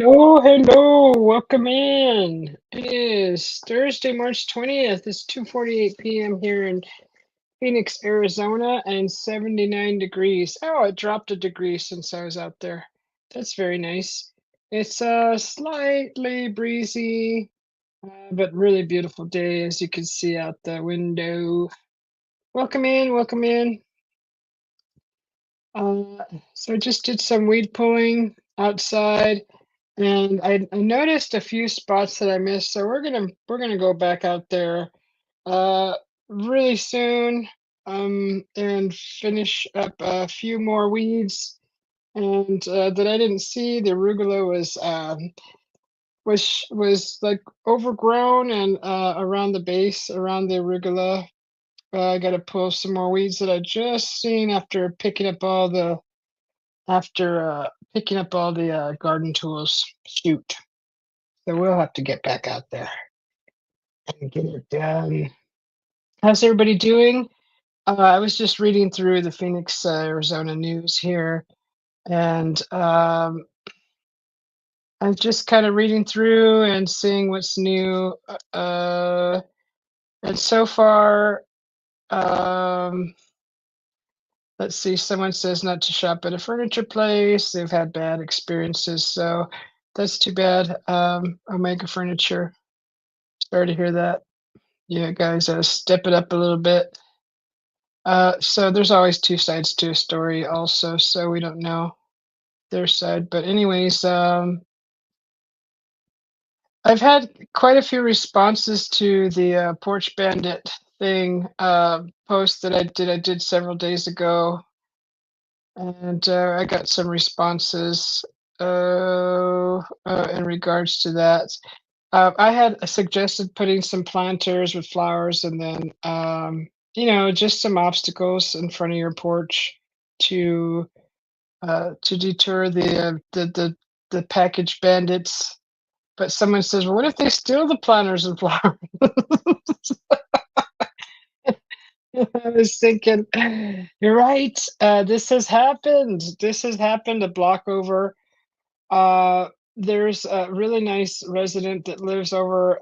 Hello, hello, welcome in. It is Thursday, March 20th. It's 2:48 p.m. here in Phoenix, Arizona, and 79 degrees. Oh, it dropped a degree since I was out there. That's very nice. It's slightly breezy, but really beautiful day as you can see out the window. Welcome in, welcome in. Uh, so I just did some weed pulling outside. And I noticed a few spots that I missed, so we're gonna go back out there uh really soon and finish up a few more weeds and that I didn't see. The arugula was like overgrown and around the base around the arugula. I got to pull some more weeds that I just seen after picking up all the garden tools. Shoot. So we'll have to get back out there and get it done. How's everybody doing? I was just reading through the Phoenix, Arizona news here, and I'm just kind of reading through and seeing what's new. And so far, um, let's see, someone says not to shop at a furniture place. They've had bad experiences, so that's too bad. Omega Furniture, sorry to hear that. Yeah, guys, step it up a little bit. So there's always two sides to a story also, so we don't know their side. But anyways, I've had quite a few responses to the Porch Bandit thing post that I did several days ago, and I got some responses in regards to that. I had suggested putting some planters with flowers and then, just some obstacles in front of your porch to to deter the package bandits. But someone says, "Well, what if they steal the planters and flowers?" I was thinking, you're right. This has happened. This has happened a block over. There's a really nice resident that lives over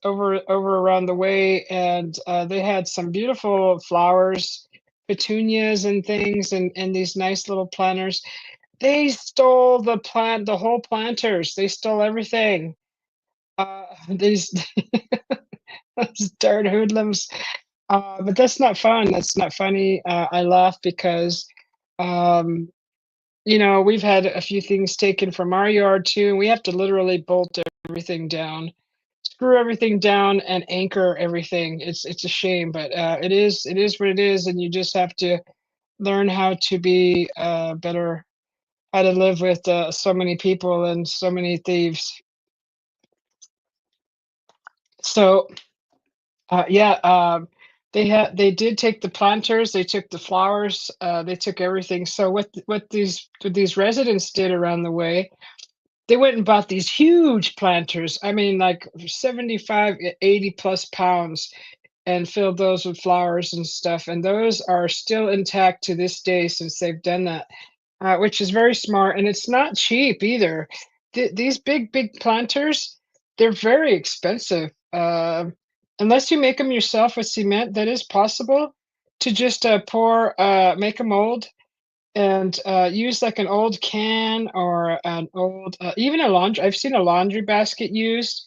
around the way, and they had some beautiful flowers, petunias and things, and these nice little planters. They stole the whole planters. They stole everything. These those darn hoodlums. But that's not fun. That's not funny. I laugh because, um, we've had a few things taken from our yard too, and we have to literally bolt everything down, screw everything down, and anchor everything. It's a shame, but it is what it is, and you just have to learn how to be better, how to live with so many people and so many thieves. So yeah, they did take the planters, they took the flowers, they took everything. So what these residents did around the way, they went and bought these huge planters. I mean, like 75, 80 plus pounds, and filled those with flowers and stuff. And those are still intact to this day since they've done that, which is very smart. And it's not cheap either. These big planters, they're very expensive. Unless you make them yourself with cement, that is possible to just make a mold and use like an old can or an old, even a laundry. I've seen a laundry basket used,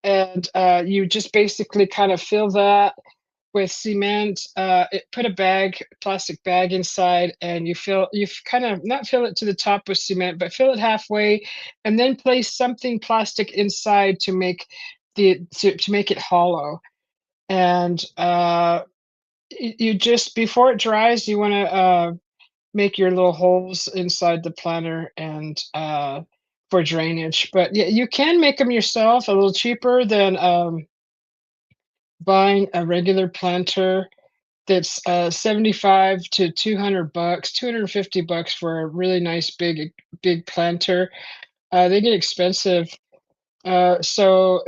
and you just basically kind of fill that with cement. Put a plastic bag inside, and you kind of not fill it to the top with cement, but fill it halfway, and then place something plastic inside to make it hollow. And you just before it dries, you want to make your little holes inside the planter and for drainage. But yeah, you can make them yourself a little cheaper than buying a regular planter. That's 75 to 200 bucks, 250 bucks for a really nice big planter. They get expensive. So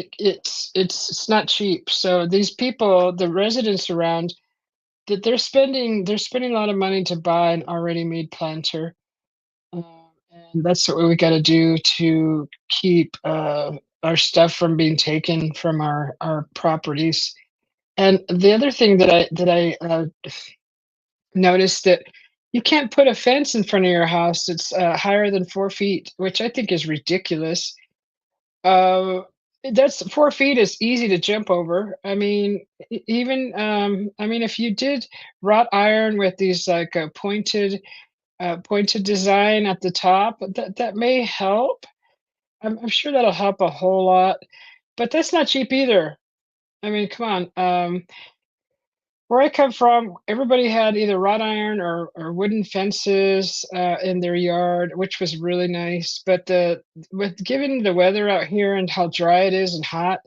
it's not cheap. So these people, the residents around, that they're spending a lot of money to buy an already made planter. and that's what we gotta do to keep, our stuff from being taken from our properties. And the other thing that I noticed that you can't put a fence in front of your house that's, higher than 4 feet, which I think is ridiculous. Uh, that's 4 feet is easy to jump over. I mean, even, I mean, if you did wrought iron with these, like, pointed design at the top, that may help. I'm sure that'll help a whole lot, but that's not cheap either. I mean, come on. Where I come from, everybody had either wrought iron or wooden fences in their yard, which was really nice. But with given the weather out here and how dry it is and hot,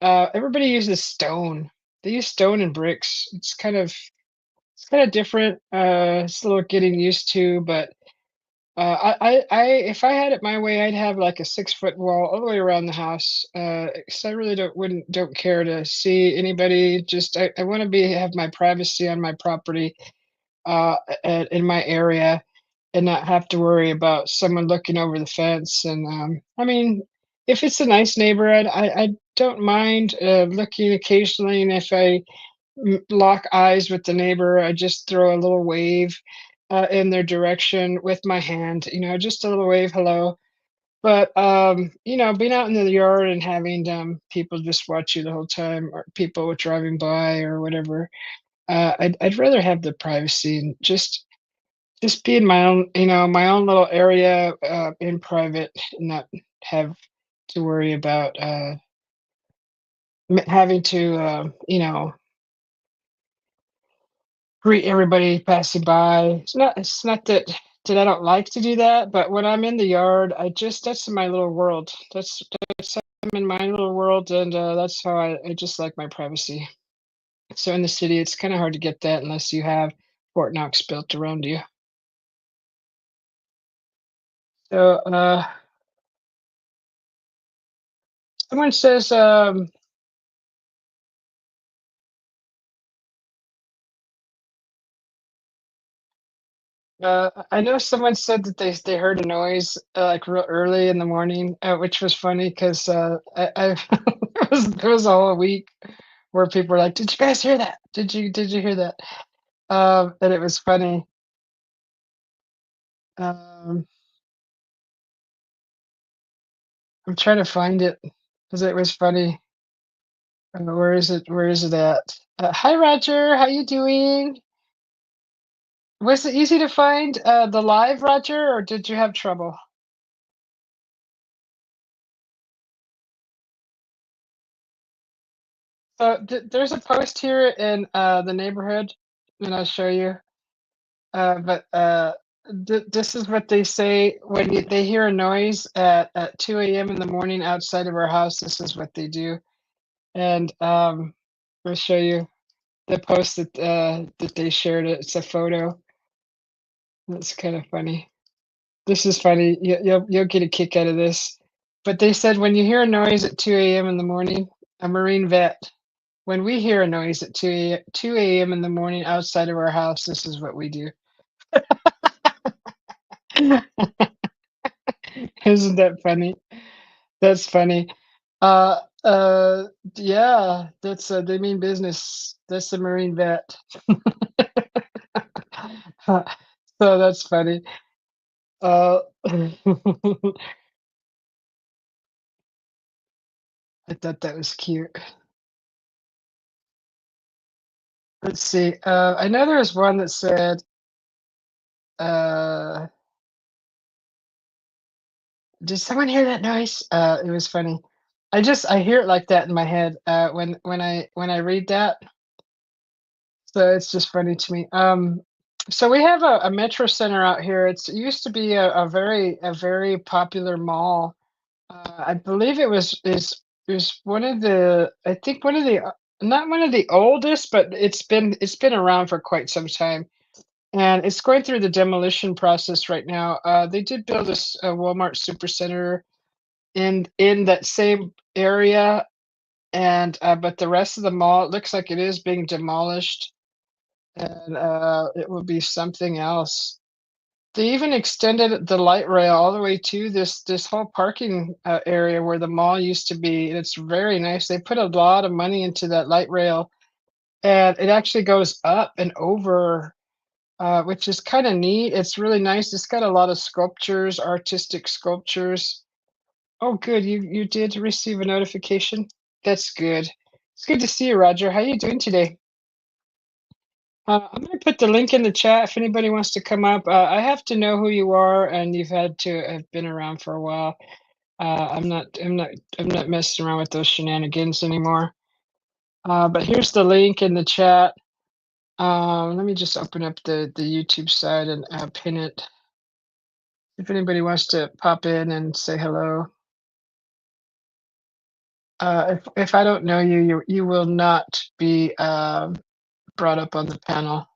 everybody uses stone. They use stone and bricks. It's kind of different. It's a little getting used to, but if I had it my way, I'd have like a 6 foot wall all the way around the house. 'Cause I really don't care to see anybody. Just I want to have my privacy on my property, in my area, and not have to worry about someone looking over the fence. And I mean, if it's a nice neighborhood, I don't mind looking occasionally, and if I lock eyes with the neighbor, I just throw a little wave in their direction with my hand, just a little wave, hello. But being out in the yard and having people just watch you the whole time, or people driving by or whatever, I'd rather have the privacy and just be in my own little area in private, and not have to worry about having to, greet everybody passing by. It's not that I don't like to do that, but when I'm in the yard, that's my little world. That's I'm in my little world, and that's how I just like my privacy. So in the city, it's kind of hard to get that unless you have Fort Knox built around you. So someone says, I know someone said that they heard a noise like real early in the morning, which was funny because I it was a whole week where people were like, "Did you guys hear that? Did you hear that?" And it was funny. Um, I'm trying to find it because it was funny. Where is it? Where is it at? Hi, Roger. How you doing? Was it easy to find the live Roger, or did you have trouble? So there's a post here in the neighborhood, and I'll show you. But this is what they say when they hear a noise at 2 a.m. in the morning outside of our house. This is what they do. And I'll show you the post that they shared. It's a photo. That's kind of funny. This is funny. You'll get a kick out of this. But they said when you hear a noise at 2 a.m. in the morning, a Marine vet. When we hear a noise at 2 a.m. in the morning outside of our house, this is what we do. Isn't that funny? That's funny. Uh, uh, yeah, they mean business. That's the Marine vet. So that's funny. Uh, I thought that was cute. Let's see. I know there was one that said, uh, "Did someone hear that noise?" It was funny. I hear it like that in my head when I read that. So it's just funny to me. So we have a metro center out here. It used to be a very popular mall. I believe it was one of the I think one of the not one of the oldest, but it's been around for quite some time, and it's going through the demolition process right now. They did build a Walmart supercenter in that same area, and but the rest of the mall, it looks like it is being demolished, and it will be something else. They even extended the light rail all the way to this whole parking, area where the mall used to be, and it's very nice. They put a lot of money into that light rail, and it actually goes up and over, which is kinda neat. It's really nice. It's got a lot of sculptures, artistic sculptures. Oh, good. You did receive a notification? That's good. It's good to see you, Roger. How you doing today? I'm gonna put the link in the chat if anybody wants to come up. I have to know who you are, and you've had to have been around for a while. I'm not messing around with those shenanigans anymore. But here's the link in the chat. Let me just open up the YouTube side and pin it. If anybody wants to pop in and say hello. If I don't know you, you will not be brought up on the panel.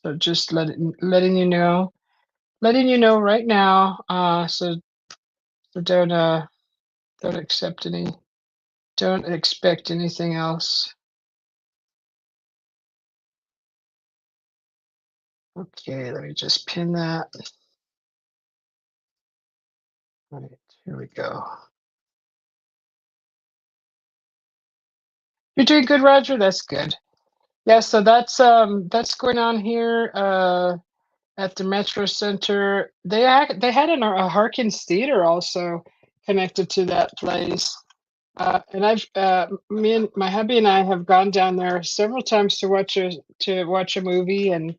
So just letting you know right now. So don't accept any, don't expect anything else. Okay, let me just pin that. All right, here we go. You're doing good, Roger. That's good. Yeah, so that's going on here at the Metro Center. They had a Harkins Theater also connected to that place. And me and my hubby and I have gone down there several times to watch a movie, and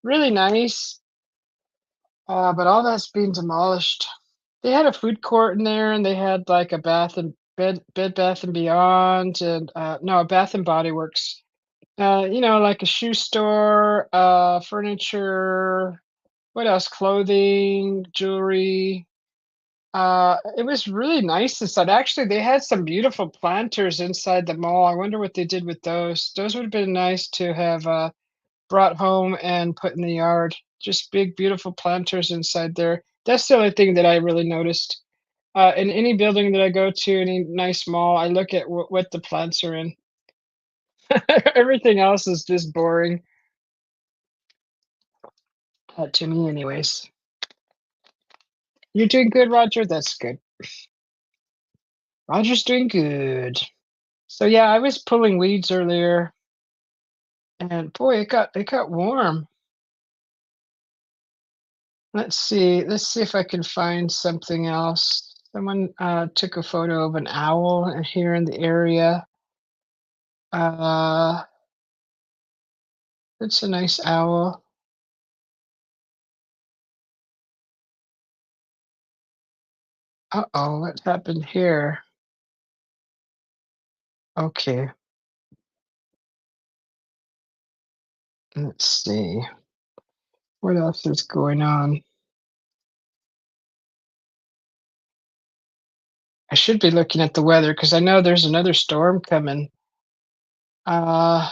really nice. But all that's being demolished. They had a food court in there, and they had like a bath and bed Bath and Beyond, and no, a Bath and Body Works. Like a shoe store, furniture. What else? Clothing, jewelry. It was really nice inside. Actually, they had some beautiful planters inside the mall. I wonder what they did with those. Those would have been nice to have brought home and put in the yard. Just big, beautiful planters inside there. That's the only thing that I really noticed. In any building that I go to, any nice mall, I look at what the plants are in. Everything else is just boring, to me, anyways. You're doing good, Roger. That's good. Roger's doing good. So yeah, I was pulling weeds earlier, and boy, it got warm. Let's see if I can find something else. Someone took a photo of an owl here in the area. Uh, it's a nice owl. Uh-oh, what happened here? Okay, let's see. What else is going on? I should be looking at the weather because I know there's another storm coming. Uh,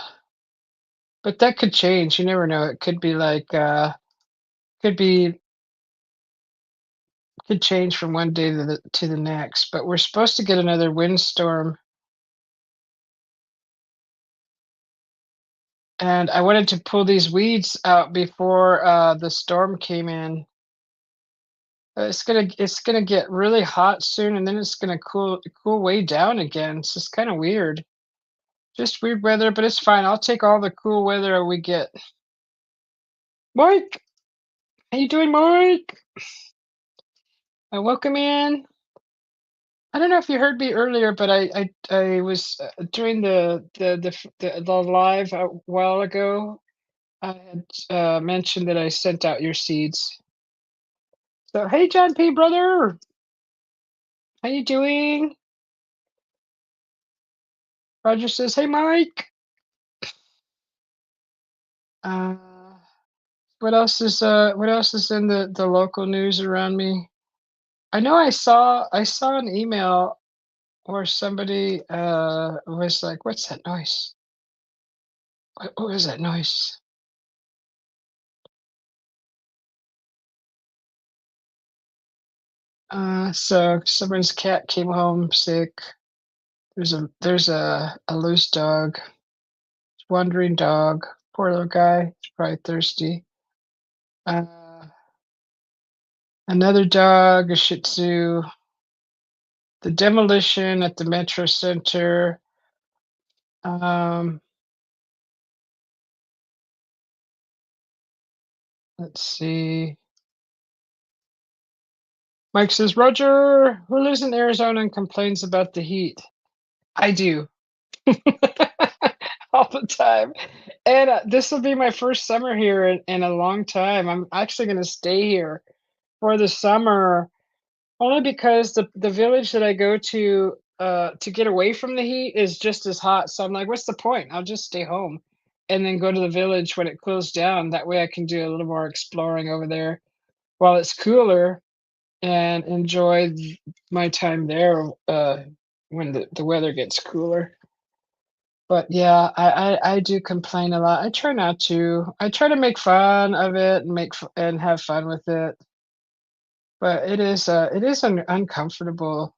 but that could change. You never know. It could be like could be could change from one day to the next. But we're supposed to get another windstorm, and I wanted to pull these weeds out before the storm came in. It's gonna get really hot soon, and then it's gonna cool way down again. It's just kind of weird. Just weird weather, but it's fine. I'll take all the cool weather we get. Mike, how you doing, Mike? Welcome in. I don't know if you heard me earlier, but I was during the live a while ago. I had mentioned that I sent out your seeds. So hey, John P. brother, how you doing? Roger says, hey, Mike. Uh, what else is in the local news around me? I know I saw an email where somebody was like, "What's that noise? What was that noise?" So someone's cat came home sick. There's a loose dog, wandering dog. Poor little guy. He's probably thirsty. Uh, Another dog, a Shih Tzu. The demolition at the Metro Center. Um, let's see. Mike says, Roger, who lives in Arizona and complains about the heat? I do. All the time. And this will be my first summer here in a long time. I'm actually going to stay here for the summer only because the village that I go to get away from the heat is just as hot. So I'm like, what's the point? I'll just stay home and then go to the village when it cools down. That way I can do a little more exploring over there while it's cooler and enjoy my time there when the weather gets cooler. But yeah, I do complain a lot. I try not to. I try to make fun of it and and have fun with it. But it is uncomfortable.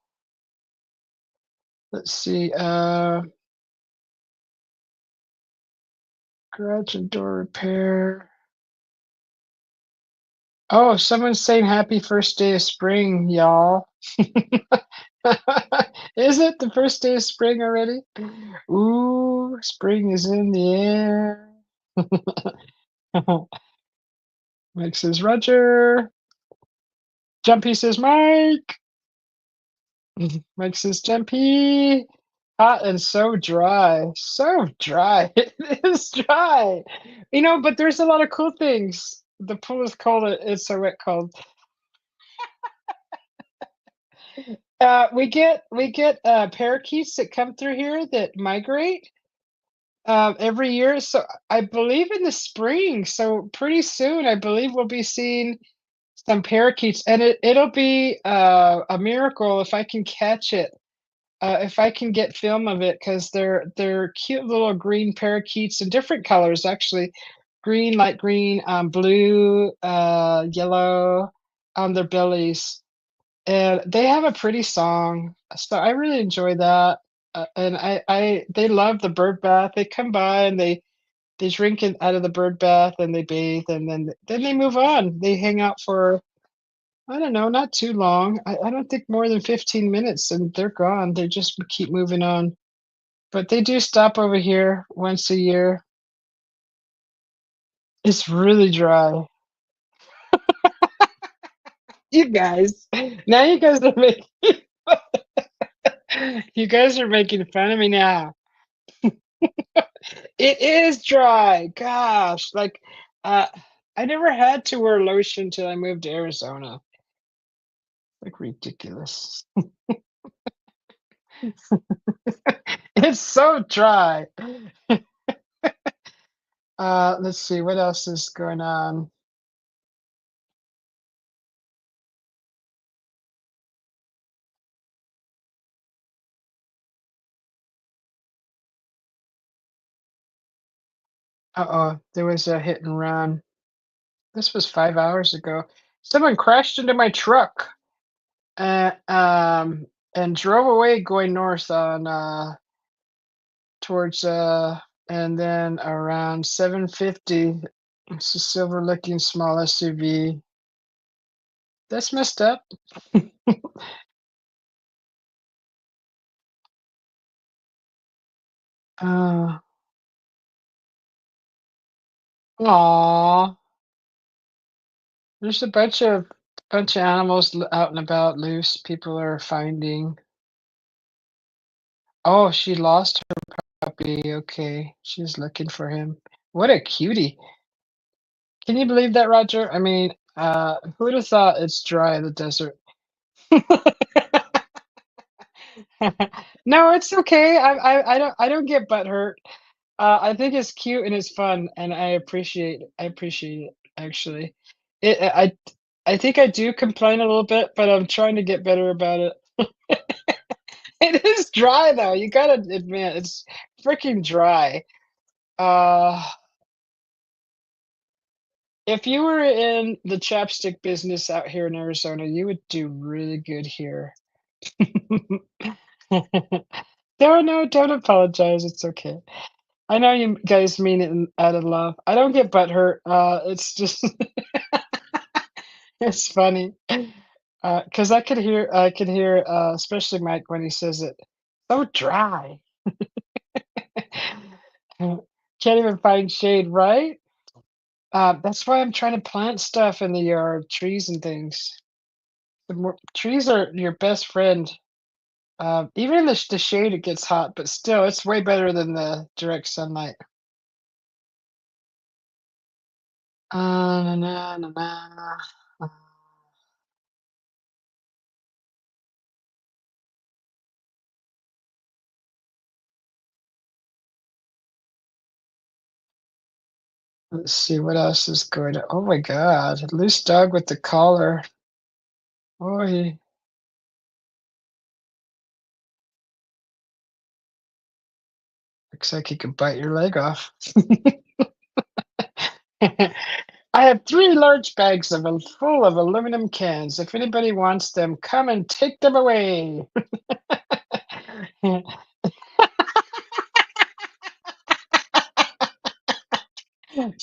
Let's see. Garage and door repair. Oh, someone's saying happy first day of spring, y'all. Is it the first day of spring already? Ooh, spring is in the air. Mike says Roger. Jumpy says Mike. Mike says Jumpy. Hot and so dry. So dry. It is dry. But there's a lot of cool things. The pool is cold. It's so wet cold. We get parakeets that come through here that migrate every year. So I believe in the spring. So pretty soon, I believe we'll be seeing some parakeets, and it'll be a miracle if I can catch it. If I can get film of it, because they're cute little green parakeets in different colors, actually, green, light green, blue, yellow on their bellies. And they have a pretty song, so I really enjoy that, and I they love the bird bath. They come by and they drink it out of the bird bath, and they bathe, and then they move on. They hang out for, I don't know, not too long. I don't think more than 15 minutes, and they're gone. They just keep moving on. But they do stop over here once a year. It's really dry. You guys, now you guys are making fun of me now. It is dry. Gosh, like, uh, I never had to wear lotion till I moved to Arizona. Like, ridiculous. It's so dry. Let's see, what else is going on? Uh-oh, there was a hit and run. This was 5 hours ago. Someone crashed into my truck, and drove away going north on, towards, and then around 7:50, it's a silver-looking small SUV. That's messed up. Uh, aw, there's a bunch of animals out and about loose, people are finding. Oh, she lost her puppy, okay, she's looking for him. What a cutie. Can you believe that, Roger? I mean, who would have thought it's dry in the desert? No, it's okay. I don't get butthurt. I think it's cute and it's fun, and I appreciate it, actually. I think I do complain a little bit, but I'm trying to get better about it. It is dry though, you gotta admit, it's freaking dry. Uh, if you were in the chapstick business out here in Arizona, you would do really good here. No, no, don't apologize, it's okay. I know you guys mean it out of love. I don't get butthurt, it's just It's funny, because I could hear, especially Mike when he says it, "So dry." Can't even find shade, right? That's why I'm trying to plant stuff in the yard, trees and things. The more trees are your best friend. Even in the shade, it gets hot, but still, it's way better than the direct sunlight. Na, na, na, na. Uh, let's see what else is going on. Oh my God, loose dog with the collar. Oh, he looks like he could bite your leg off. I have 3 large bags full of aluminum cans. If anybody wants them, come and take them away.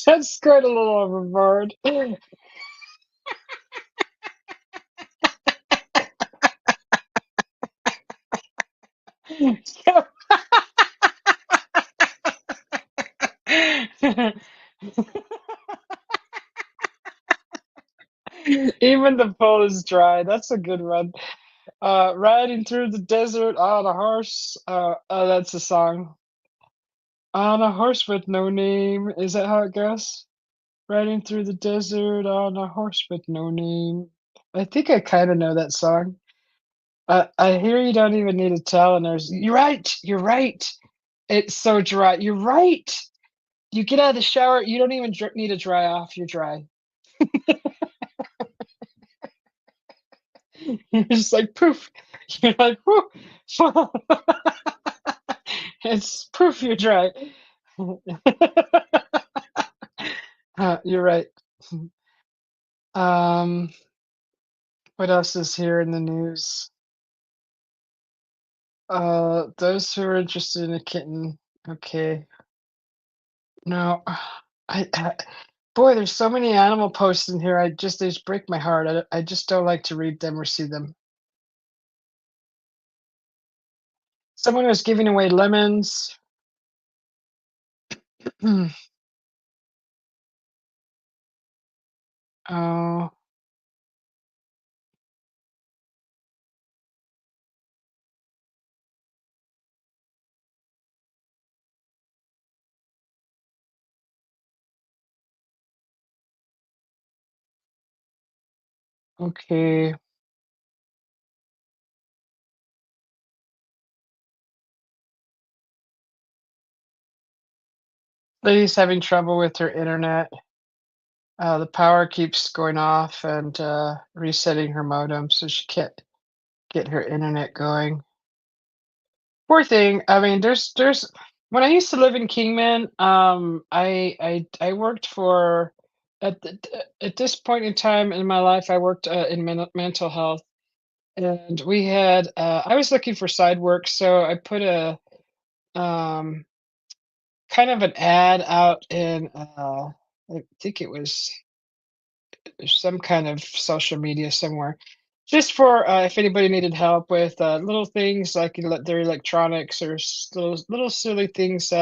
That's going a little overboard. Even the pole is dry. That's a good one. Riding through the desert on a horse. Oh, that's a song. On a horse with no name. Is that how it goes? Riding through the desert on a horse with no name. I think I kind of know that song. I hear you don't even need to tell, and there's. You're right. You're right. It's so dry. You're right. You get out of the shower. You don't even need to dry off. You're dry. You're just like poof. You're like whoo. It's poof. You're dry. You're right. Um, what else is here in the news? Those who are interested in a kitten. Okay. No, boy, there's so many animal posts in here. They just break my heart. I just don't like to read them or see them. Someone was giving away lemons. Oh, okay. Lady's having trouble with her internet. The power keeps going off and resetting her modem, so she can't get her internet going. Poor thing. I mean, there's when I used to live in Kingman, I worked for at this point in time in my life, I worked in mental health, and we had I was looking for side work, so I put a um kind of an ad out in I think it was some kind of social media somewhere, just for if anybody needed help with little things like their electronics or little silly things,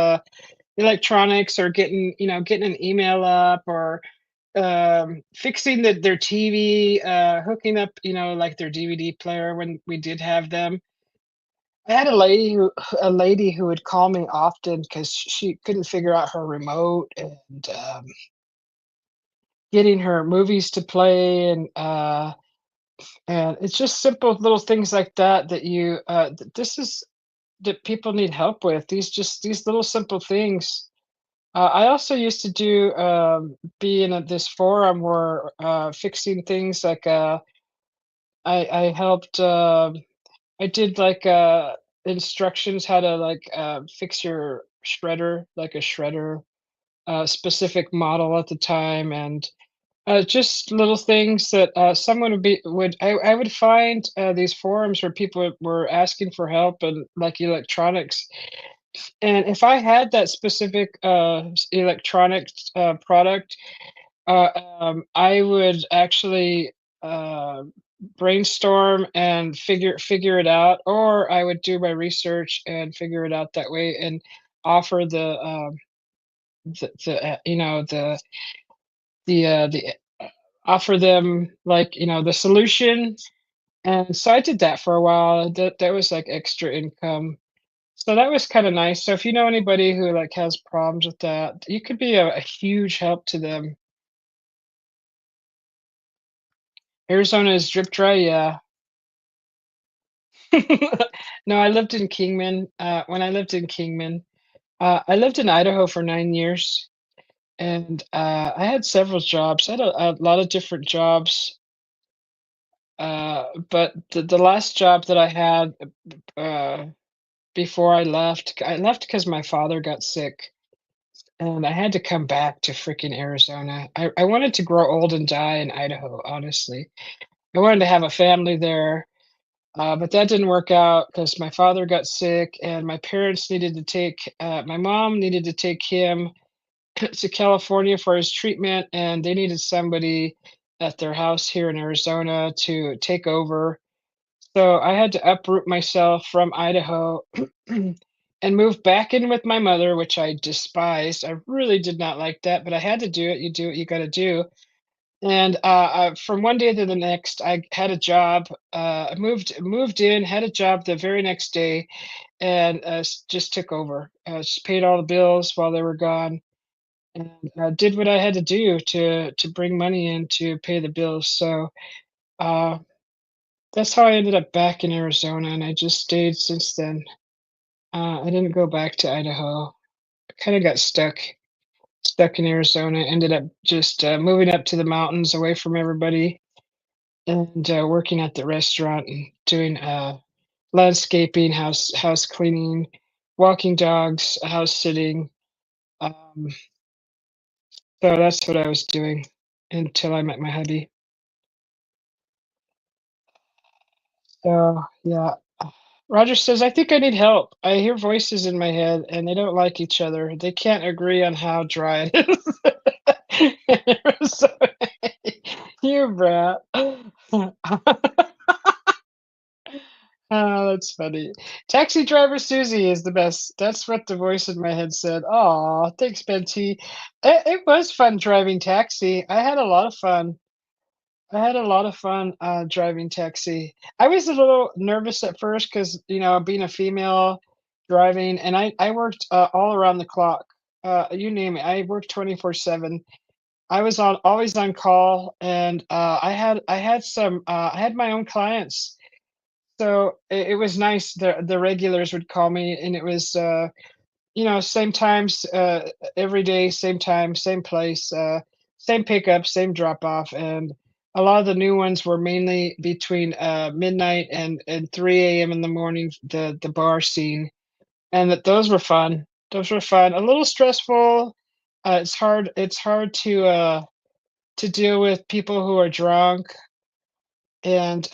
electronics or getting an email up or fixing their TV, hooking up like their DVD player when we did have them. I had a lady who would call me often because she couldn't figure out her remote and getting her movies to play and it's just simple little things like that that this is that people need help with. These little simple things. I also used to be in this forum where fixing things like I helped. I did like instructions how to like fix your shredder, like a shredder, specific model at the time, and just little things that someone I would find these forums where people were asking for help and like electronics, and if I had that specific electronics product, I would actually uh, brainstorm and figure it out, or I would do my research and figure it out that way and offer the offer them, like, the solution. And so I did that for a while. That was like extra income. So that was kind of nice. So if you know anybody who like has problems with that, you could be a huge help to them. Arizona is drip dry, yeah. No, I lived in Kingman. When I lived in Kingman, I lived in Idaho for 9 years, and I had several jobs. I had a lot of different jobs, but the last job that I had uh, before I left because my father got sick, and I had to come back to freaking Arizona. I wanted to grow old and die in Idaho, honestly. I wanted to have a family there. But that didn't work out because my father got sick, and my parents needed to my mom needed to take him to California for his treatment, and they needed somebody at their house here in Arizona to take over. So I had to uproot myself from Idaho and move back in with my mother, which I despised. I really did not like that, but I had to do it. You do what you got to do. And from one day to the next, I had a job. I moved in, had a job the very next day, and just took over. Just paid all the bills while they were gone, and did what I had to do to bring money in to pay the bills. So uh, that's how I ended up back in Arizona, and I just stayed since then. I didn't go back to Idaho. I kind of got stuck in Arizona. Ended up just moving up to the mountains, away from everybody, and working at the restaurant and doing landscaping, house cleaning, walking dogs, house sitting. Um, so that's what I was doing until I met my hubby. So yeah. Roger says, I think I need help. I hear voices in my head and they don't like each other. They can't agree on how dry it is. So, you brat. Oh, that's funny. Taxi driver Susie is the best. That's what the voice in my head said. Oh, thanks, Benty. It was fun driving taxi. I had a lot of fun. I had a lot of fun driving taxi. I was a little nervous at first because, being a female driving, and I worked all around the clock. You name it. I worked 24/7. I was always on call, and I had my own clients. So it was nice. The regulars would call me, and it was same times every day, same time, same place, same pickup, same drop off, and a lot of the new ones were mainly between midnight and 3 a.m. in the morning. The bar scene, and those were fun. Those were fun. A little stressful. It's hard. It's hard to deal with people who are drunk and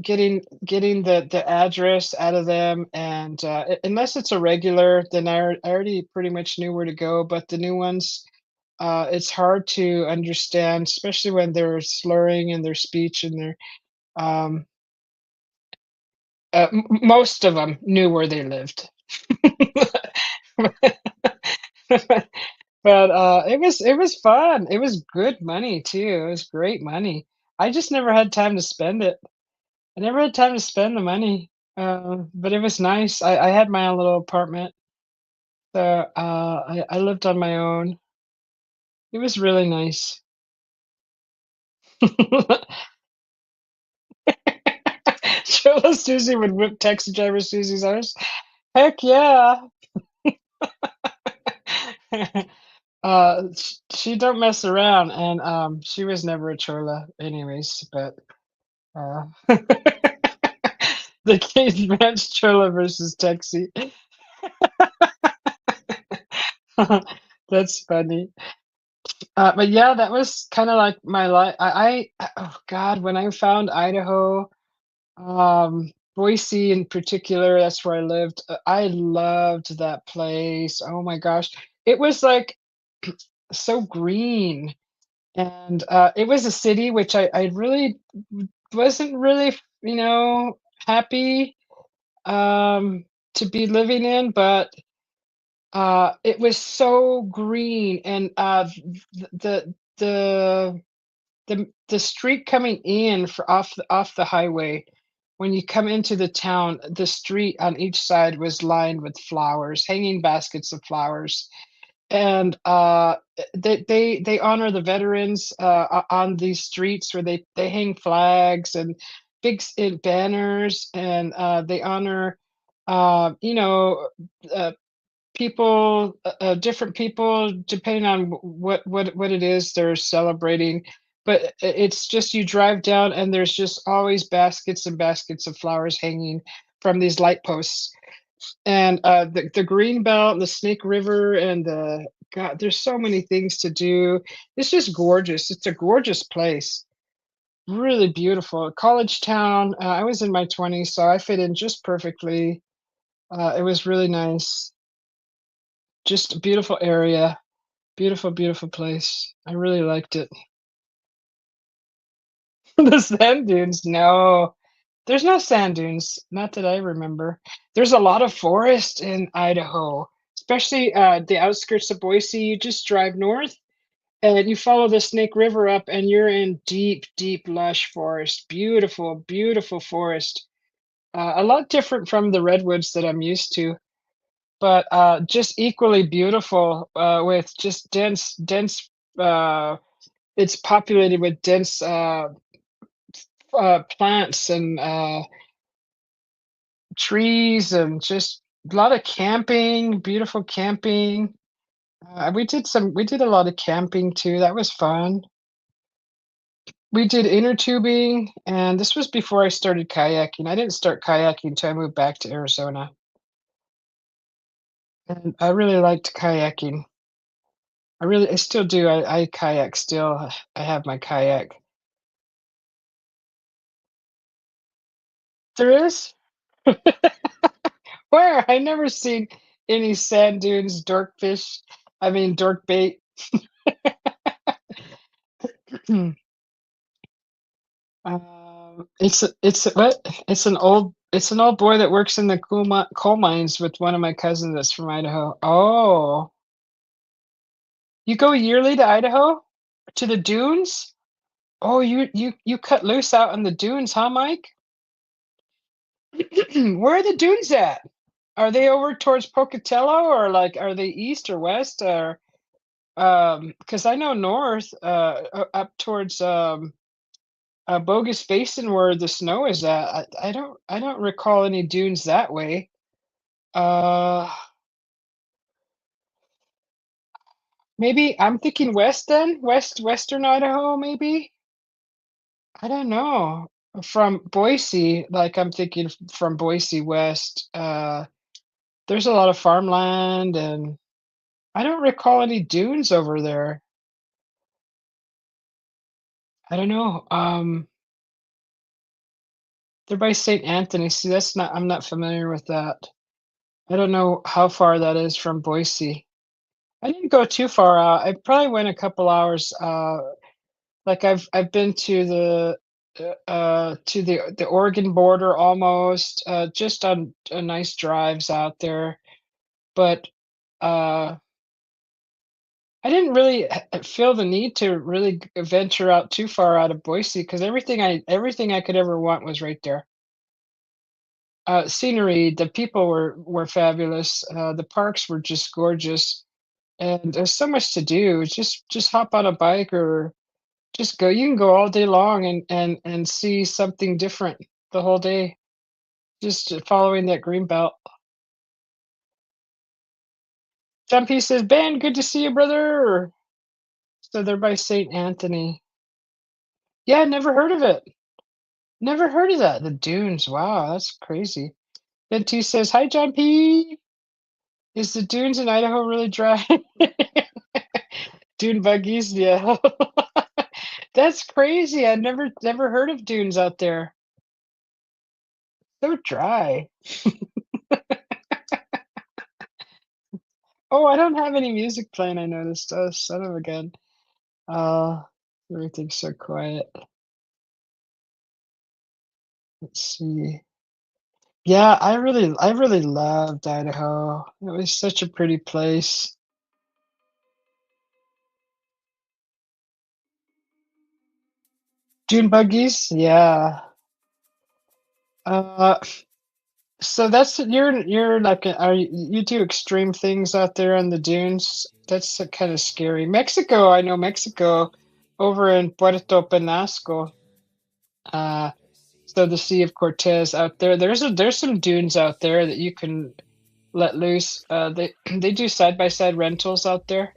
getting the address out of them, and unless it's a regular, then I already pretty much knew where to go. But the new ones, it's hard to understand, especially when they're slurring in their speech and their um, most of them knew where they lived. But it was fun. It was good money too. It was great money. I just never had time to spend it. I never had time to spend the money, but it was nice. I had my own little apartment, so I lived on my own. It was really nice. Shola Susie would whip taxi driver Susie's arse. Heck yeah. She don't mess around, and she was never a chola, anyways. But uh, the cage match chola versus taxi. That's funny. But yeah, that was kind of like my life. Oh God, when I found Idaho, Boise in particular, that's where I lived. I loved that place. Oh my gosh, it was like so green. and, it was a city which I really wasn't really, happy, um, to be living in, but, it was so green and, the the street coming in for off the highway, when you come into the town, the street on each side was lined with flowers, hanging baskets of flowers, and, they honor the veterans, on these streets where they hang flags and banners, and, they honor, uh, people, different people depending on what it is they're celebrating, but it's just you drive down and there's just always baskets and baskets of flowers hanging from these light posts, and, the green belt, the Snake River, and the God, there's so many things to do. It's just gorgeous. It's a gorgeous place. Really beautiful. College town. I was in my 20s, so I fit in just perfectly. It was really nice. Just a beautiful area. Beautiful, beautiful place. I really liked it. The sand dunes, no. There's no sand dunes, not that I remember. There's a lot of forest in Idaho, especially, the outskirts of Boise. You just drive north and you follow the Snake River up and you're in deep, deep, lush forest. Beautiful, beautiful forest. A lot different from the redwoods that I'm used to, but, just equally beautiful, with just dense, it's populated with dense, plants and, trees and just a lot of camping, beautiful camping. We did a lot of camping too, that was fun. We did inner tubing, and this was before I started kayaking. I didn't start kayaking till I moved back to Arizona, and I really liked kayaking. I still do, I kayak still. I have my kayak. There is? Where? I never seen any sand dunes, dork bait. What? It's an old boy that works in the coal mines with one of my cousins that's from Idaho. Oh, you go yearly to Idaho? To the dunes? Oh, you cut loose out in the dunes, huh, Mike? Where are the dunes at? Are they over towards Pocatello, or, like, are they east or west, or, because I know north, up towards, Bogus Basin where the snow is at. I don't recall any dunes that way. Uh, Maybe I'm thinking west then? Western Idaho, maybe? I don't know. From Boise, like, I'm thinking from Boise west, there's a lot of farmland, and I don't recall any dunes over there. I don't know. They're by St. Anthony. See, that's not I'm not familiar with that. I don't know how far that is from Boise. I didn't go too far out. I probably went a couple hours. Like I've been to the Oregon border almost. Just on nice drives out there, but uh, I didn't really feel the need to really venture out too far out of Boise because everything I could ever want was right there. Scenery, the people were fabulous. The parks were just gorgeous, and there's so much to do. Just hop on a bike or just go. You can go all day long and see something different the whole day, just following that green belt. Jumpy says, "Ben, good to see you, brother." So they're by St. Anthony. Yeah, never heard of it. Never heard of that. The dunes. Wow, that's crazy. Then T says, "Hi, John P. Is the dunes in Idaho really dry?" Dune buggies, yeah. That's crazy. I never heard of dunes out there. So dry. Oh, I don't have any music playing, I noticed. Oh, son of a gun. Everything's so quiet. Let's see. Yeah, I really loved Idaho. It was such a pretty place. Dune buggies? Yeah. Uh, so that's you're like are you do extreme things out there on the dunes? That's kind of scary. Mexico, I know Mexico over in Puerto Penasco. Uh, so the Sea of Cortez out there. There's some dunes out there that you can let loose. They they do side by side rentals out there.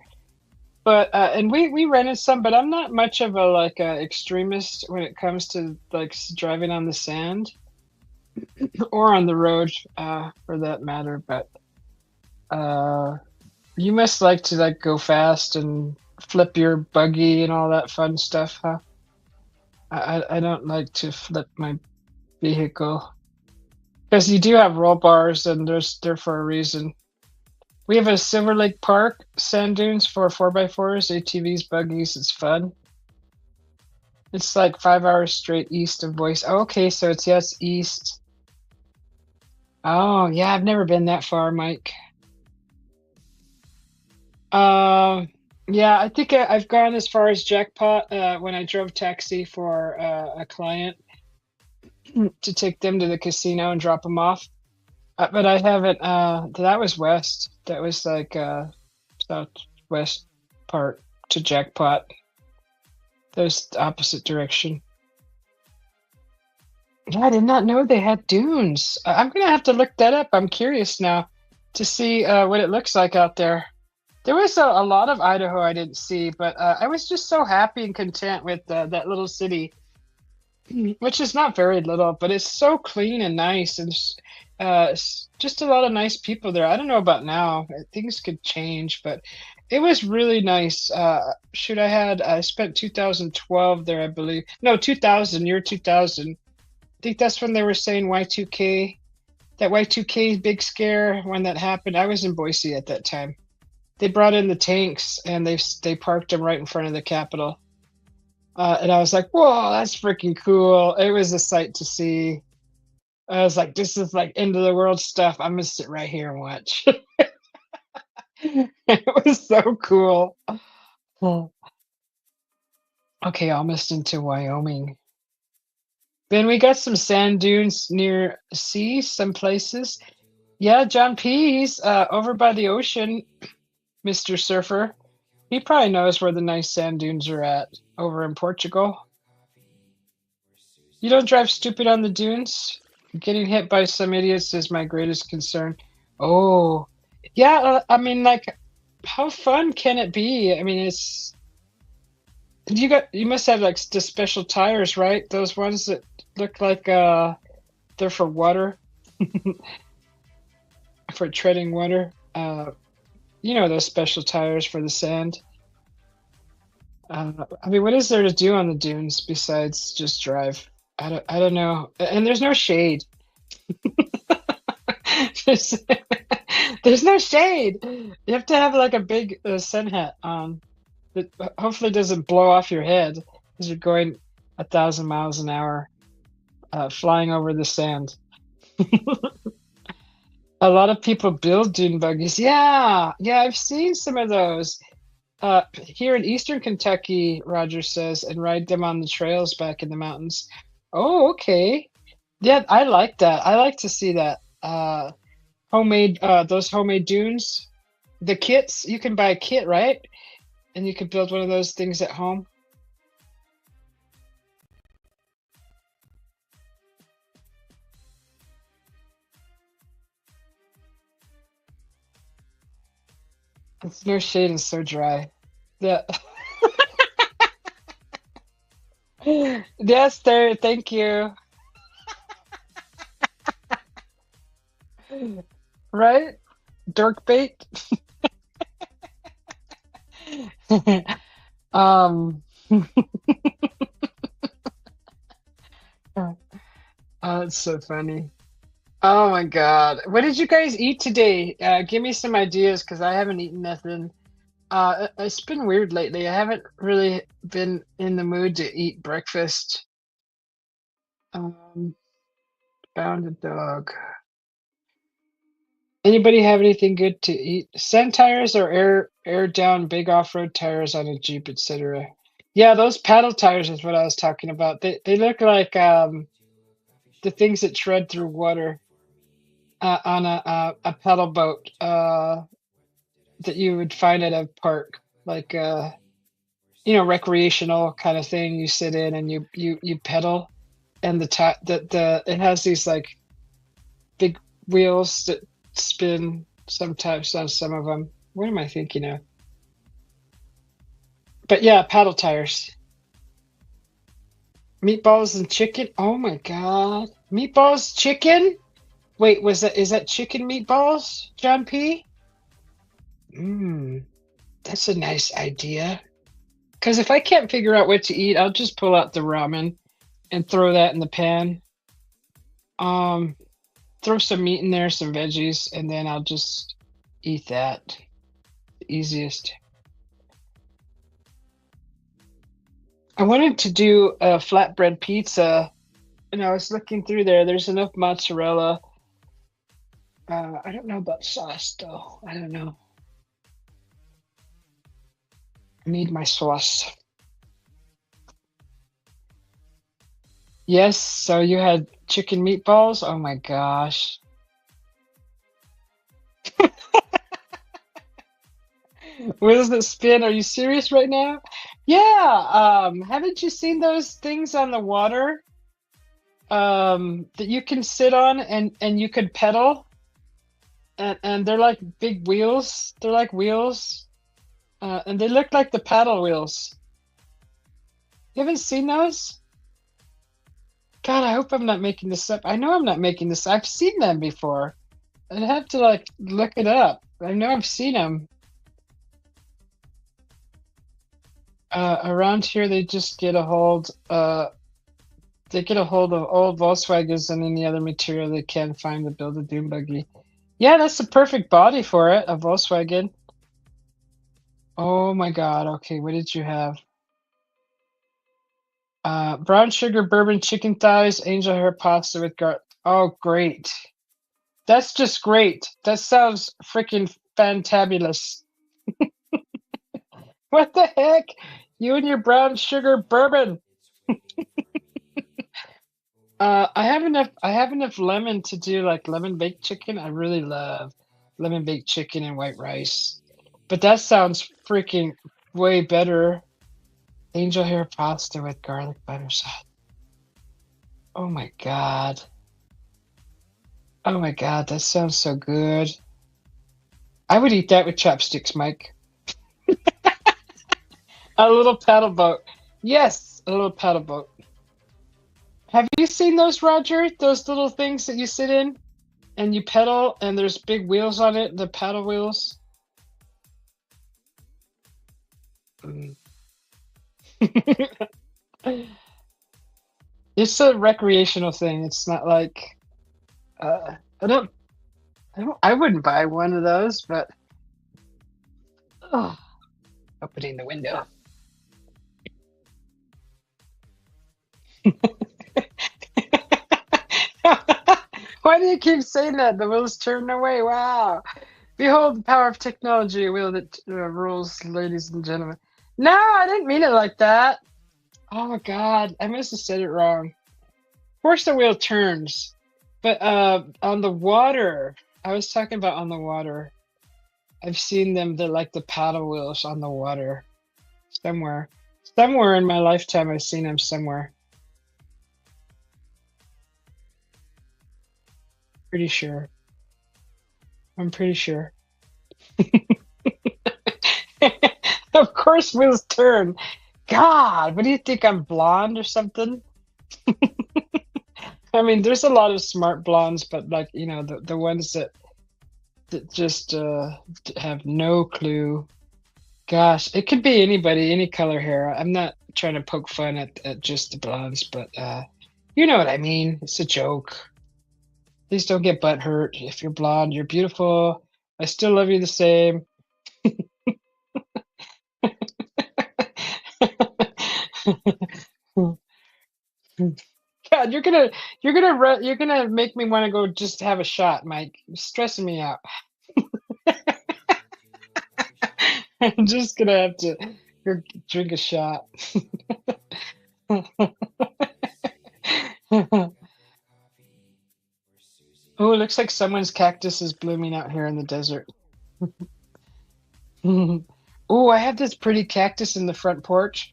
But and we rented some, but I'm not much of a like a extremist when it comes to like driving on the sand or on the road, for that matter. But uh, you must like to like go fast and flip your buggy and all that fun stuff, huh? I don't like to flip my vehicle because you do have roll bars and there's there for a reason. We have a Silver Lake Park sand dunes for 4x4s, ATVs, buggies. It's fun. It's like 5 hours straight east of Boise. Oh, okay, so it's yes east. Oh yeah, I've never been that far, Mike. Um, yeah, I think I've gone as far as Jackpot when I drove taxi for a client to take them to the casino and drop them off. But I haven't. That was west. That was like southwest part to Jackpot. That was the opposite direction. Yeah, I did not know they had dunes. I'm gonna have to look that up. I'm curious now to see what it looks like out there. There was a lot of Idaho I didn't see, but I was just so happy and content with that little city, which is not very little, but it's so clean and nice, and just a lot of nice people there. I don't know about now; things could change, but it was really nice. Shoot, I spent 2012 there, I believe. No, 2000, year 2000. I think that's when they were saying Y2K, that Y2K big scare when that happened. I was in Boise at that time. They brought in the tanks and they parked them right in front of the Capitol. And I was like, whoa, that's freaking cool. It was a sight to see. I was like, this is like end of the world stuff. I'm gonna sit right here and watch. It was so cool. Oh. Okay, almost into Wyoming. Then we got some sand dunes near sea, some places. Yeah, John P. He's over by the ocean, Mr. Surfer. He probably knows where the nice sand dunes are at over in Portugal. You don't drive stupid on the dunes? Getting hit by some idiots is my greatest concern. Oh, yeah. I mean, like, how fun can it be? I mean, it's you must have like the special tires, right? Those ones that look like they're for water, for treading water. You know those special tires for the sand. I mean, what is there to do on the dunes besides just drive? I don't know. And there's no shade. there's, there's no shade. You have to have like a big sun hat on that hopefully doesn't blow off your head as you're going 1,000 miles an hour, flying over the sand. A lot of people build dune buggies. Yeah, yeah, I've seen some of those. Here in Eastern Kentucky, Roger says, and ride them on the trails back in the mountains. Oh, okay. Yeah, I like that. I like to see that. Homemade, those homemade dunes. The kits, you can buy a kit, right? And you can build one of those things at home. It's no shade and so dry. Yeah. Yes, there. Thank you. Right? Dork bait. um. Oh, it's so funny. Oh my God. What did you guys eat today? Give me some ideas because I haven't eaten nothing. It's been weird lately. I haven't really been in the mood to eat breakfast. Um, Found a dog. Anybody have anything good to eat? Sand tires or air down big off-road tires on a Jeep, etc. Yeah, those paddle tires is what I was talking about. They look like the things that tread through water on a paddle boat that you would find at a park, like recreational kind of thing. You sit in and you pedal, and the it has these like big wheels that spin sometimes on some of them. What am I thinking of? But yeah, paddle tires. Meatballs and chicken. Oh my god. Meatballs, chicken? Wait, is that chicken meatballs, John P? Mmm, that's a nice idea. Because if I can't figure out what to eat, I'll just pull out the ramen and throw that in the pan. Um, Throw some meat in there, some veggies, and then I'll just eat that. The easiest. I wanted to do a flatbread pizza, and I was looking through there. There's enough mozzarella. I don't know about sauce, though. I don't know. I need my sauce. Yes, so you had chicken meatballs? Oh my gosh. Wheels that spin? Are you serious right now? Yeah, haven't you seen those things on the water that you can sit on and you could pedal? And they're like big wheels. They're like wheels. And they look like the paddle wheels. You haven't seen those? God, I hope I'm not making this up. I know I'm not making this. I've seen them before. I'd have to like look it up. I know I've seen them. Around here, they just get a hold. They get a hold of old Volkswagens and any other material they can find to build a dune buggy. Yeah, that's the perfect body for it, a Volkswagen. Oh my God. Okay, what did you have? Brown sugar bourbon chicken thighs, angel hair pasta with garlic. Oh, great. That's just great. That sounds freaking fantabulous. What the heck? You and your brown sugar bourbon. I have enough lemon to do like lemon baked chicken. I really love lemon baked chicken and white rice. But that sounds freaking way better. Angel hair pasta with garlic butter sauce. Oh my god. Oh my god, that sounds so good. I would eat that with chopsticks, Mike. A little paddle boat. Yes, a little paddle boat. Have you seen those, Roger? Those little things that you sit in and you pedal and there's big wheels on it, the paddle wheels? Mm. It's a recreational thing. It's not like uh, I don't, I wouldn't buy one of those, but oh, opening the window. Why do you keep saying that? The wheels turn away. Wow. Behold the power of technology, a wheel that rules, ladies and gentlemen. No, I didn't mean it like that. Oh my God, I must have said it wrong. Of course the wheel turns, but on the water, I was talking about on the water. I've seen them, they're like the paddle wheels on the water. Somewhere. Somewhere in my lifetime, I've seen them somewhere. Pretty sure. I'm pretty sure. Of course wheels turn. God, what do you think? I'm blonde or something? I mean, there's a lot of smart blondes, but like, the ones that just have no clue. Gosh, it could be anybody, any color hair. I'm not trying to poke fun at just the blondes, but you know what I mean. It's a joke. Please don't get butt hurt. If you're blonde, you're beautiful. I still love you the same. God, you're gonna make me wanna go just have a shot, Mike. You're stressing me out. I'm just gonna have to go drink a shot. Oh, it looks like someone's cactus is blooming out here in the desert. Oh, I have this pretty cactus in the front porch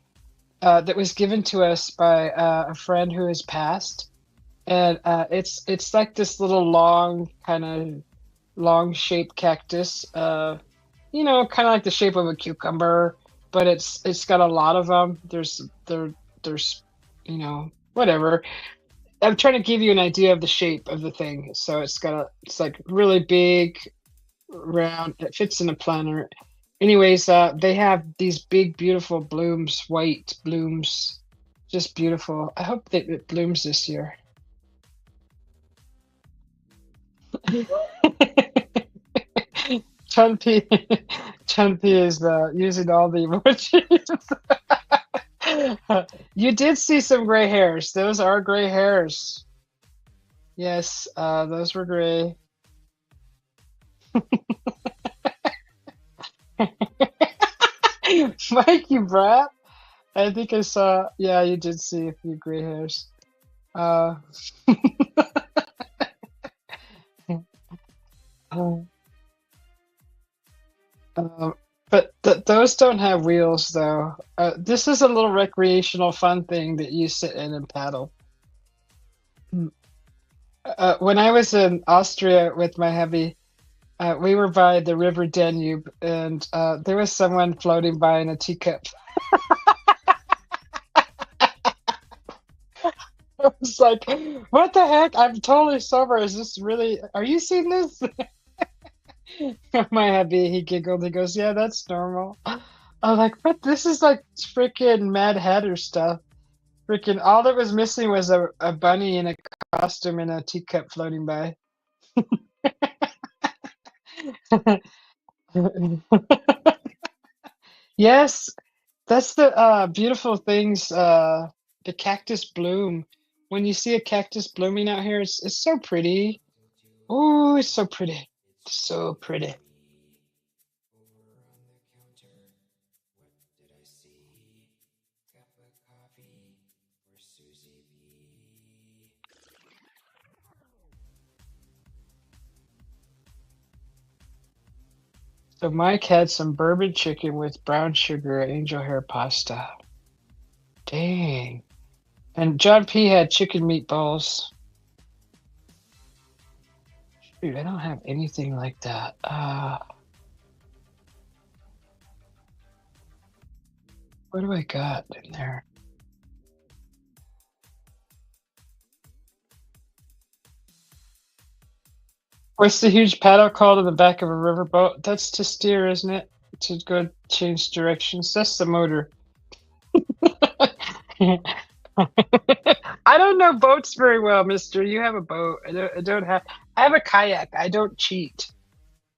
that was given to us by a friend who has passed, and it's like this little long, kind of long shaped cactus. Kind of like the shape of a cucumber, but it's got a lot of them. There's whatever. I'm trying to give you an idea of the shape of the thing. So it's like really big, round. It fits in a planter. Anyways, they have these big, beautiful blooms, white blooms, just beautiful. I hope that it blooms this year. Chunpy, Chunpy is using all the emojis. You did see some gray hairs. Those are gray hairs. Yes, those were gray. Mike, you brat. I think I saw. Yeah, you did see a few gray hairs. Uh, um, but those don't have wheels, though. This is a little recreational fun thing that you sit in and paddle. Mm. When I was in Austria with my hubby, we were by the River Danube, and there was someone floating by in a teacup. I was like, "What the heck? I'm totally sober. Is this really? Are you seeing this?" My hubby, he giggled. He goes, "Yeah, that's normal." I'm like, "But this is like freaking Mad Hatter stuff. Freaking all that was missing was a bunny in a costume and a teacup floating by." Yes, that's the beautiful things. The cactus bloom. When you see a cactus blooming out here, it's so pretty. Oh, it's so pretty. So pretty. So Mike had some bourbon chicken with brown sugar angel hair pasta. Dang. And John P had chicken meatballs. Dude, I don't have anything like that. What do I got in there? What's the huge paddle called in the back of a riverboat? That's to steer, isn't it? To go change directions. That's the motor. I don't know boats very well, mister. You have a boat. I don't have. I have a kayak. I don't cheat.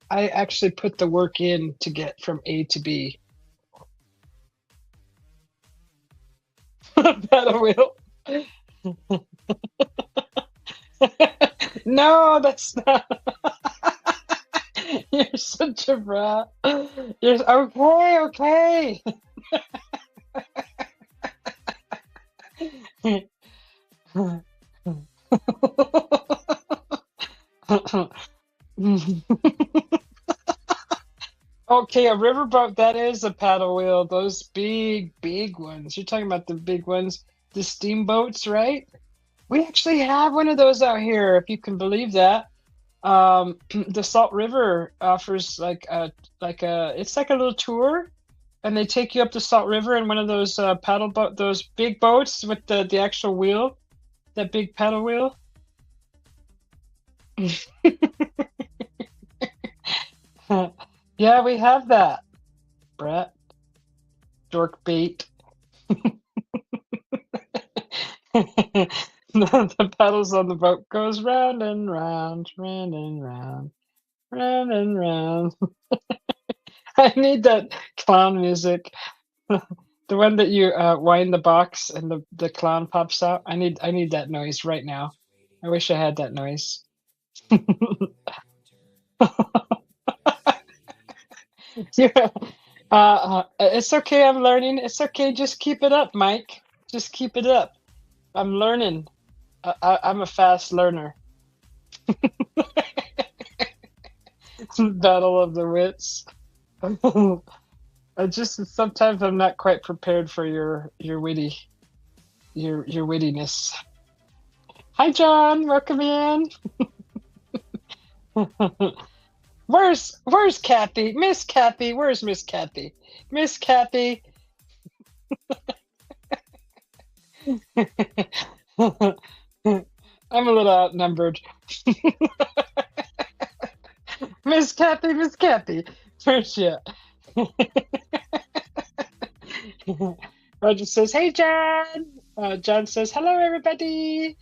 I actually put the work in to get from A to B. Paddle wheel. No, that's not. You're such a brat. You're okay, okay. Okay, a riverboat, that is a paddle wheel. Those big, big ones. You're talking about the big ones, the steamboats, right? We actually have one of those out here, if you can believe that. The Salt River offers it's like a little tour, and they take you up the Salt River in one of those paddle boat, those big boats with the actual wheel, that big paddle wheel. Yeah, we have that, Brett. Dork bait. The pedals on the boat goes round and round, round and round, round and round. I need that clown music. The one that you wind the box and the clown pops out. I need that noise right now. I wish I had that noise. Yeah. It's okay. I'm learning. It's okay. Just keep it up, Mike. Just keep it up. I'm learning. I'm a fast learner. Battle of the wits. I just sometimes I'm not quite prepared for your wittiness. Hi, John. Welcome in. Where's Kathy? Miss Kathy. Where's Miss Kathy? Miss Kathy. I'm a little outnumbered. Miss Kathy, Miss Kathy. Where's she at? Roger says, "Hey, John." John says, "Hello, everybody."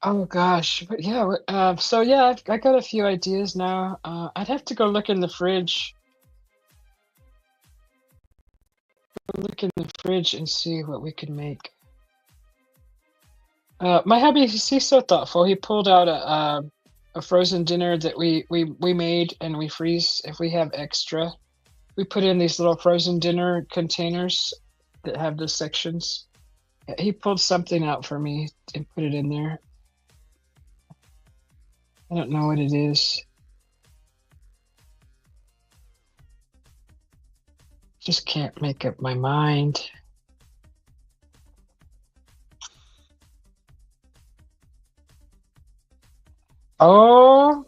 Oh gosh, but yeah. So yeah, I got a few ideas now. I'd have to go look in the fridge. Look in the fridge and see what we can make. My hubby, he's so thoughtful. He pulled out a frozen dinner that we made and we freeze if we have extra. We put in these little frozen dinner containers that have the sections. He pulled something out for me and put it in there. I don't know what it is. Just can't make up my mind. Oh,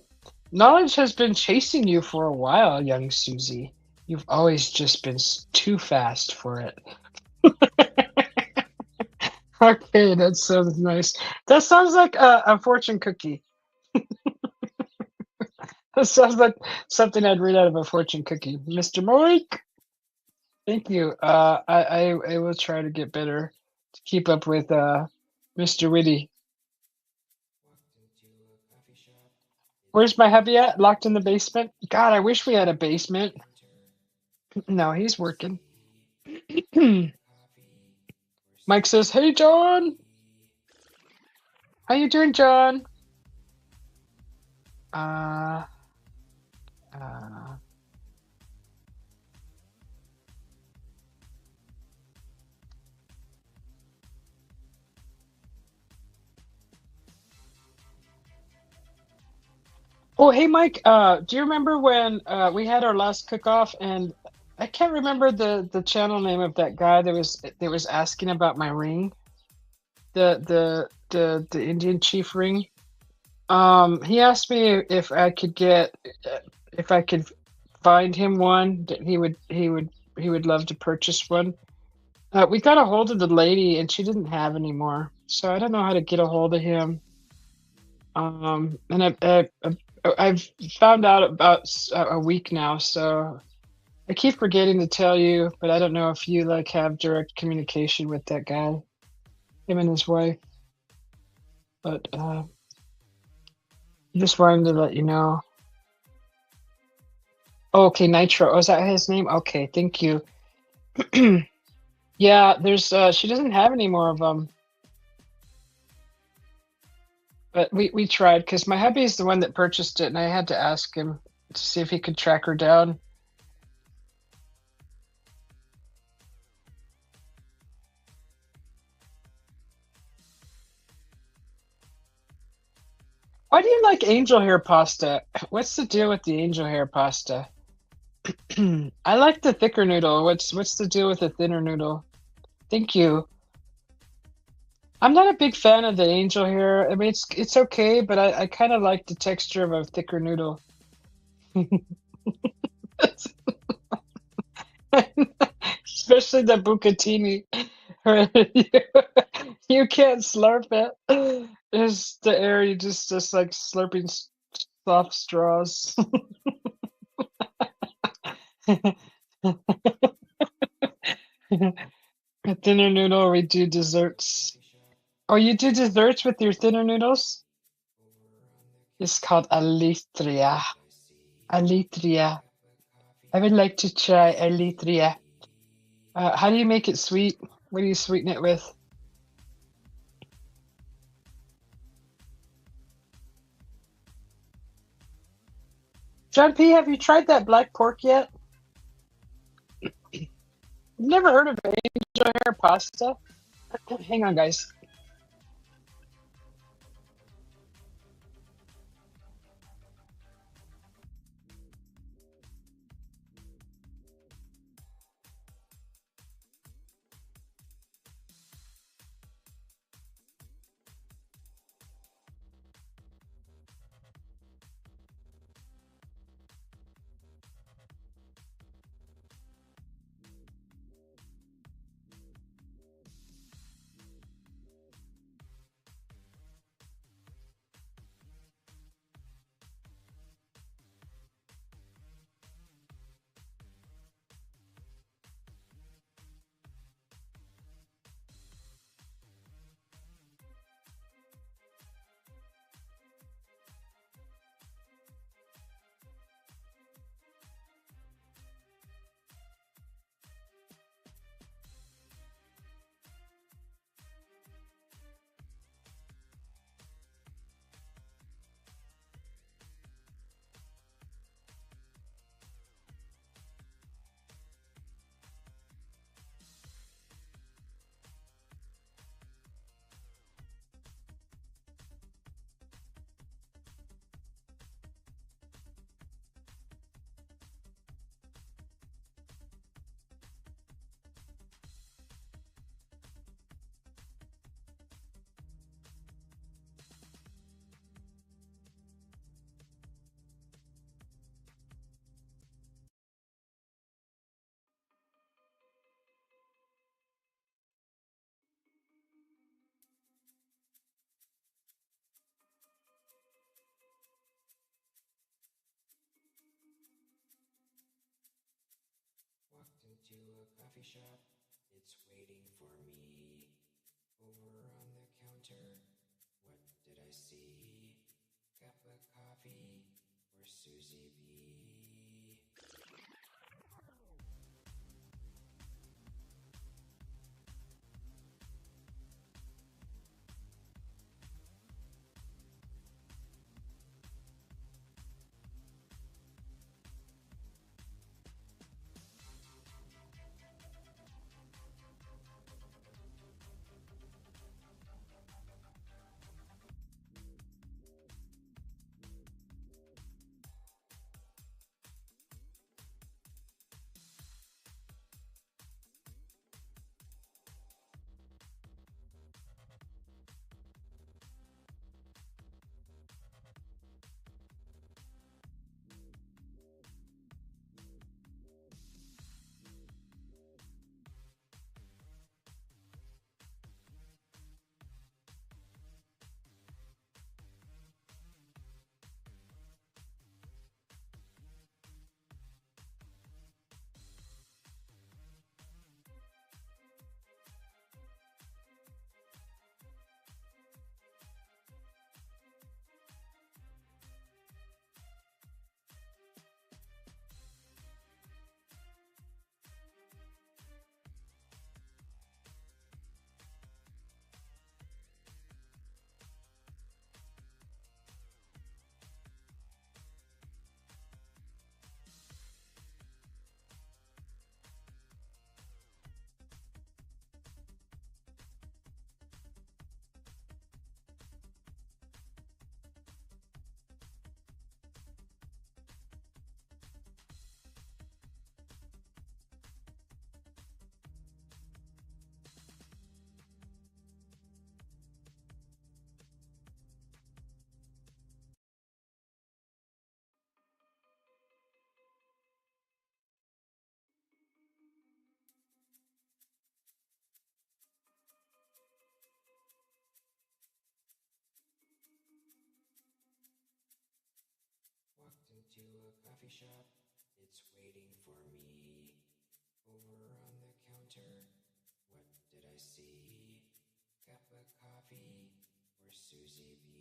knowledge has been chasing you for a while, young Susie. You've always just been too fast for it. Okay, that sounds nice. That sounds like a fortune cookie. That sounds like something I'd read out of a fortune cookie. Mr. Mike, thank you. I will try to get better to keep up with Mr. Witty. Where's my hubby at? Locked in the basement? God, I wish we had a basement. No, he's working. Mike says, "Hey, John. How you doing, John?" Uh, uh, oh, hey, Mike. Do you remember when we had our last cook-off and I can't remember the channel name of that guy that was asking about my ring, the Indian chief ring. He asked me if I could if I could find him one that he would love to purchase one. We got a hold of the lady and she didn't have any more, so I don't know how to get a hold of him. And I've found out about a week now, so I keep forgetting to tell you, but I don't know if you like have direct communication with that guy, him and his wife. But just wanted to let you know. Oh, okay, Nitro. Oh, is that his name? Okay, thank you. Yeah, there's she doesn't have any more of them. But we tried because my hubby is the one that purchased it, and I had to ask him to see if he could track her down. Why do you like angel hair pasta? What's the deal with the angel hair pasta? I like the thicker noodle. What's the deal with the thinner noodle? Thank you. I'm not a big fan of the angel hair. I mean, it's okay, but I kind of like the texture of a thicker noodle. Especially the bucatini. You can't slurp it. It's the air. You just like slurping soft straws. A thinner noodle, we do desserts. Oh, you do desserts with your thinner noodles? It's called Alitria. Alitria. I would like to try Alitria. How do you make it sweet? What do you sweeten it with? John P., have you tried that black pork yet? Never heard of angel hair pasta? Hang on, guys. Walked into a coffee shop, it's waiting for me. Over on the counter, what did I see? Cup of coffee for Susie B. Walked into a coffee shop, it's waiting for me. Over on the counter, what did I see? Cup of coffee for Susie B.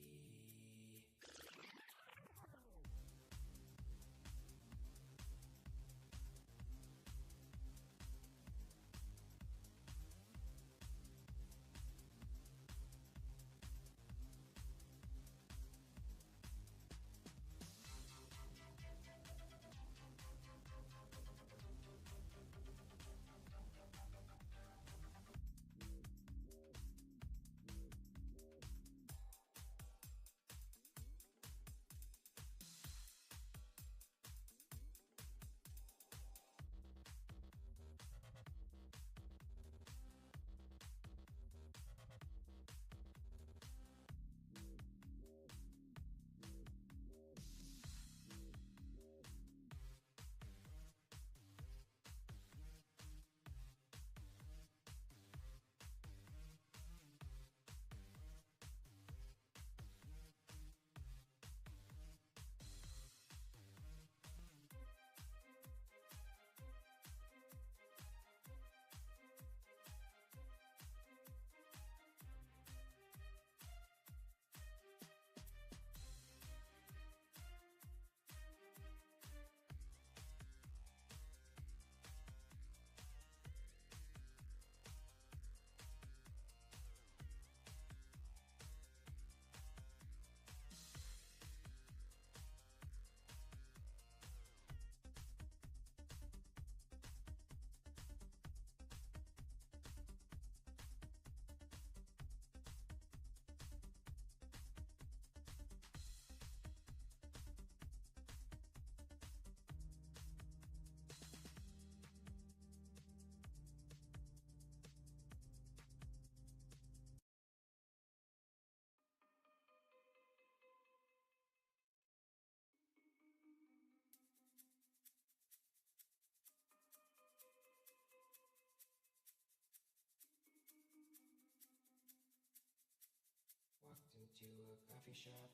coffee shop.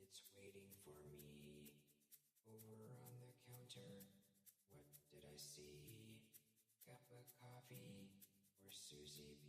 It's waiting for me. Over on the counter, what did I see? Cup of coffee for Susie B.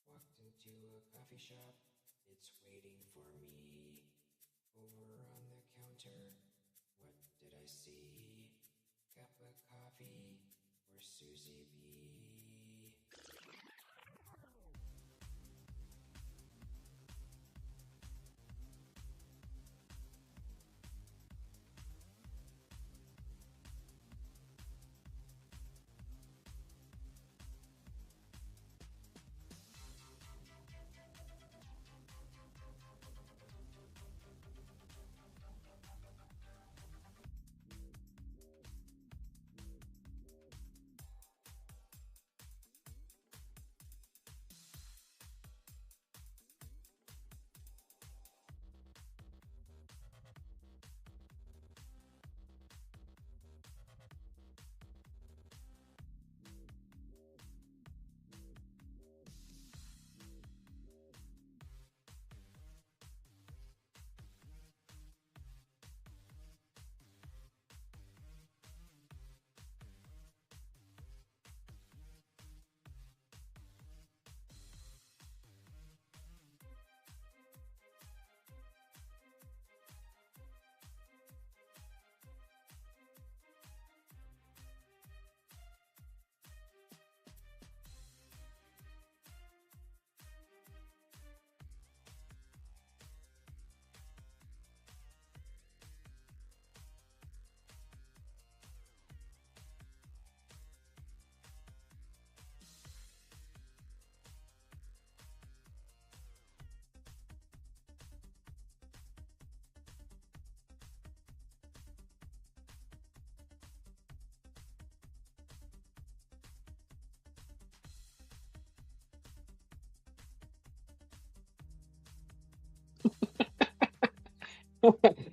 Walked into a coffee shop. It's waiting for me. Over on the counter, what did I see? Cup of coffee for Susie B.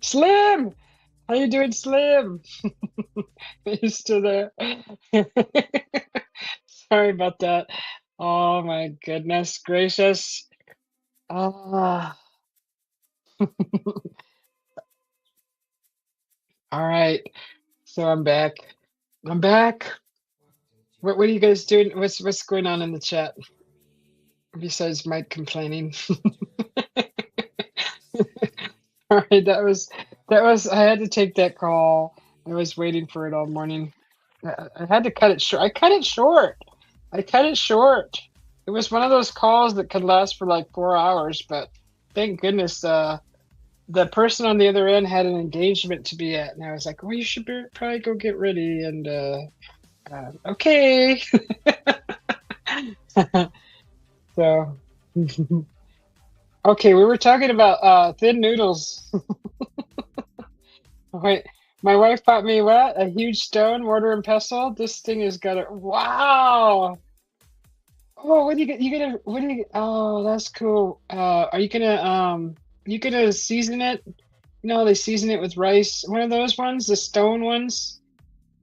Slim! How you doing, Slim? You still there? Sorry about that. Oh my goodness gracious. Ah. All right. So I'm back. I'm back. Walked into What are a you guys coffee doing? shop. What's going on It's in the chat waiting for me. besides Mike Over on complaining? the counter, what did I see? All right, that was I had to take that call. I was waiting for it all morning. I had to cut it short. I cut it short. I cut it short. It was one of those calls that could last for like 4 hours, but thank goodness the person on the other end had an engagement to be at, and I was like, "Well, you should probably go get ready." And okay. So, okay, we were talking about thin noodles. Wait, my wife bought me what? A huge stone, mortar and pestle. This thing has got a wow. Oh, what do you get? You gonna what do you? Oh, that's cool. Are you gonna season it? No, they season it with rice. One of those ones, the stone ones.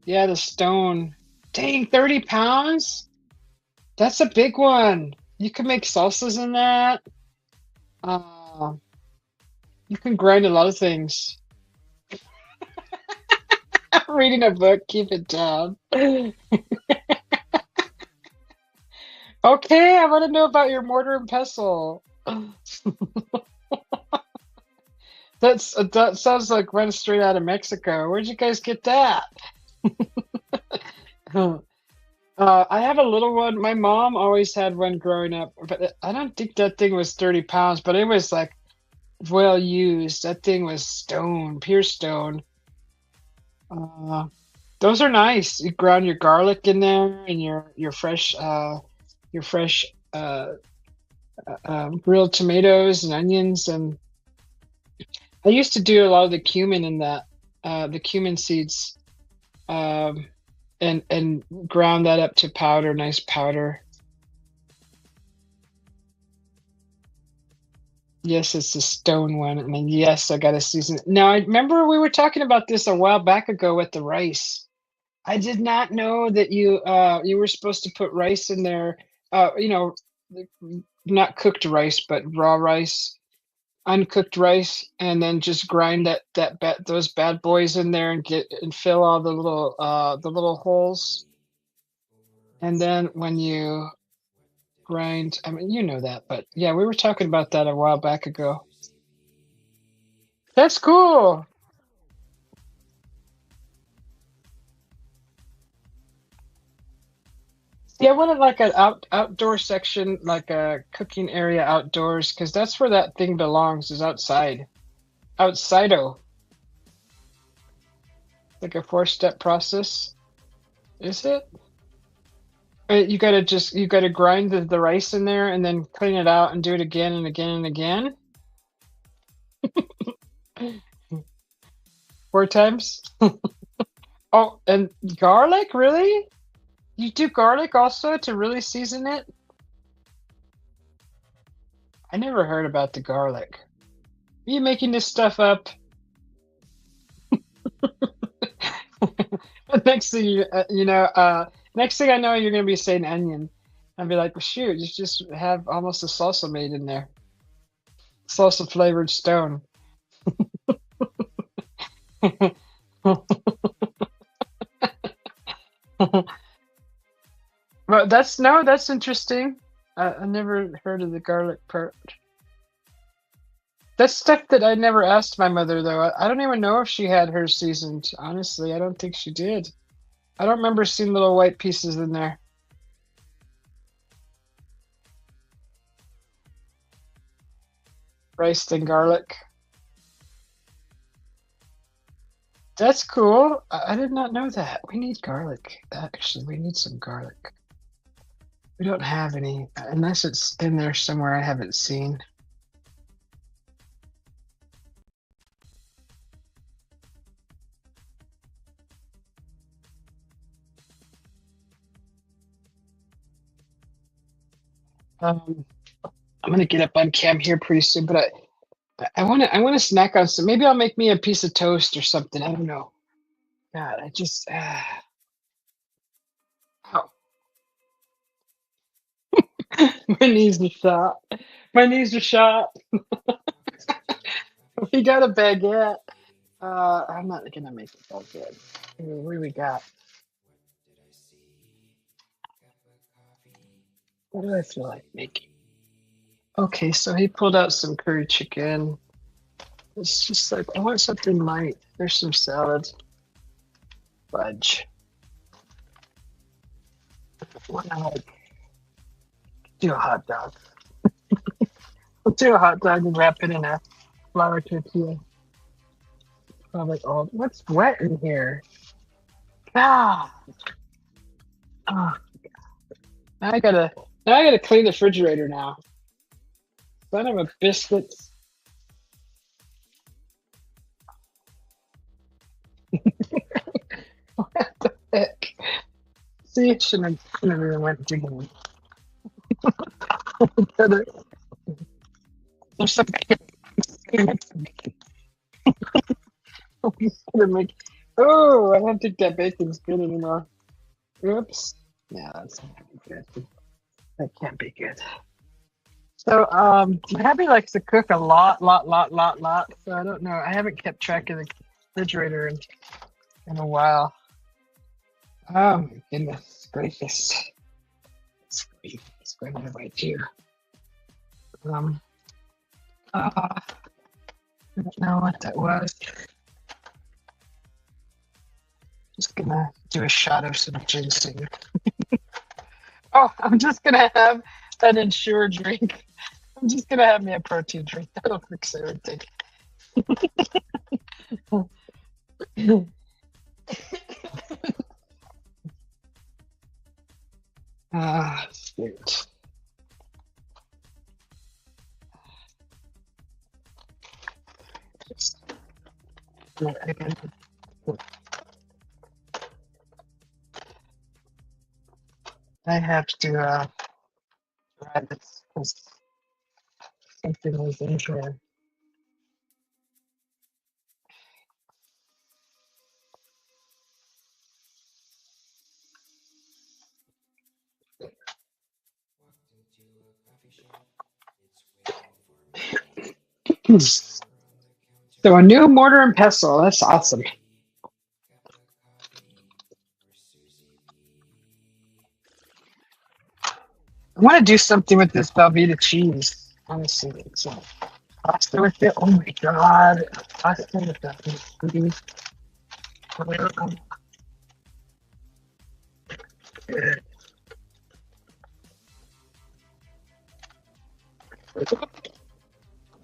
Yeah, the stone. Dang, 30 pounds? That's a big one. You can make salsas in that. Uh, you can grind a lot of things. I'm reading a book, keep it down. Okay, I want to know about your mortar and pestle. That sounds like run straight out of Mexico. Where'd you guys get that? I have a little one. My mom always had one growing up, but I don't think that thing was 30 pounds, but it was like well used. That thing was stone, pure stone. Uh, those are nice. You ground your garlic in there and your fresh uh, grilled tomatoes and onions. And I used to do a lot of the cumin in that, the cumin seeds, um, and ground that up to powder, nice powder. Yes, it's the stone one, and then yes, I got to season it. Now I remember we were talking about this a while back ago with the rice. I did not know that you were supposed to put rice in there. You know, like, not cooked rice, but raw rice, uncooked rice, and then just grind those bad boys in there and get and fill all the little holes. And then when you grind, I mean, you know that, but yeah, we were talking about that a while back ago. That's cool. Yeah, I wanted like an outdoor section, like a cooking area outdoors, because that's where that thing belongs, is outside. Outsido. Like a four-step process. Is it? You gotta grind the rice in there and then clean it out and do it again and again and again. 4 times. Oh, and garlic, really? You do garlic also to really season it? I never heard about the garlic. Are you making this stuff up? Next thing next thing I know, you're gonna be saying onion. I'd be like, well, shoot, you just have almost a salsa made in there, salsa flavored stone. Well, that's no, that's interesting. I never heard of the garlic part. That's stuff that I never asked my mother though. I don't even know if she had hers seasoned. Honestly, I don't think she did. I don't remember seeing little white pieces in there. Rice and garlic. That's cool. I did not know that. We need garlic. Actually, we need some garlic. We don't have any, unless it's in there somewhere I haven't seen. Um, I'm gonna get up on cam here pretty soon, but I want to snack on some. Maybe I'll make me a piece of toast or something. I don't know. God, I just ow. My knees are shot. My knees are shot. We got a baguette. I'm not gonna make it all good. What do we got? What do I feel like making? Okay, so he pulled out some curry chicken. It's just like I want something light. There's some salad, fudge. Why not do a hot dog? I'll do a hot dog and wrap it in a flour tortilla. Probably all. What's wet in here? Ah, oh, now I gotta now I gotta clean the refrigerator now. Son of a biscuits. What the heck? See, it shouldn't have even went digging. There's some Oh, I don't think that bacon's good anymore. Oops. Yeah, that's not good. That can't be good. So, Happy likes to cook a lot. So I don't know. I haven't kept track of the refrigerator in a while. Oh my goodness gracious! It's going away too. Um, I don't know what that was. Just gonna do a shot of some ginseng. Oh, I'm just gonna have an Ensure drink. I'm just gonna have me a protein drink. That'll fix everything. Ah, shoot. Just, I have to try this because something was in here. Walked into a coffee shop. It's waiting for me. Over on the So counter. a new mortar and pestle. That's awesome. Cup of coffee for Susie B. I want to do something with this Velveeta cheese. Honestly, it's pasta with it. Oh my god, pasta with that.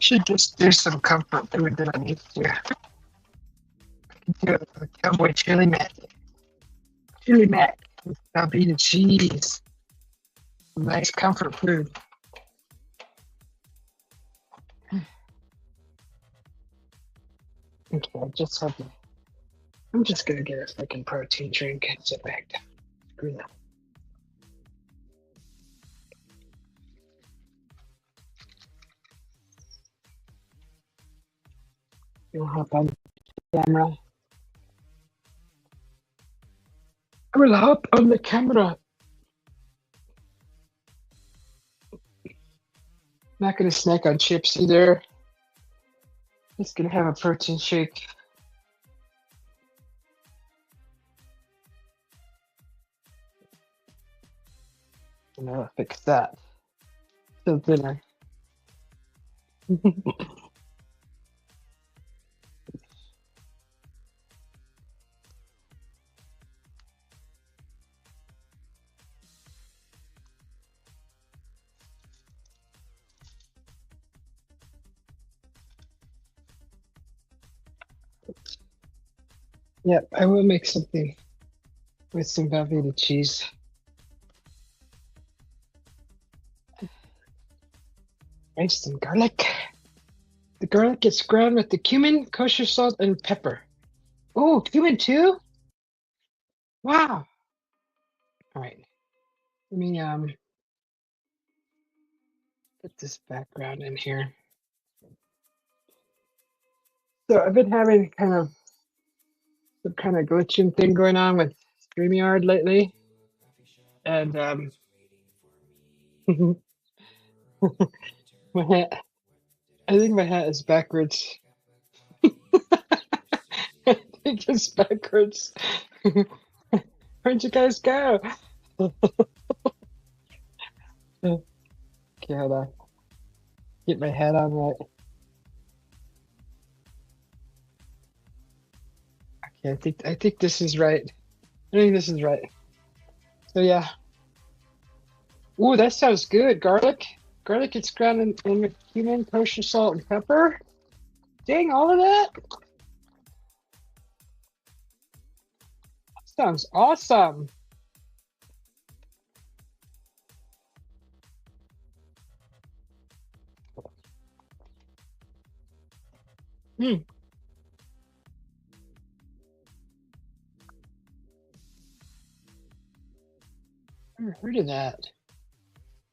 Should just do some comfort food that I need to do a cowboy chili mac with Velveeta cheese. Nice comfort food. Okay, I'm just gonna get a freaking protein drink and sit back down. Screw that. You'll hop on camera. I will hop on the camera. Not gonna snack on chips either. Just gonna have a protein shake. And I'll fix that till dinner. Yep, I will make something with some Velveeta cheese. Rice and garlic. The garlic gets ground with the cumin, kosher salt, and pepper. Oh, cumin too? Wow. All right. Let me put this background in here. So I've been having some kind of glitching thing going on with StreamYard lately, and It's waiting for me. Over my on the hat. counter. What I did I think my see? hat is backwards. Cup of coffee for I Susie think it's B. backwards. Where'd you guys go? Okay, hold on. Get my hat on right. Yeah, I think this is right. I think this is right. So yeah. Ooh, that sounds good. Garlic. Garlic gets ground in with cumin, kosher salt, and pepper. Dang, all of that? Sounds awesome. Hmm, never heard of that.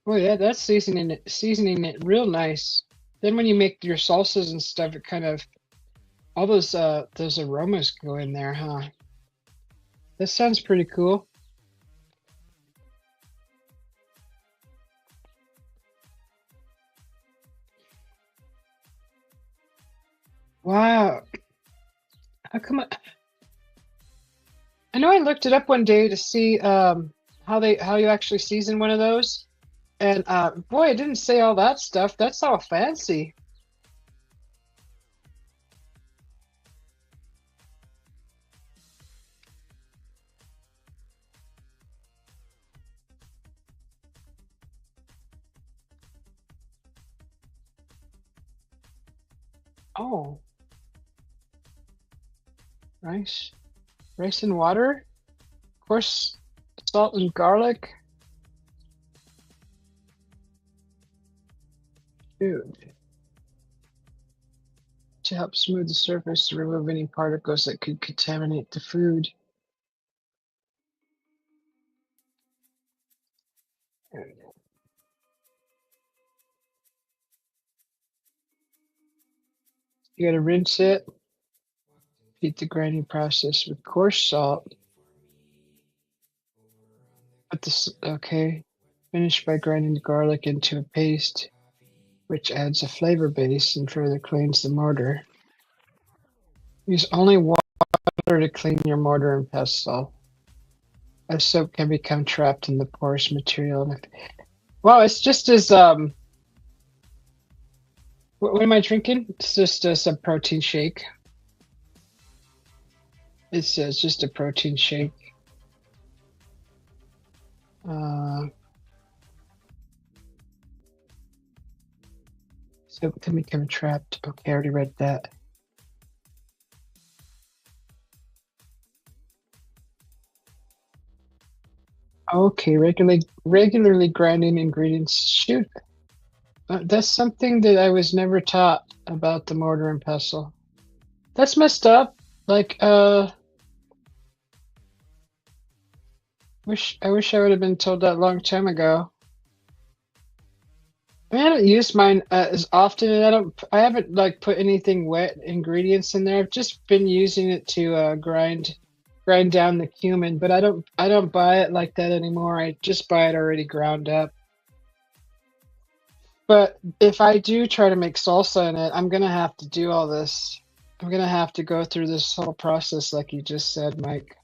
Oh yeah, that's seasoning it real nice. Then when you make your salsas and stuff, it kind of all those aromas go in there, huh? That sounds pretty cool. Wow. How come I know I looked it up one day to see how you actually season one of those. And boy, it didn't say all that stuff. That's all fancy. Oh, rice. Rice and water. Of course, salt and garlic. Dude, to help smooth the surface to remove any particles that could contaminate the food. You gotta rinse it. Repeat the grinding process with coarse salt. Put this, okay. Finish by grinding the garlic into a paste, which adds a flavor base and further cleans the mortar. Use only water to clean your mortar and pestle, as soap can become trapped in the porous material. Wow, it's just as what am I drinking? It's just some protein shake. It's just a protein shake. Uh, soap can become trapped. Okay, I already read that. Okay, regularly grinding ingredients. Shoot, that's something that I was never taught about the mortar and pestle. That's messed up. Like, I wish I would have been told that a long time ago. I mean, I don't use mine as often, and I haven't like put anything wet ingredients in there. I've just been using it to grind down the cumin, but I don't buy it like that anymore. I just buy it already ground up. But if I do try to make salsa in it, I'm gonna have to do all this. I'm gonna have to go through this whole process, like you just said, Mike.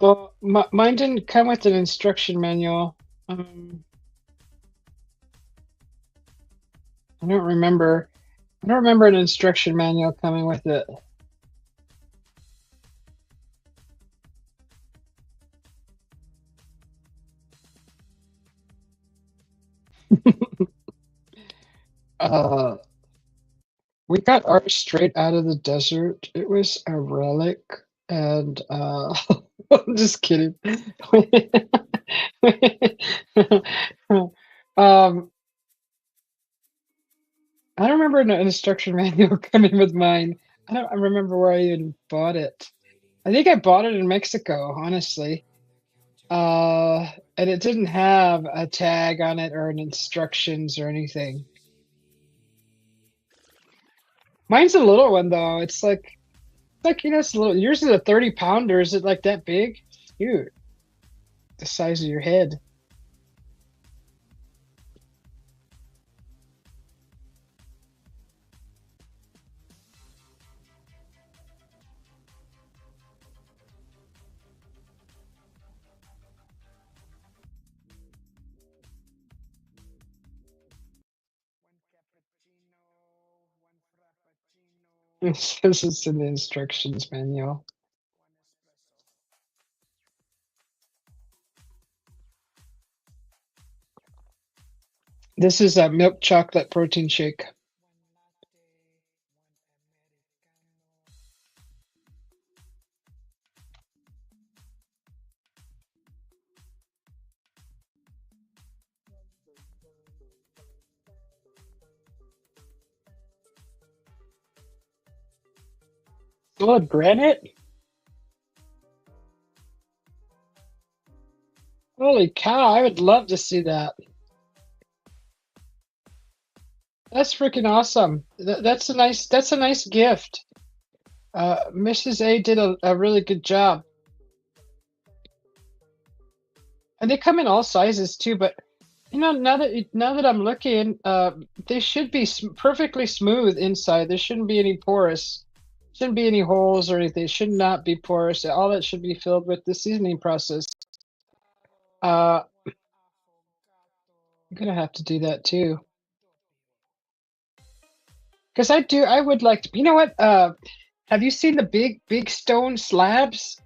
Well, mine didn't come with an instruction manual. Um, I don't remember. I don't remember an instruction manual coming with it. Uh, we got ours straight out of the desert. It was a relic, and I'm just kidding. um, I don't remember an instruction manual coming with mine. I remember where I even bought it. I think I bought it in Mexico, honestly. And it didn't have a tag on it or an instructions or anything. Mine's a little one though. It's like it's a little. Yours is a 30 pounder. Is it like that big? Dude, the size of your head. This is in the instructions manual. This is a milk chocolate protein shake. Solid granite? Holy cow, I would love to see that. That's freaking awesome. That's a nice gift. Mrs. A did a really good job. And they come in all sizes too, but now that I'm looking, they should be perfectly smooth inside. There shouldn't be any porous. Shouldn't be any holes or anything. It should not be porous. All that should be filled with the seasoning process. Uh, I'm gonna have to do that too. Because I would like to, you know what? Have you seen the big stone slabs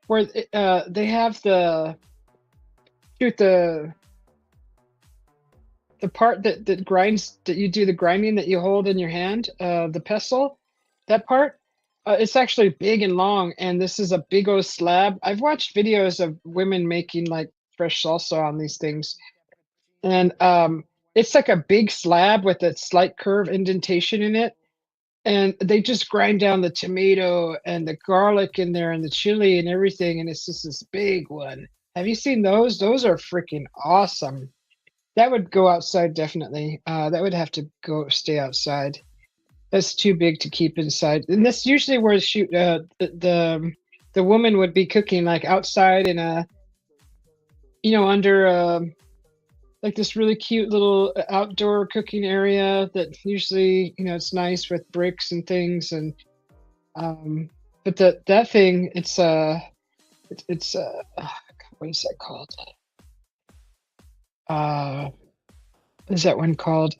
where they have shoot, the part that grinds, that you do the grinding, that you hold in your hand, the pestle, that part, it's actually big and long, and this is a big old slab. I've watched videos of women making like fresh salsa on these things, and it's like a big slab with a slight curve indentation in it, and they just grind down the tomato and the garlic in there and the chili and everything, and it's just this big one. Have you seen those? Those are freaking awesome. That would go outside definitely. That would have to stay outside. That's too big to keep inside. And that's usually where the woman would be cooking, like outside in a, under like this really cute little outdoor cooking area that usually, it's nice with bricks and things. And but that thing, it's what is that called? Uh, what is that one called?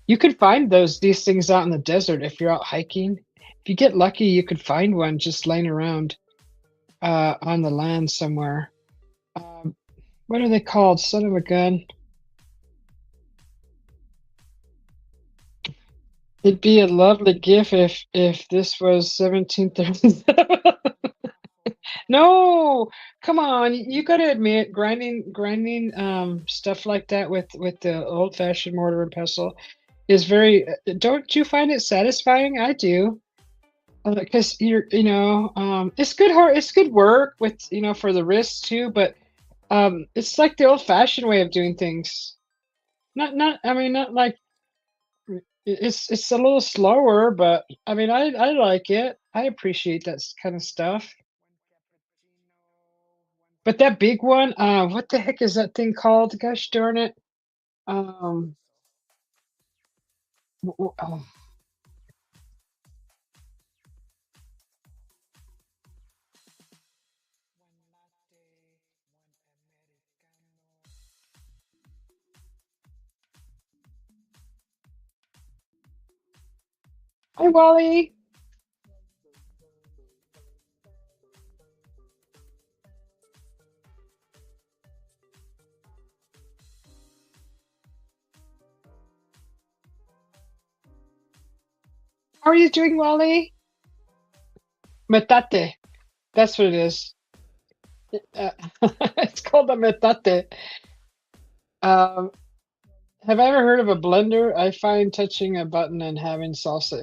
You could find these things out in the desert if you're out hiking. If you get lucky, you could find one just laying around on the land somewhere. Um, what are they called? Son of a gun. It'd be a lovely gift if this was 1737. No, come on. You got to admit, grinding stuff like that with the old-fashioned mortar and pestle is very. Don't you find it satisfying? I do. Because it's good work with, for the wrist too, but it's like the old-fashioned way of doing things. I mean, not like it's a little slower, but I mean, I like it. I appreciate that kind of stuff. But that big one, what the heck is that thing called? Gosh darn it. Um, oh, hi, Wally. How are you doing, Wally? Metate. That's what it is. Uh, it's called a metate. Um, have I ever heard of a blender? I find touching a button and having salsa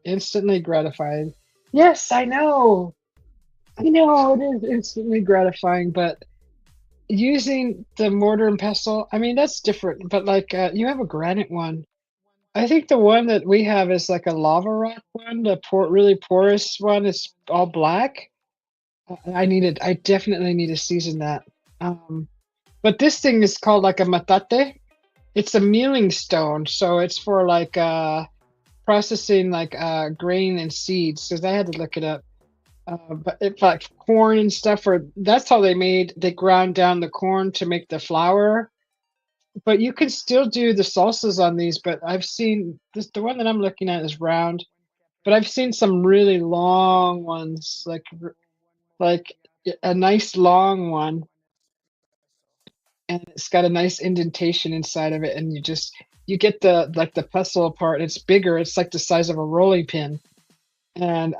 instantly gratifying. Yes, I know. I know it is instantly gratifying, but using the mortar and pestle, I mean, that's different. But like, you have a granite one. I think the one that we have is like a lava rock one, the really porous one. It's all black. I definitely need to season that. Um, but this thing is called like a matate. It's a mealing stone, so it's for like processing like grain and seeds. Because I had to look it up. But it's like corn and stuff, or that's how they ground down the corn to make the flour. But you can still do the salsas on these. But I've seen this. The one that I'm looking at is round. but I've seen some really long ones, like a nice long one, and it's got a nice indentation inside of it, and you get the like the pestle part. It's bigger. It's like the size of a rolling pin, and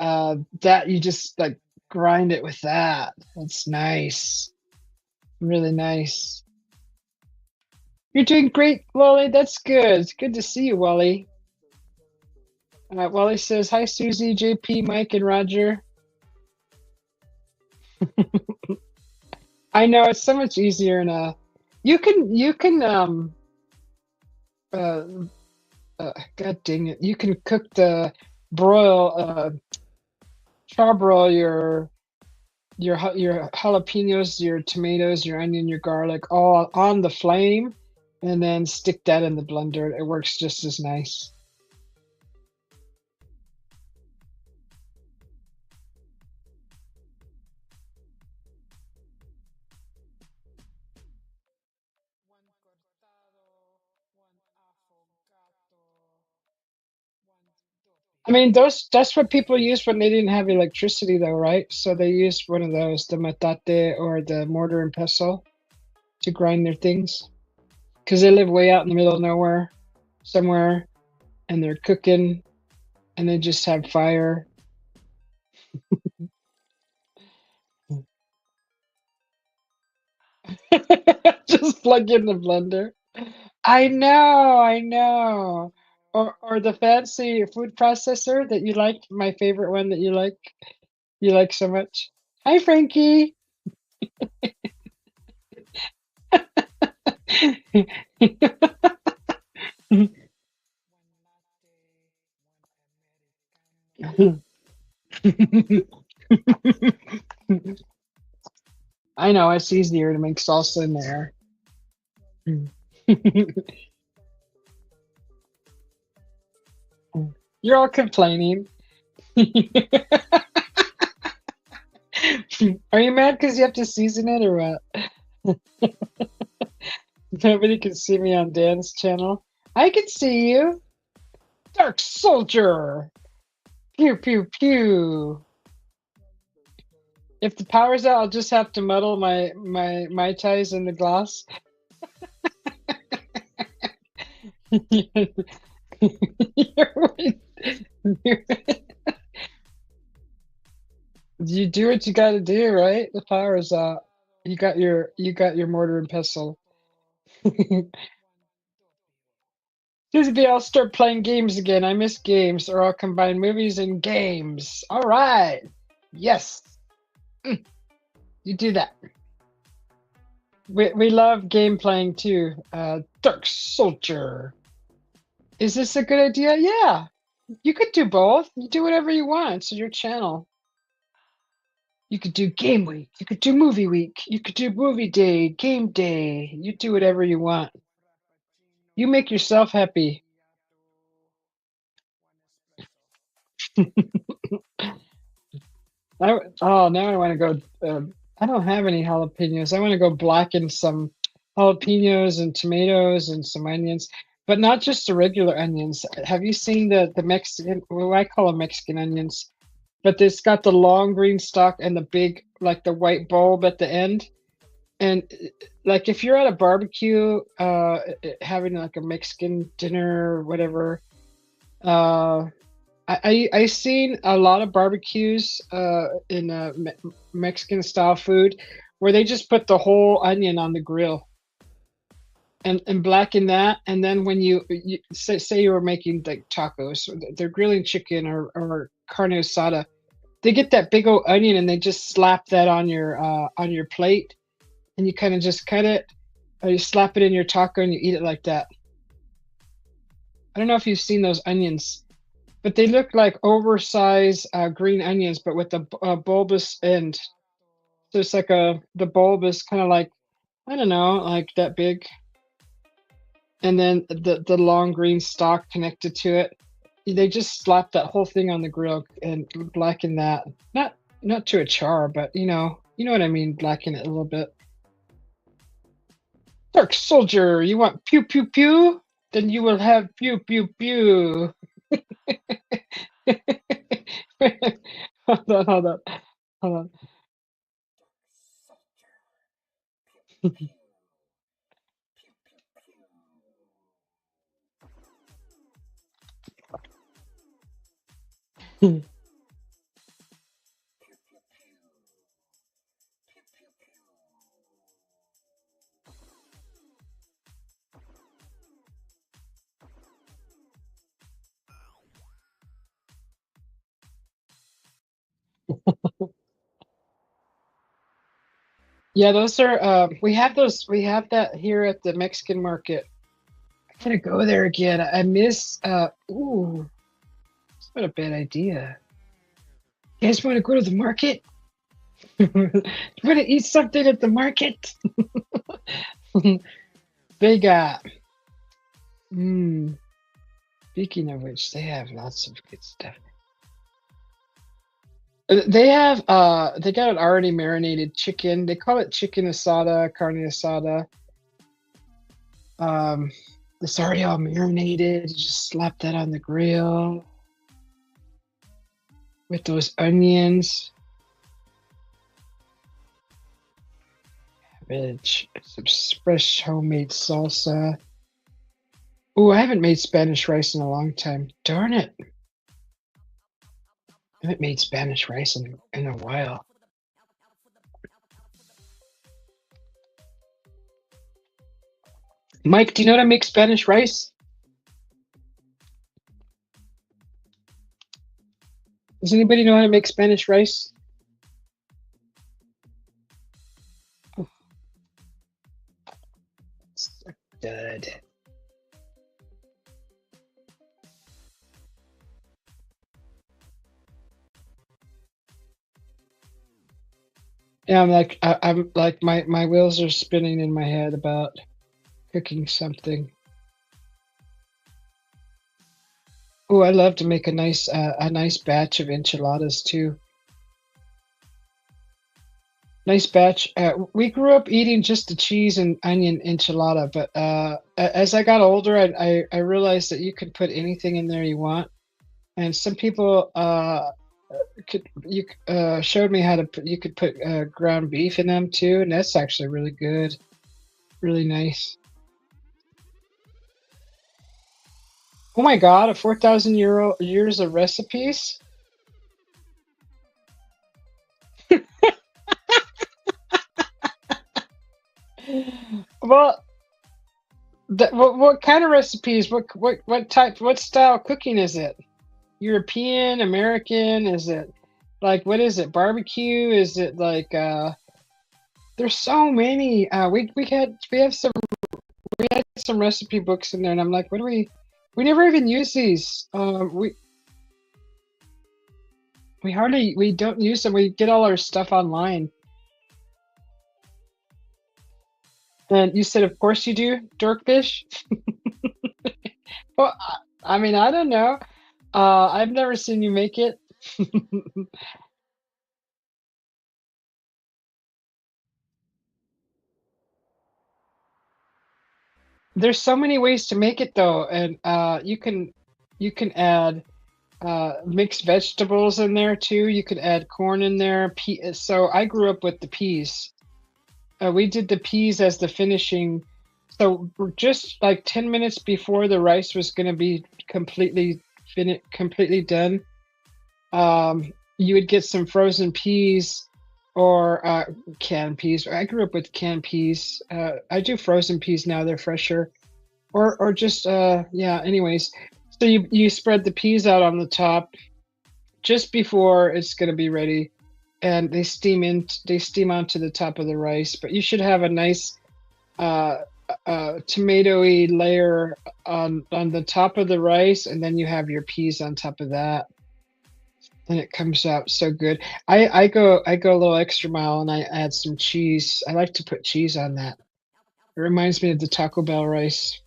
that you just like grind it with that. It's nice, really nice. You're doing great, Wally. That's good. It's good to see you, Wally. Wally says, "Hi, Susie, JP, Mike, and Roger." I know it's so much easier in a. You can uh, God dang it, you can cook the broil charbroil your jalapenos, your tomatoes, your onion, your garlic all on the flame, and then stick that in the blender. It works just as nice. I mean, those that's what people used when they didn't have electricity, though, right? So they used one of those, the metate or the mortar and pestle, to grind their things because they live way out in the middle of nowhere, somewhere, and they're cooking, and they just have fire. Just plug in the blender. I know. Or the fancy food processor that you like, my favorite one that you like so much. Hi, Frankie. I know it's easier to make salsa in there. You're all complaining. Are you mad because you have to season it or what? Nobody can see me on Dan's channel. I can see you. Dark Soldier. Pew, pew, pew. If the power's out, I'll just have to muddle my ties in the glass. You do what you got to do, right? The power's out. You got your mortar and pestle. Susie, I'll start playing games again. I miss games, or I'll combine movies and games. All right. Yes. You do that. We love game playing too. Dark Soldier. Is this a good idea? Yeah. You could do both. You do whatever you want. It's your channel. You could do game week. You could do movie week. You could do movie day, game day. You do whatever you want. You make yourself happy. Now I want to go. I don't have any jalapenos. I want to go blacken some jalapenos and tomatoes and some onions, but not just the regular onions. Have you seen the Mexican? Well, I call them Mexican onions, but it's got the long green stalk and the big, like the white bulb at the end. And like if you're at a barbecue, having like a Mexican dinner or whatever, uh, I seen a lot of barbecues in Mexican style food where they just put the whole onion on the grill and blacken that, and then when you say you were making like tacos, or they're grilling chicken or carne asada, they get that big old onion and they just slap that on your plate, and you kind of just cut it, or you slap it in your taco and you eat it like that. I don't know if you've seen those onions, but they look like oversized green onions, but with a bulbous end. So it's like the bulb is kind of like, I don't know, like that big, and then the long green stalk connected to it. They just slap that whole thing on the grill and blacken that. Not to a char, but you know what I mean. Blacken it a little bit. Dark Soldier, you want pew pew pew? Then you will have pew pew pew. Hold on, hold on, hold on. Yeah, those are, we have that here at the Mexican market. I gotta go there again. I miss, ooh, it's not a bad idea. You guys want to go to the market? You want to eat something at the market? They got, mm, speaking of which, they have lots of good stuff. They got an already marinated chicken. They call it chicken asada, carne asada. Um, it's already all marinated. You just slap that on the grill with those onions, rich, some fresh homemade salsa. Oh, I haven't made Spanish rice in a long time. Darn it. I haven't made Spanish rice in a while. Mike, do you know how to make Spanish rice? Does anybody know how to make Spanish rice? Oh, it's so good. Yeah, I'm like my wheels are spinning in my head about cooking something. Oh, I love to make a nice batch of enchiladas too. Nice batch. We grew up eating just the cheese and onion enchilada, but as I got older, I realized that you could put anything in there you want. And some people showed me how to put, you could put ground beef in them too, and that's actually really good, really nice. Oh my God, a 4,000 years of recipes? Well, what kind of recipes? What type? What style cooking is it? European, American? Is it like what is it? Barbecue? Is it like there's so many. We had some recipe books in there, and I'm like, what do we never even use these. We don't use them. We get all our stuff online. And you said, of course you do, Dorkfish? Well, I mean, I don't know. I've never seen you make it. There's so many ways to make it though, and you can add mixed vegetables in there too. You could add corn in there. So I grew up with the peas. We did the peas as the finishing. So just like 10 minutes before the rice was going to be completely done, you would get some frozen peas or canned peas. I grew up with canned peas. I do frozen peas now; they're fresher. Or just yeah. Anyways, so you spread the peas out on the top just before it's going to be ready, and they steam onto the top of the rice. But you should have a nice uh, tomatoey layer on the top of the rice, and then you have your peas on top of that. And it comes out so good. I go a little extra mile and I add some cheese. I like to put cheese on that. It reminds me of the Taco Bell rice.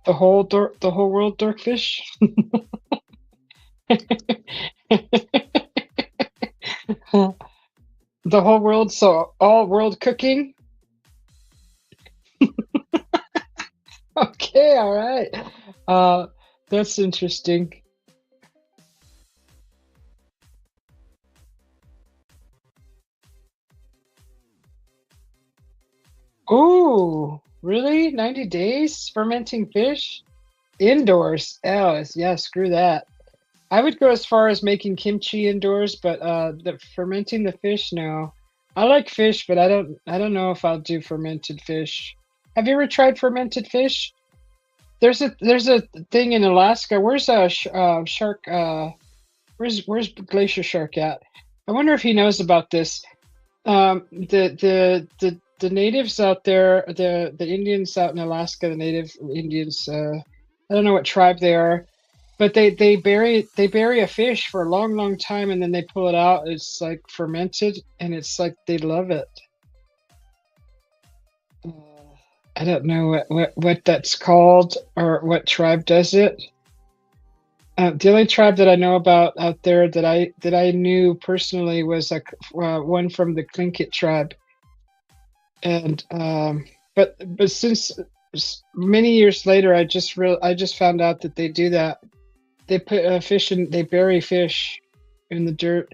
The whole world dorkfish. The whole world, so all world cooking. Okay, all right. Uh, that's interesting. Oh, really? 90 days fermenting fish? Indoors? Oh, yeah, screw that. I would go as far as making kimchi indoors, but the fermenting the fish, no. I like fish, but I don't know if I'll do fermented fish. Have you ever tried fermented fish? There's a thing in Alaska. Where's a shark? Where's Glacier Shark at? I wonder if he knows about this. The natives out there, the Indians out in Alaska, the native Indians. I don't know what tribe they are, but they bury a fish for a long, long time, and then they pull it out. It's like fermented, and it's like they love it. Uh, I don't know what that's called or what tribe does it. The only tribe that I know about out there that I knew personally was one from the Tlingit tribe, and but since many years later, I just found out that they do that. They put fish in, they bury fish in the dirt.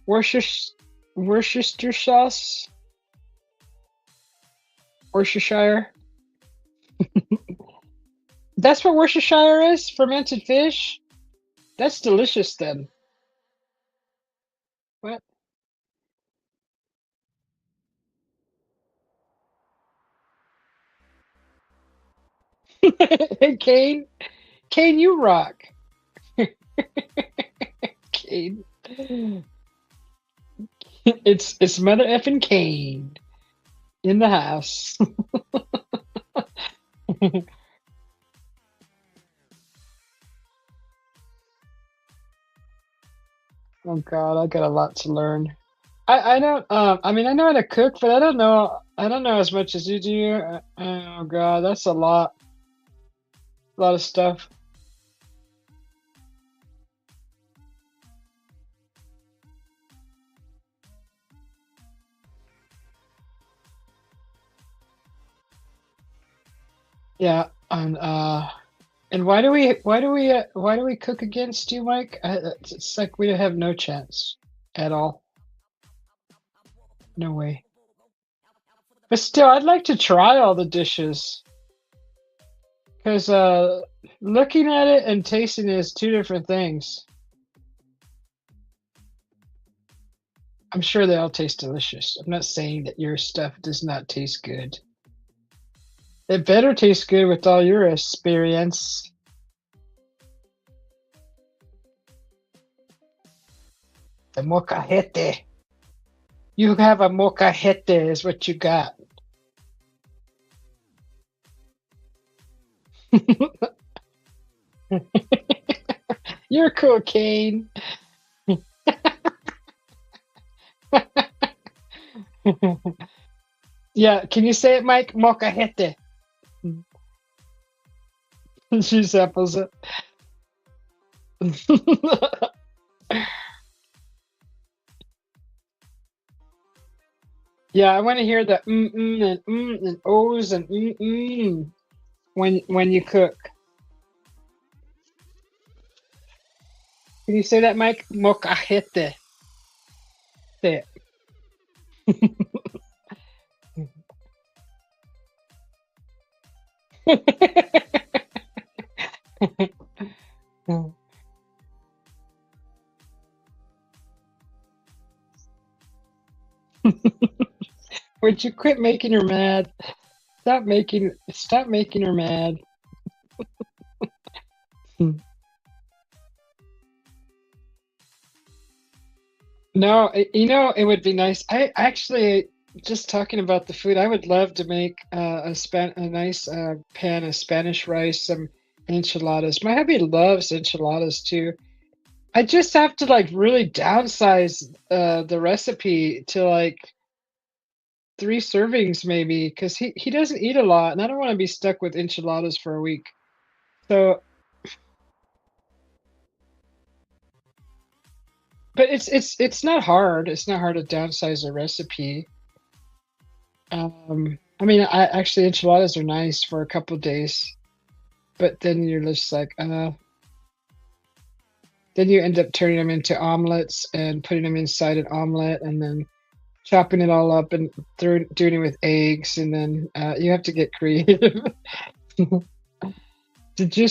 Worcestershire, Worcestershire sauce, Worcestershire. That's what Worcestershire is. Fermented fish. That's delicious. Then what? Kane, Kane, you rock. Kane. It's mother effing Kane in the house. Oh God, I got a lot to learn. I don't. I mean, I know how to cook, but I don't know as much as you do. Oh God, that's a lot of stuff. Yeah, and why do we cook against you, Mike? It's like we have no chance at all. No way. But still, I'd like to try all the dishes because looking at it and tasting it is two different things. I'm sure they all taste delicious. I'm not saying that your stuff does not taste good. It better taste good with all your experience. The mocajete. You have a mocajete is what you got. You're cocaine. Yeah, can you say it, Mike? Mocajete. She samples it. Yeah, I want to hear the and ohs and when you cook. Can you say that, Mike? Mocajete. Say it. Would you quit making her mad? Stop making her mad. No, it would be nice. I actually just talking about the food. I would love to make a nice pan of Spanish rice, some enchiladas. My hubby loves enchiladas too. I just have to like really downsize the recipe to like 3 servings maybe because he doesn't eat a lot, and I don't want to be stuck with enchiladas for a week. So, but it's not hard. It's not hard to downsize a recipe. I mean, I actually enchiladas are nice for a couple days, but then you're just like, then you end up turning them into omelets and putting them inside an omelet and then chopping it all up and doing it with eggs, and then you have to get creative. Did you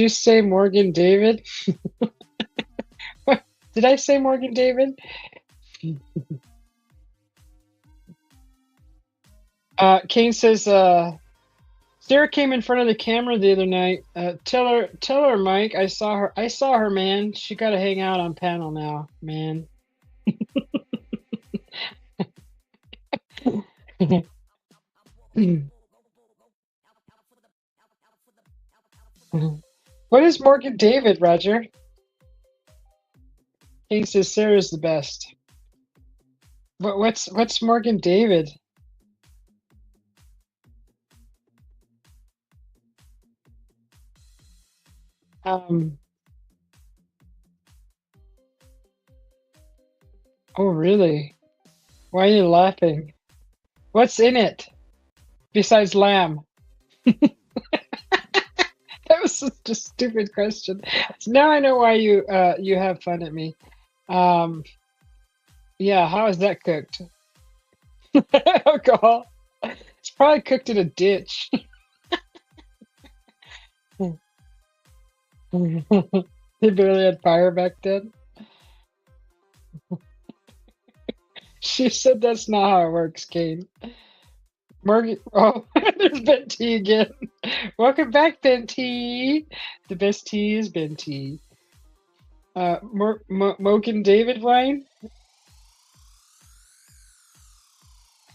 say Morgan David? Did I say Morgan David? Kane says Sarah came in front of the camera the other night. Tell her, Mike. I saw her. I saw her, man. She got to hang out on panel now, man. What is Morgan David, Roger? King says Sarah's the best. What's Morgan David? Um. Oh, really? Why are you laughing? What's in it besides lamb? That was such a stupid question. Now I know why you have fun at me. Um. Yeah. How is that cooked? Alcohol. It's probably cooked in a ditch. They barely had fire back then. She said that's not how it works, Kane. Morgan, oh, there's Ben T again. Welcome back, Ben T. The best tea is Ben T. Moken David wine.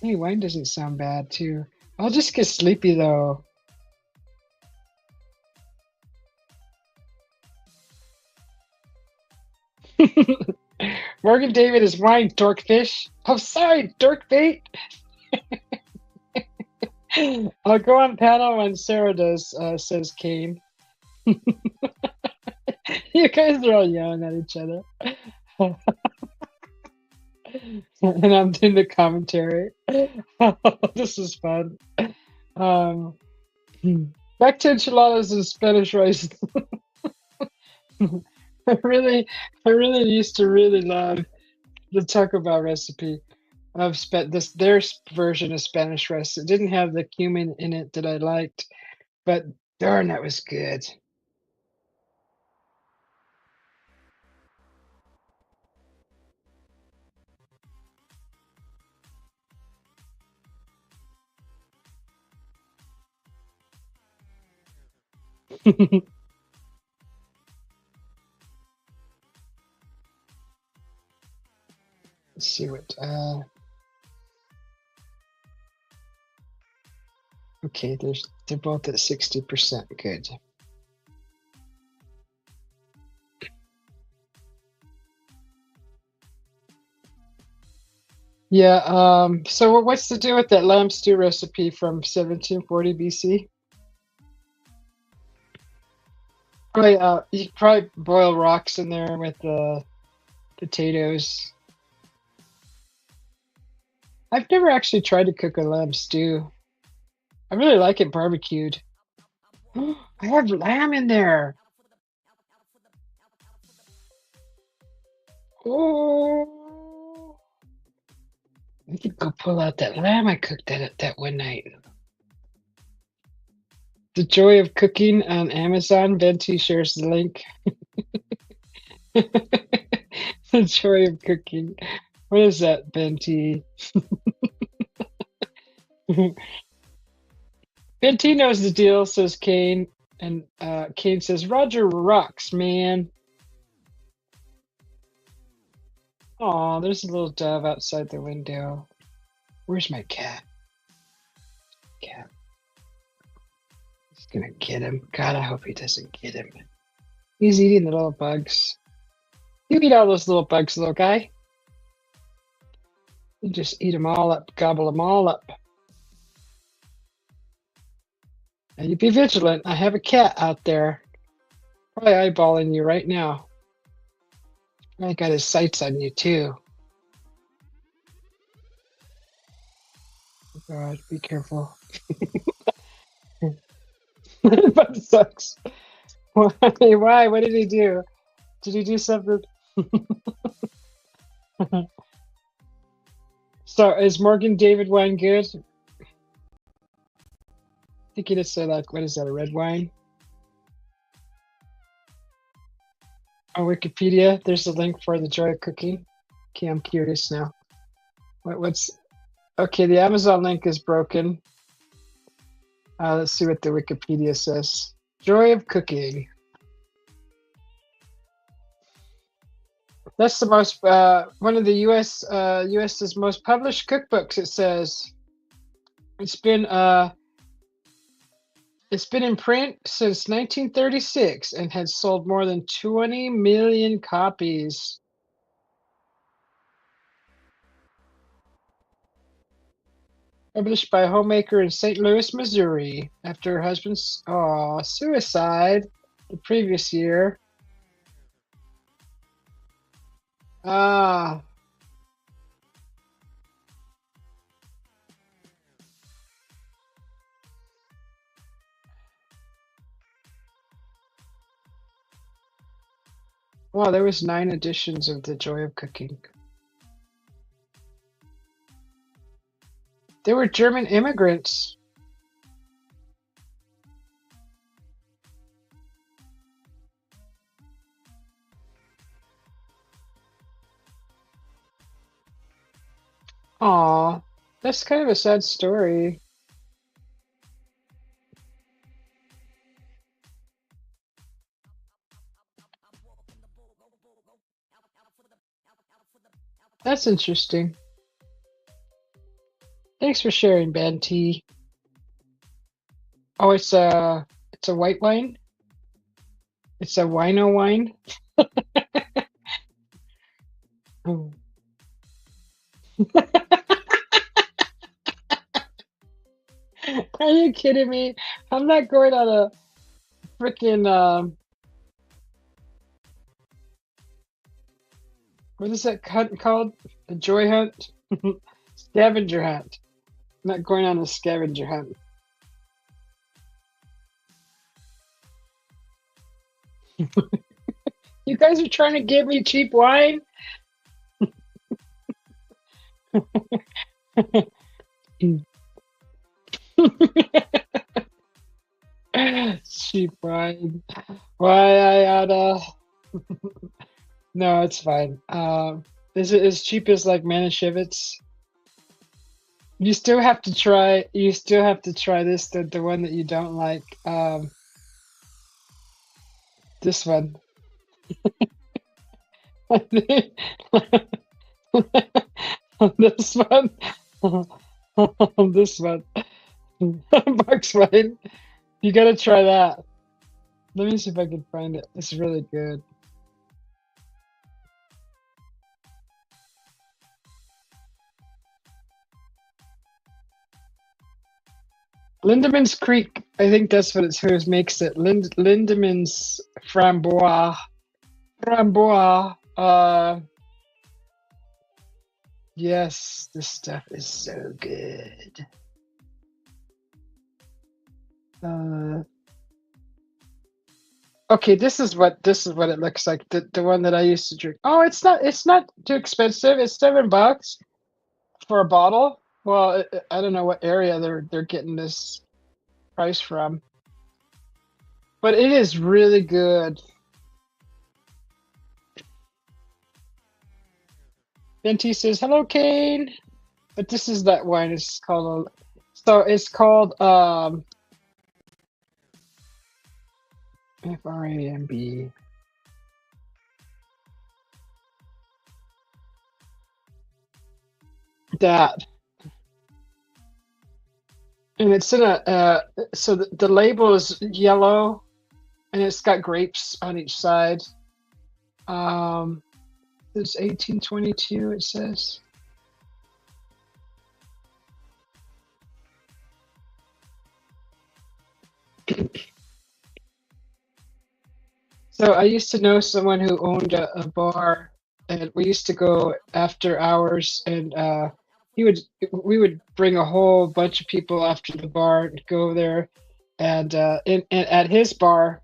Hey, wine doesn't sound bad too. I'll just get sleepy though. Morgan David is wine, dorkfish. Oh, sorry, dorkbait. I'll go on panel when Sarah does, says Kane. You guys are all yelling at each other. And I'm doing the commentary. This is fun. Back to enchiladas and Spanish rice. I really used to really love the Taco Bell recipe of their version of Spanish rice. It didn't have the cumin in it that I liked, but darn, that was good. Let's see what. Okay, they're both at 60%. Good. Yeah. So what's to do with that lamb stew recipe from 1740 BC? Probably. You could probably boil rocks in there with the potatoes. I've never actually tried to cook a lamb stew. I really like it barbecued. I have lamb in there. Oh, I could go pull out that lamb I cooked that one night. The Joy of Cooking on Amazon. Venti shares the link. The Joy of Cooking. What is that, Venti? Venti knows the deal, says Kane. And Kane says, Roger rocks, man. Aw, there's a little dove outside the window. Where's my cat? Cat. He's gonna get him. God, I hope he doesn't get him. He's eating the little bugs. You eat all those little bugs, little guy. You just eat them all up, gobble them all up. And you be vigilant. I have a cat out there. Probably eyeballing you right now. I got his sights on you too. Oh God, be careful. That sucks. Why? What did he do? Did he do something? So is Morgan David wine good? I think it's like, what is that, a red wine? On Wikipedia, there's a link for the joy of cooking. Okay, I'm curious now. What's okay? The Amazon link is broken. Let's see what the Wikipedia says. Joy of cooking. That's the most one of the US's most published cookbooks. It says it's been in print since 1936 and has sold more than 20 million copies. Published by a homemaker in St. Louis, Missouri, after her husband's suicide the previous year. Ah. Wow, there was 9 editions of The Joy of Cooking. They were German immigrants. Aw, that's kind of a sad story. That's interesting. Thanks for sharing, Banty. Oh, it's a white wine. It's a wino wine. Oh. Are you kidding me? I'm not going on a freaking what is that hunt called? A joy hunt? Scavenger hunt. I'm not going on a scavenger hunt. You guys are trying to give me cheap wine? Cheap wine. Why I oughta. No, it's fine. Is it as cheap as like Manischewitz? You still have to try. You still have to try this. The one that you don't like. This one. This one. This one. Bugs wine. You gotta try that. Let me see if I can find it. It's really good. Lindemans Creek, I think that's what who makes it. Lindemans Frambois. Frambois. Yes, this stuff is so good. Okay, this is what it looks like. The one that I used to drink. Oh, it's not too expensive. It's $7 for a bottle. Well, I don't know what area they're getting this price from, but it is really good. Venti says hello, Kane. But this is that wine. It's called FRAMB. That. And it's in a so the label is yellow, and it's got grapes on each side. It's 1822. It says. So I used to know someone who owned a bar, and we used to go after hours, and we would bring a whole bunch of people after the bar and go there, and at his bar,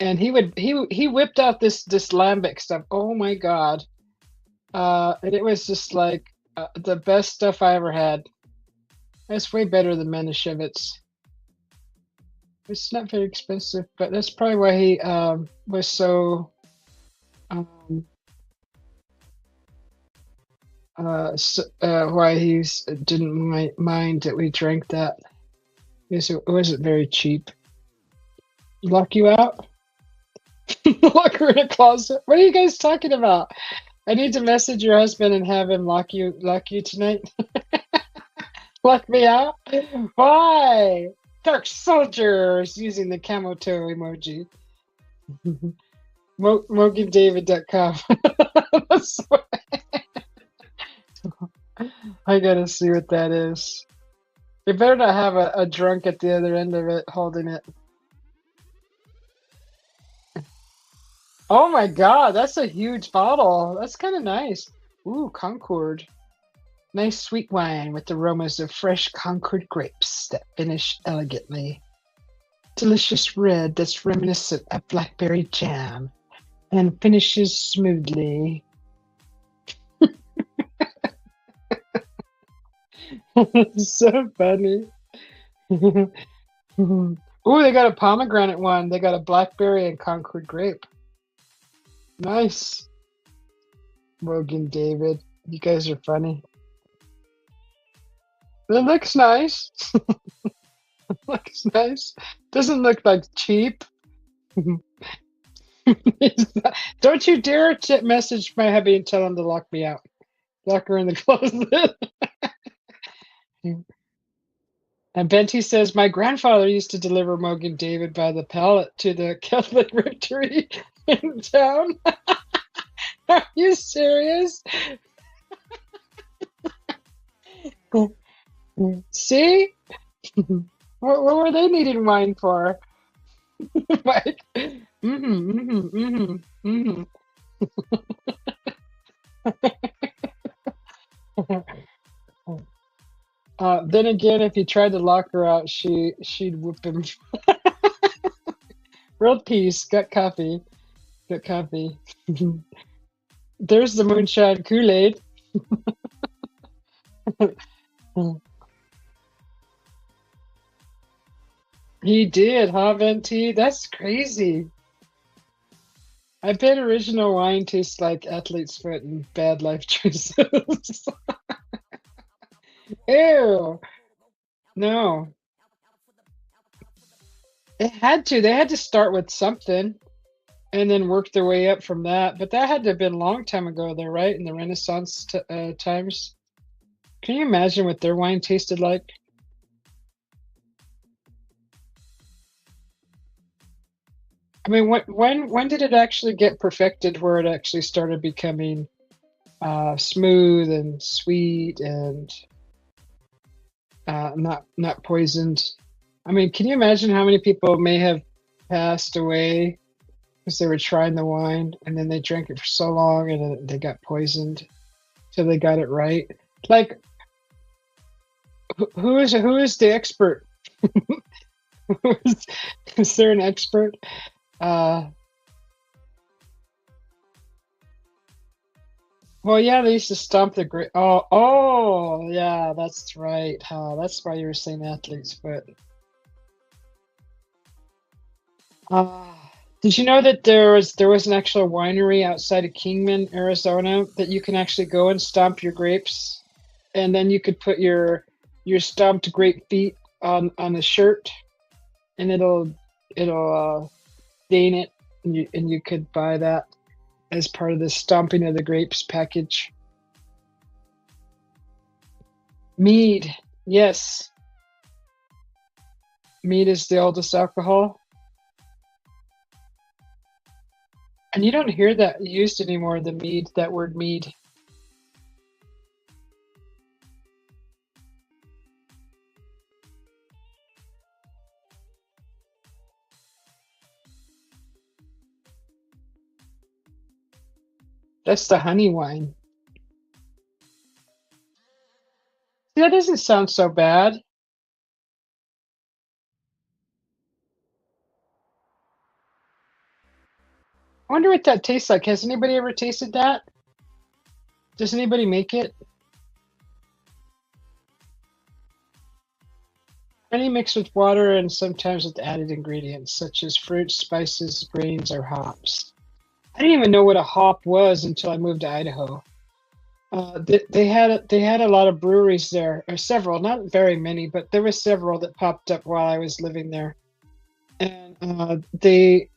and he whipped out this lambic stuff. Oh my God, and it was just like The best stuff I ever had. That's way better than Manischewitz. It's not very expensive, but that's probably why he was so um, why didn't mind that we drank that because it wasn't very cheap. Lock you out? Lock her in a closet? What are you guys talking about? I need to message your husband and have him lock you tonight. Lock me out? Why? Dark soldiers using the camo toe emoji. MoganDavid.com. That's I gotta see what that is. You better not have a drunk at the other end of it holding it. Oh my god, that's a huge bottle. That's kind of nice. Ooh, Concord. Nice sweet wine with aromas of fresh Concord grapes that finish elegantly. Delicious red that's reminiscent of blackberry jam and finishes smoothly. So funny. Ooh, they got a pomegranate one. They got a blackberry and Concord grape. Nice. Morgan David. You guys are funny. It looks nice. Looks nice. Doesn't look like cheap. Don't you dare message my hubby and tell him to lock me out. Lock her in the closet. And Benty says, my grandfather used to deliver Mogan David by the pallet to the Catholic rectory in town. Are you serious? See? What were they needing wine for? Like, then again, if he tried to lock her out, she'd whoop him. World peace. Got coffee. Got coffee. There's the moonshine Kool-Aid. He did, huh, Venti? That's crazy. I bet original wine tastes like athlete's foot and bad life choices. Ew. No. It had to. They had to start with something and then work their way up from that. But that had to have been a long time ago, though, right? In the Renaissance times. Can you imagine what their wine tasted like? I mean, when did it actually get perfected where it actually started becoming smooth and sweet and not poisoned? I mean, can you imagine how many people may have passed away because they were trying the wine and then they drank it for so long and then they got poisoned till they got it right? Like, who is the expert? Is there an expert? Uh, well, yeah, they used to stomp the grape. Oh, yeah, that's right. That's why you were saying athlete's foot. Uh, did you know that there was an actual winery outside of Kingman, Arizona, that you can actually go and stomp your grapes, and then you could put your stomped grape feet on a shirt, and it'll stain it, and you could buy that as part of the stomping of the grapes package. Mead, yes, mead is the oldest alcohol. And you don't hear that used anymore, the mead, that word mead. That's the honey wine. See, that doesn't sound so bad. I wonder what that tastes like. Has anybody ever tasted that? Does anybody make it? Honey mixed with water and sometimes with added ingredients such as fruits, spices, grains, or hops. I didn't even know what a hop was until I moved to Idaho. They had a lot of breweries there, or several, not very many, but there were several that popped up while I was living there. And they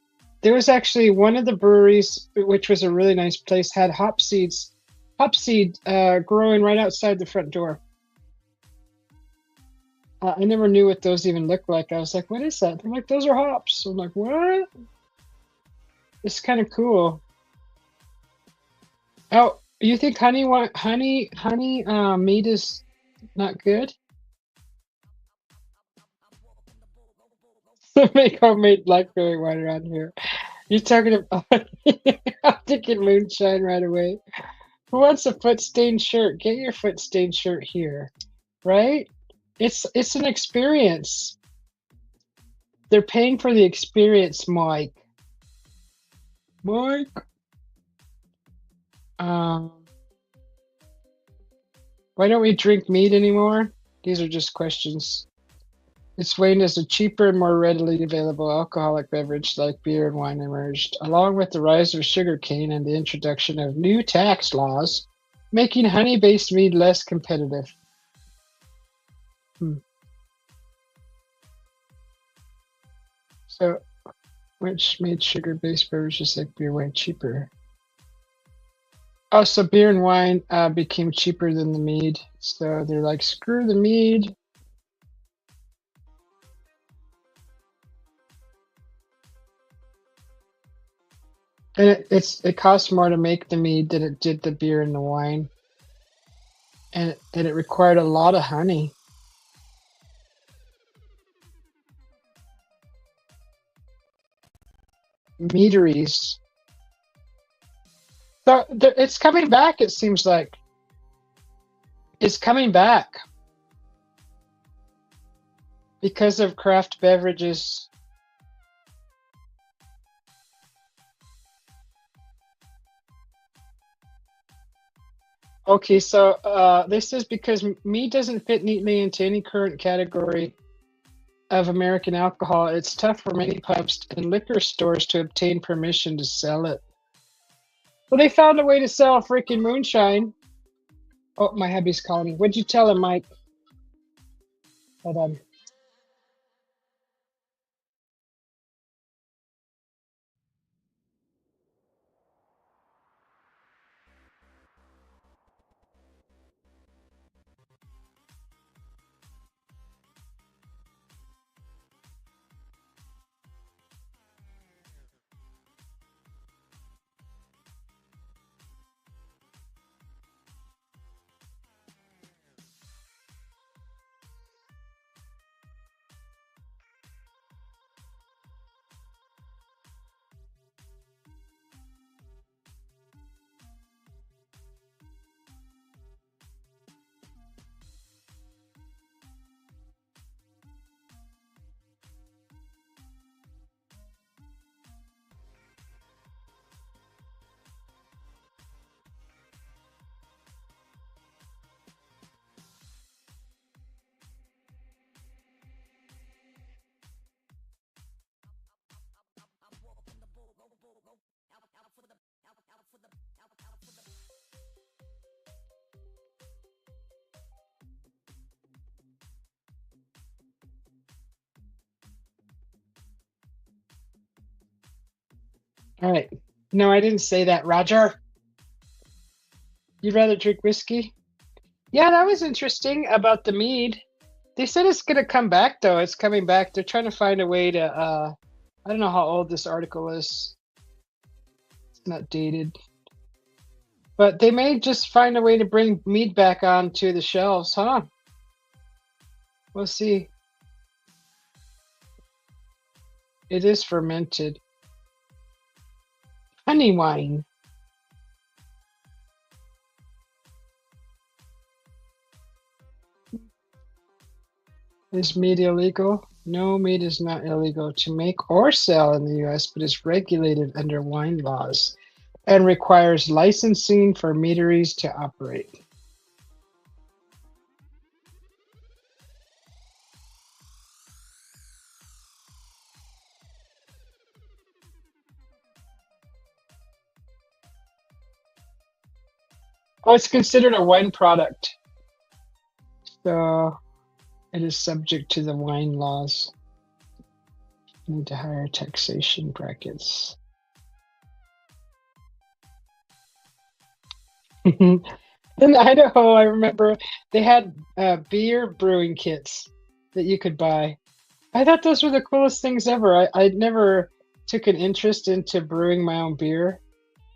there was actually one of the breweries, which was a really nice place, had hop seed growing right outside the front door. I never knew what those even looked like. I was like, "What is that?" They're like, "Those are hops." I'm like, "What?" It's kind of cool. Oh, you think honey meat is not good? Make homemade blackberry wine around here. You're talking about I'm thinking moonshine right away. Who wants a foot stained shirt? Get your foot stained shirt here, right? It's an experience. They're paying for the experience, Mike. Mike. Um, why don't we drink meat anymore? These are just questions. It's waned as a cheaper and more readily available alcoholic beverage like beer and wine emerged, along with the rise of sugarcane and the introduction of new tax laws, making honey-based mead less competitive. Hmm. So, which made sugar-based beverages like beer and wine cheaper? Oh, so beer and wine became cheaper than the mead. So they're like, screw the mead. And it costs more to make the mead than it did the beer and the wine. And it required a lot of honey. Meaderies. So it's coming back, it seems like. It's coming back because of craft beverages. Okay, so this is because mead doesn't fit neatly into any current category of American alcohol. It's tough for many pubs and liquor stores to obtain permission to sell it. Well, they found a way to sell freaking moonshine. Oh, my hubby's calling me. What'd you tell him, Mike? Hold on. All right. No, I didn't say that, Roger. You'd rather drink whiskey? Yeah, that was interesting about the mead. They said it's gonna come back though. It's coming back. They're trying to find a way to I don't know how old this article is. It's not dated. But they may just find a way to bring mead back onto the shelves, huh? We'll see. It is fermented. Honey wine. Is meat illegal? No, meat is not illegal to make or sell in the US, but is regulated under wine laws and requires licensing for meaderies to operate. Oh, it's considered a wine product, so it is subject to the wine laws. Need to higher taxation brackets. In Idaho, I remember they had beer brewing kits that you could buy. I thought those were the coolest things ever. I never took an interest into brewing my own beer,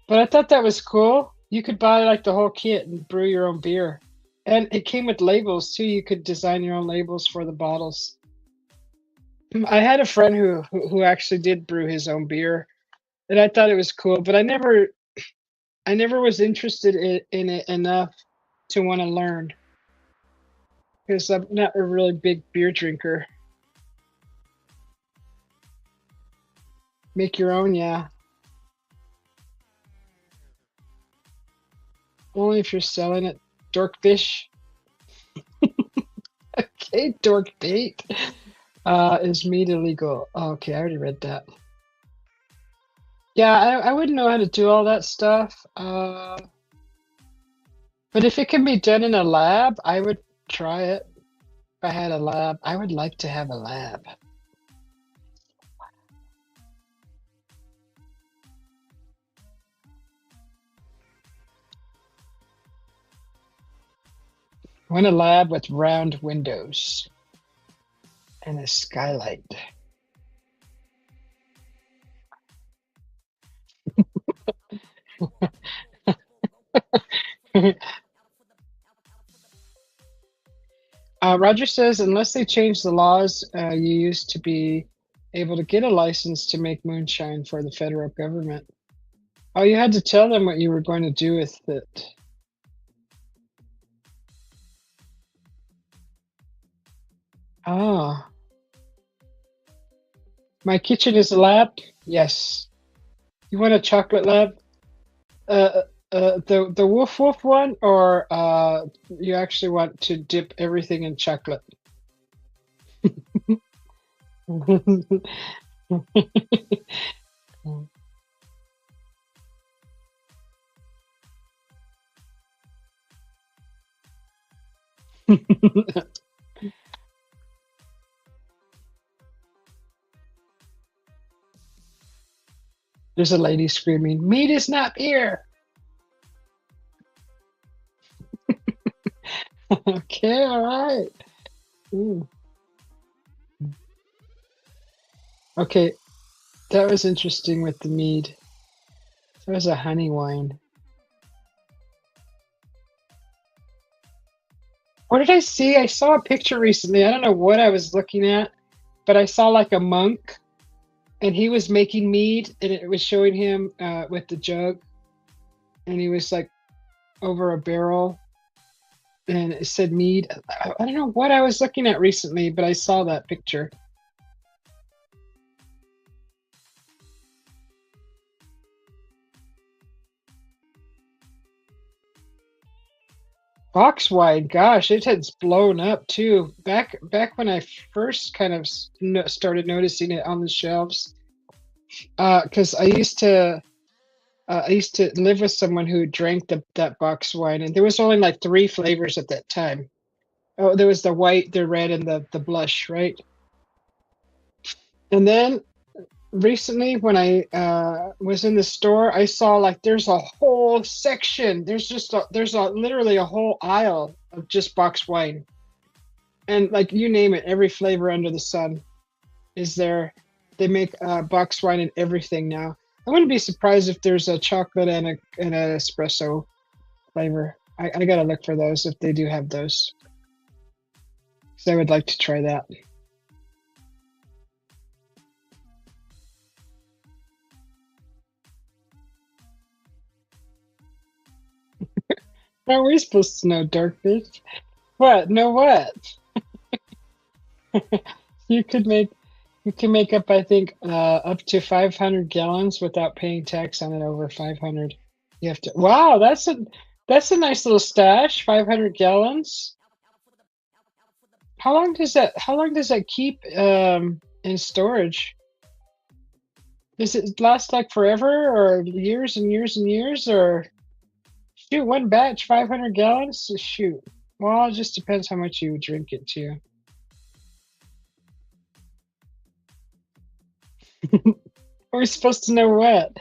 but I thought that was cool. You could buy like the whole kit and brew your own beer. And it came with labels too. You could design your own labels for the bottles. I had a friend who actually did brew his own beer, and I thought it was cool, but I never was interested in it enough to want to learn because I'm not a really big beer drinker. Make your own, yeah. Only if you're selling it. Dorkfish. Okay, dork bait. Is meat illegal? Okay, I already read that. Yeah, I wouldn't know how to do all that stuff. But if it can be done in a lab, I would try it. If I had a lab, I would like to have a lab. I want a lab with round windows and a skylight. Roger says, unless they change the laws, you used to be able to get a license to make moonshine for the federal government. Oh, you had to tell them what you were going to do with it. Ah, my kitchen is a lab? Yes. You want a chocolate lab? The woof woof one, or you actually want to dip everything in chocolate? There's a lady screaming, meat is not here. Okay, all right. Ooh. Okay, that was interesting with the mead. That was a honey wine. What did I see? I saw a picture recently. I don't know what I was looking at, but I saw like a monk and he was making mead and it was showing him with the jug and he was like over a barrel and it said mead. I don't know what I was looking at recently, but I saw that picture. Box wide, gosh, it has blown up too. Back when I first kind of started noticing it on the shelves, because I used to live with someone who drank that box wine, and there was only like three flavors at that time. Oh, there was the white, the red, and the blush, right? And then recently, when I was in the store, I saw like there's a whole section. There's a literally a whole aisle of just box wine, and like you name it, every flavor under the sun is there. They make box wine and everything now. I wouldn't be surprised if there's a chocolate and an espresso flavor. I gotta look for those if they do have those. So I would like to try that. How are we supposed to know, Darkfish? What? Know what? You could make you can make up, I think, up to 500 gallons without paying tax on it over 500. You have to. Wow, that's a nice little stash. 500 gallons. How long does that keep in storage? Does it last like forever or years and years and years or Shoot, one batch, 500 gallons? Shoot. Well, it just depends how much you drink it too. Are we supposed to know what?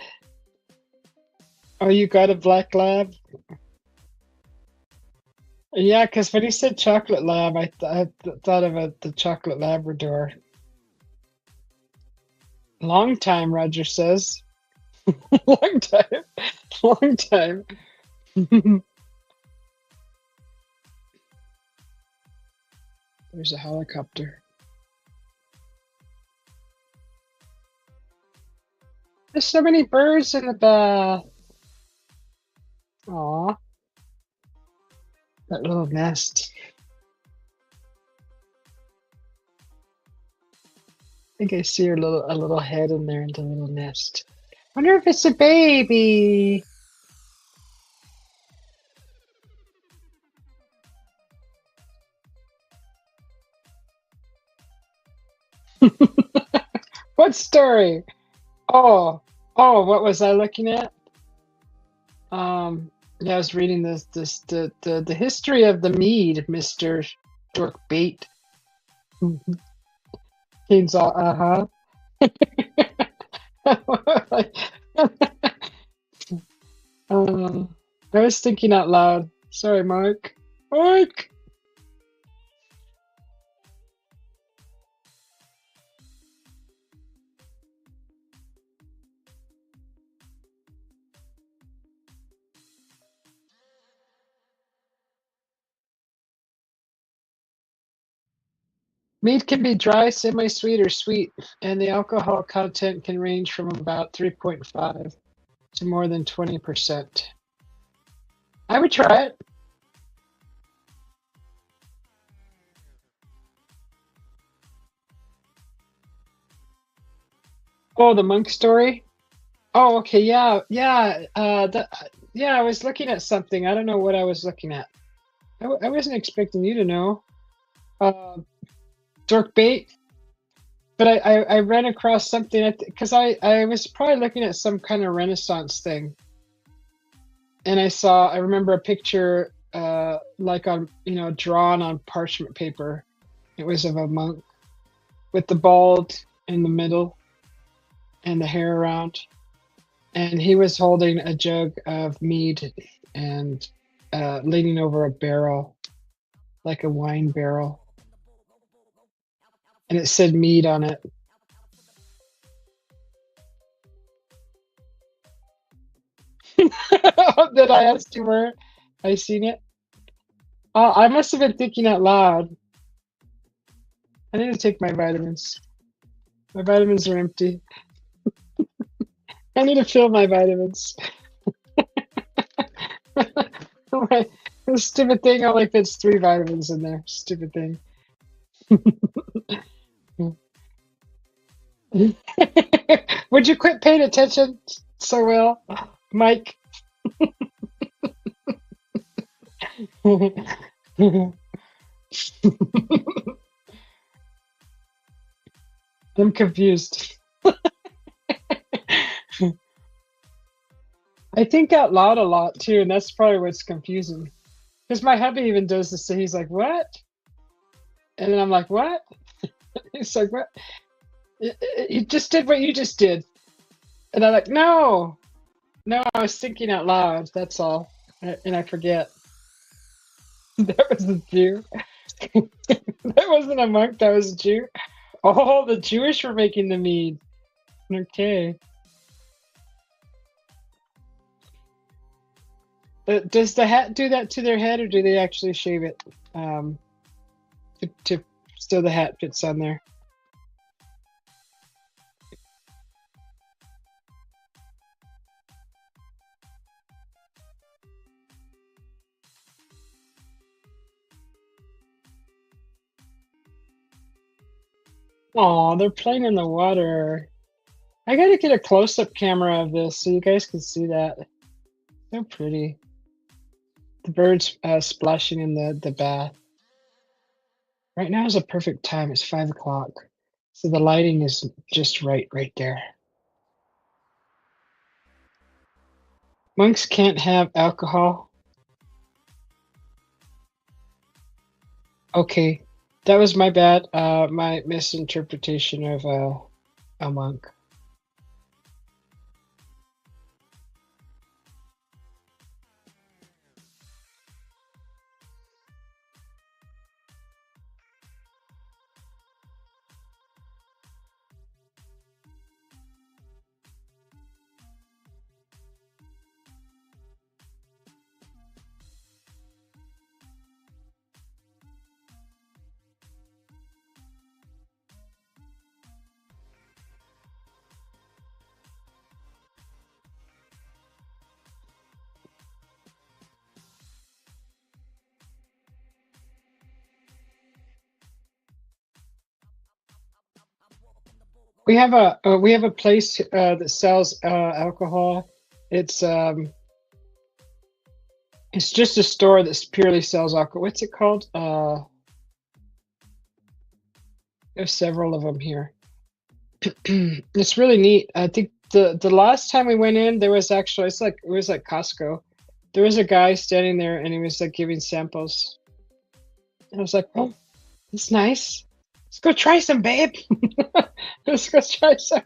Oh, you got a black lab? Yeah, because when he said chocolate lab, I thought of the chocolate Labrador. Long time, Roger says. Long time. Long time. There's a helicopter. There's so many birds in the bath. Aw. That little nest. I think I see a little head in there in the little nest. Wonder if it's a baby. What story? Oh, what was I looking at? Yeah, I was reading the history of the mead, Mr. Dork Bait. Kane's all, uh-huh. I was thinking out loud. Sorry, Mark. Mark! Mead can be dry, semi-sweet, or sweet, and the alcohol content can range from about 3.5 to more than 20%. I would try it. Oh, the monk story? Oh, okay, yeah. Yeah, I was looking at something. I don't know what I was looking at. I wasn't expecting you to know. Uh, Dork Bait. But I ran across something because I was probably looking at some kind of Renaissance thing, and I remember a picture like on drawn on parchment paper. It was of a monk with the bald in the middle and the hair around, and he was holding a jug of mead and leaning over a barrel, like a wine barrel, and it said mead on it. Did I ask you where I seen it? Oh, I must have been thinking out loud. I need to take my vitamins. My vitamins are empty. I need to fill my vitamins. This stupid thing only fits 3 vitamins in there. Stupid thing. Would you quit paying attention so well, Mike? I'm confused. I think out loud a lot too, and that's probably what's confusing. Because my hubby even does this. So he's like, "What?" And then I'm like, "What?" He's like, "What?" You just did what you just did, and I'm like, "No, no, I was thinking out loud. That's all." And I forget. That was a Jew. That wasn't a monk. That was a Jew. Oh, the Jewish were making the mead. Okay. Does the hat do that to their head, or do they actually shave it to so the hat fits on there? Oh, they're playing in the water. I gotta get a close-up camera of this so you guys can see that. So pretty. The birds splashing in the bath. Right now is a perfect time. It's 5 o'clock. So the lighting is just right there. Monks can't have alcohol. Okay, that was my bad. My misinterpretation of a monk. We have a place that sells alcohol. It's um it's just a store that purely sells alcohol. What's it called? There's several of them here. It's really neat. I think the last time we went in, there was actually it was like Costco. There was a guy standing there and he was like giving samples. And I was like, oh, it's nice. Let's go try some, babe. Let's go try some.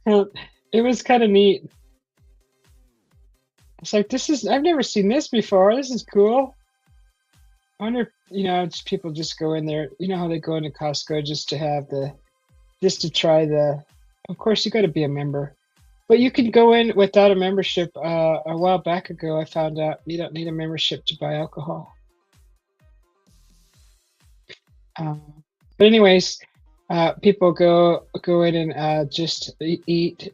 It was kind of neat. It's like I've never seen this before. This is cool. I wonder if, just people just go in there. You know how they go into Costco just to try of course you got to be a member. But you can go in without a membership. A while back ago, I found out you don't need a membership to buy alcohol. But anyways, people go in and just eat,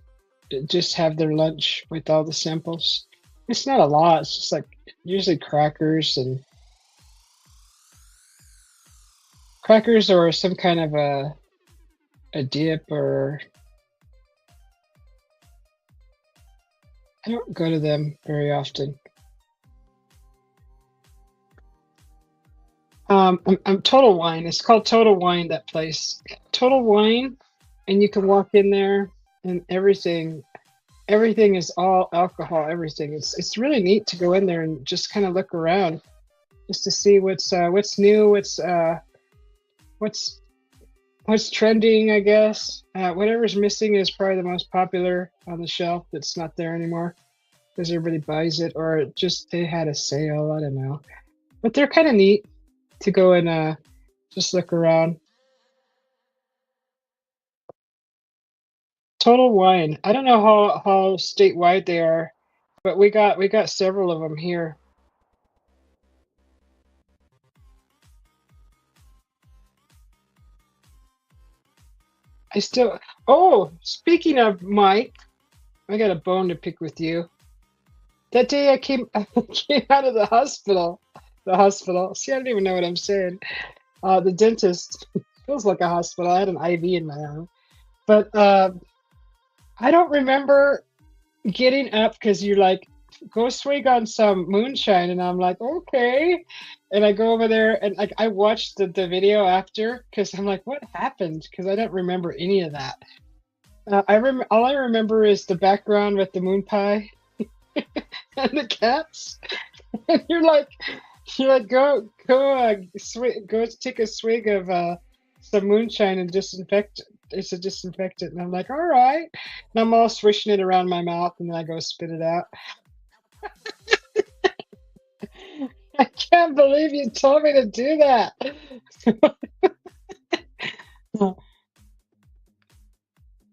just have their lunch with all the samples. It's not a lot. It's just like usually crackers or some kind of a dip or I don't go to them very often. I'm Total Wine. It's called Total Wine, that place. Total Wine, and you can walk in there and everything is all alcohol, everything. It's really neat to go in there and just kind of look around just to see what's new, what's trending, I guess. Whatever's missing is probably the most popular on the shelf that's not there anymore because everybody buys it or just they had a sale, I don't know. But they're kind of neat to go and just look around. Total Wine. I don't know how statewide they are, but we got several of them here. I still. Oh, speaking of Mike, I got a bone to pick with you. That day I came I came out of the hospital. The hospital. See, I don't even know what I'm saying. The dentist feels like a hospital. I had an IV in my arm, but I don't remember getting up because you're like, go swig on some moonshine, and I'm like, okay. And I go over there and like I watched the video after because I'm like, what happened? Because I don't remember any of that. All I remember is the background with the moon pie and the cats. And you're like, go take a swig of some moonshine and disinfect. It's a disinfectant, and I'm like, all right. And I'm all swishing it around my mouth, and then I go spit it out. I can't believe you told me to do that. I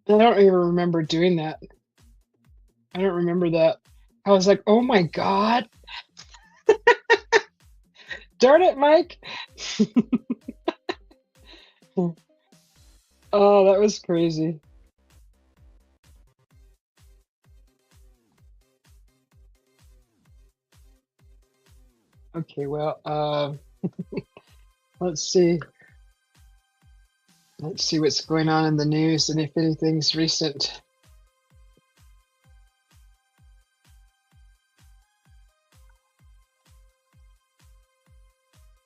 don't even remember doing that. I don't remember that. I was like, oh my God. Darn it, Mike. Oh, that was crazy. Okay, well, let's see. Let's see what's going on in the news and if anything's recent.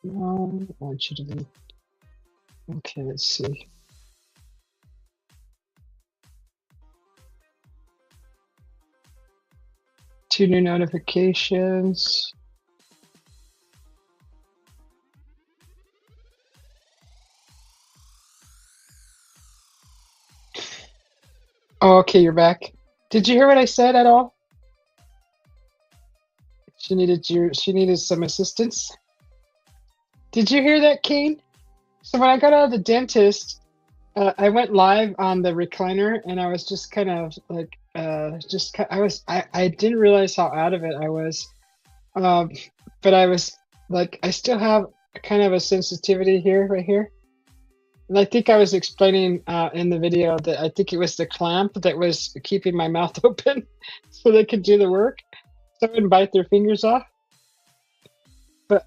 No, I want you to be. Okay, let's see. Two new notifications. Oh, okay, you're back. Did you hear what I said at all? She needed some assistance. Did you hear that, Kane? So when I got out of the dentist, I went live on the recliner, and I was just kind of like, I didn't realize how out of it I was. Um, but I was like, I still have kind of a sensitivity here, right here. And I think I was explaining in the video that I think it was the clamp that was keeping my mouth open so they could do the work. So I wouldn't bite their fingers off. But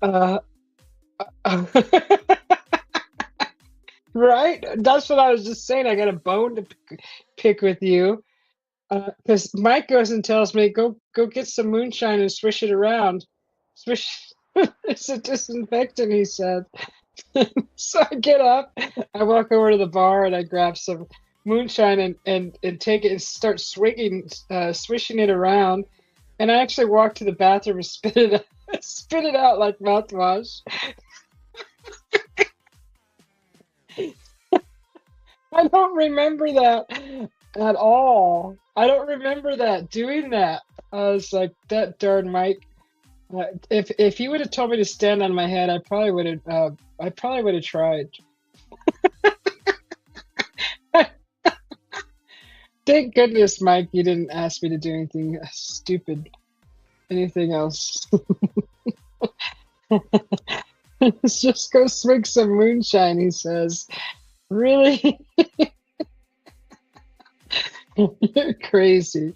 right? That's what I was just saying. I got a bone to pick with you. Because Mike goes and tells me, go get some moonshine and swish it around. Swish it's a disinfectant, he said. So I get up, I walk over to the bar and I grab some moonshine and take it and start swishing it around. And I actually walk to the bathroom and spit it out like mouthwash. I don't remember that at all. I don't remember that doing that. I was like, that darn Mike. If you would have told me to stand on my head, I probably would have. I probably would have tried. Thank goodness, Mike, you didn't ask me to do anything stupid. Anything else? Let's just go swig some moonshine, he says. Really? You're crazy.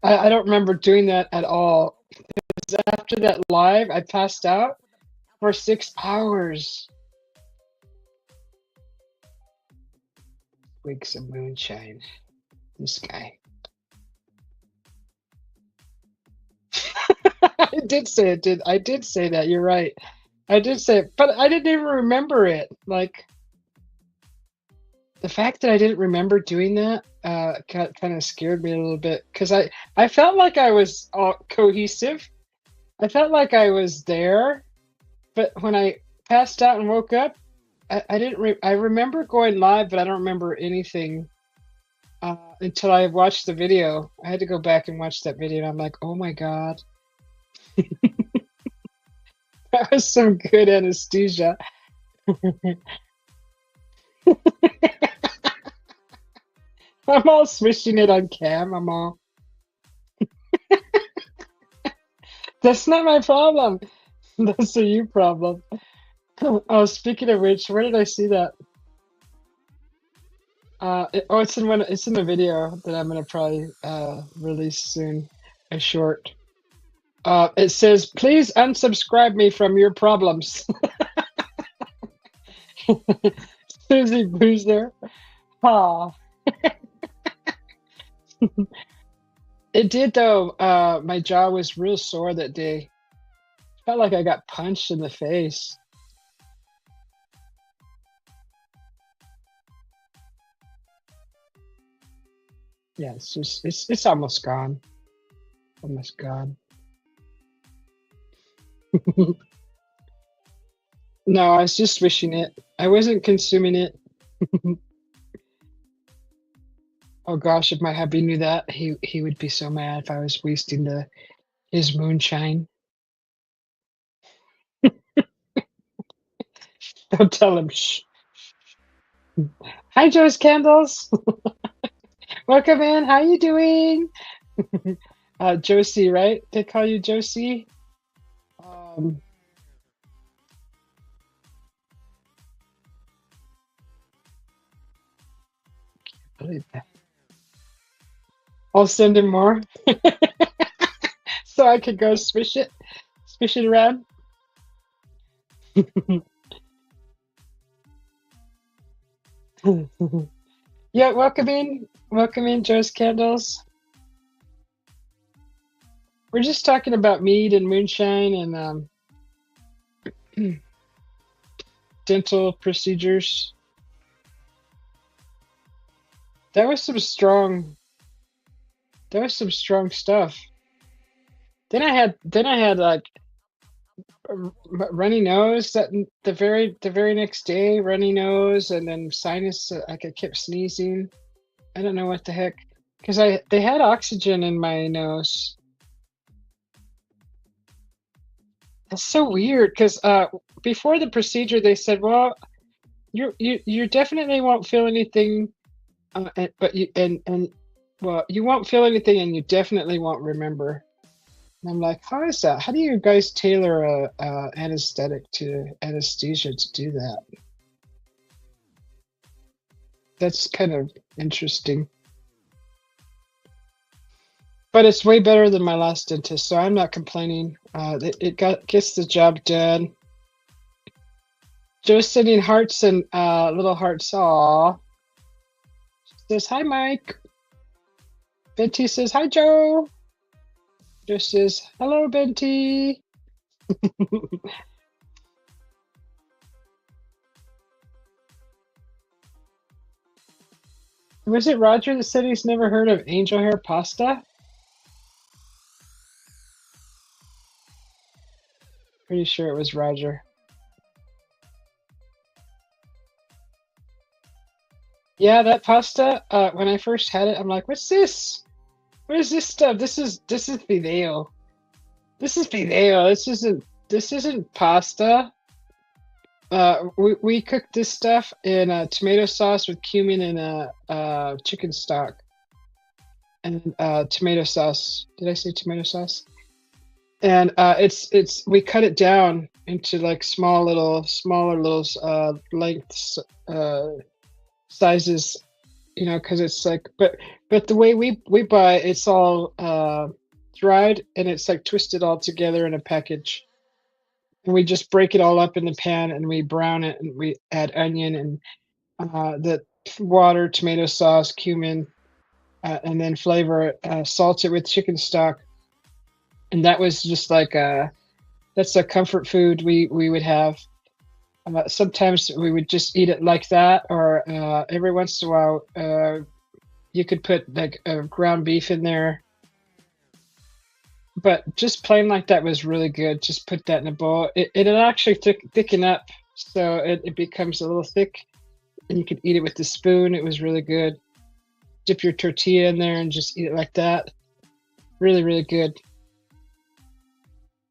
I don't remember doing that at all. After that live, I passed out for 6 hours. Swig some moonshine. This guy. I did say it, I did say that, you're right. I did say it, but I didn't even remember it. Like, the fact that I didn't remember doing that kind of scared me a little bit because I felt like I was cohesive. I felt like I was there, but when I passed out and woke up, I didn't. I remember going live, but I don't remember anything until I watched the video. I had to go back and watch that video, and I'm like, oh my god, that was some good anesthesia. I'm all swishing it on cam. I'm all. That's not my problem. That's a you problem. Oh, speaking of which, where did I see that? It's in it's in the video that I'm gonna probably release soon, a short. It says, "Please unsubscribe me from your problems." Susie Boozer. Ah, it did though. My jaw was real sore that day. Felt like I got punched in the face. Yeah, it's almost gone. Almost gone. No, I was just wishing it. I wasn't consuming it. Oh gosh, if my hubby knew that, he would be so mad if I was wasting his moonshine. Don't tell him. Shh. Hi, Joe's Candles. Welcome in. How you doing? Josie, right? They call you Josie. Um, believe that. I'll send him more, so I could go swish it around. Yeah, welcome in, Joe's Candles. We're just talking about mead and moonshine and dental procedures. That was some strong stuff. Then I had like runny nose the very next day, runny nose, and then sinus. Like I kept sneezing. I don't know what the heck. because they had oxygen in my nose. That's so weird. Because before the procedure, they said, "Well, you definitely won't feel anything, but well, you won't feel anything, and you definitely won't remember." And I'm like, "How is that? How do you guys tailor a anesthetic to anesthesia to do that?" That's kind of interesting. But it's way better than my last dentist, so I'm not complaining. It gets the job done. Joe's sending hearts and little hearts. Aw. Says hi, Mike. Benty says hi, Joe. Joe says hello, Benty. Was it Roger that said he's never heard of angel hair pasta? Pretty sure it was Roger. Yeah, that pasta. When I first had it, I'm like, "What's this? What is this stuff? This is fideo. This is fideo. This isn't pasta." We cooked this stuff in tomato sauce with cumin and chicken stock and tomato sauce. Did I say tomato sauce? And it's we cut it down into like smaller little lengths, sizes, because it's like, but the way we buy, it's all dried and it's like twisted all together in a package. And we just break it all up in the pan and we brown it and we add onion and the water, tomato sauce, cumin, and then flavor it, salt it with chicken stock. And that was just like that's a comfort food we would have. Sometimes we would just eat it like that, or every once in a while, you could put like ground beef in there. But just plain like that was really good. Just put that in a bowl. It'll actually thicken up, so it becomes a little thick, and you could eat it with the spoon. It was really good. Dip your tortilla in there and just eat it like that. Really, really good.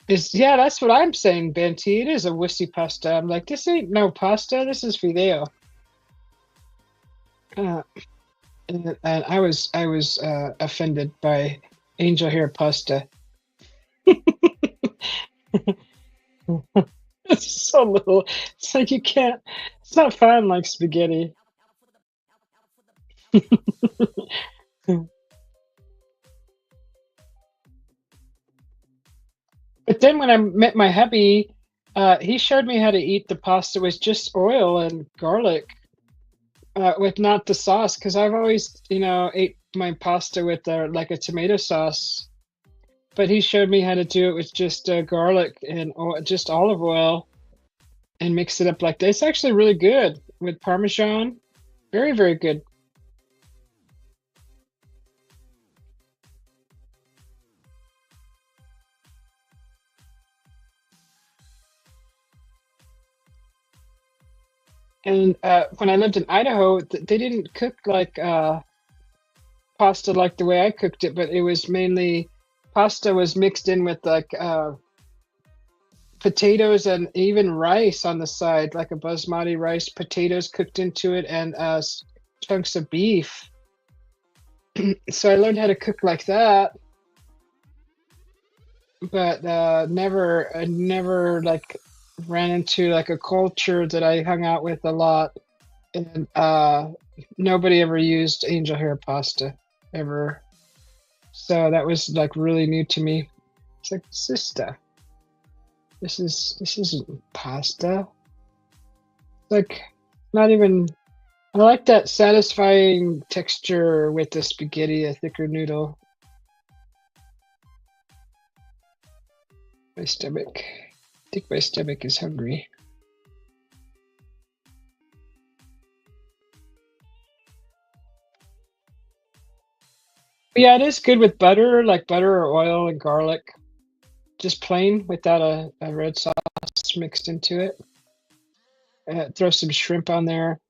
Yeah, that's what I'm saying, Benty. It is a wussy pasta. I'm like, this ain't no pasta. This is fideo. Uh, and I was offended by angel hair pasta. It's so little. It's like you can't. It's not fun like spaghetti. But then when I met my hubby, he showed me how to eat the pasta with just oil and garlic, with not the sauce. Because I've always, ate my pasta with like a tomato sauce. But he showed me how to do it with just garlic and just olive oil and mix it up like that. It's actually really good with Parmesan. Very, very good. And when I lived in Idaho, they didn't cook like pasta like the way I cooked it, but it was mainly pasta was mixed in with like potatoes and even rice on the side, like a basmati rice, potatoes cooked into it, and chunks of beef. So I learned how to cook like that, but never like ran into like a culture that I hung out with a lot, and nobody ever used angel hair pasta ever. So that was like really new to me. It's like, sister, this isn't pasta. Like, not even. I like that satisfying texture with the spaghetti, a thicker noodle. My stomach. I think my stomach is hungry. But yeah, it is good with butter, like butter or oil and garlic. Just plain without a red sauce mixed into it. Throw some shrimp on there.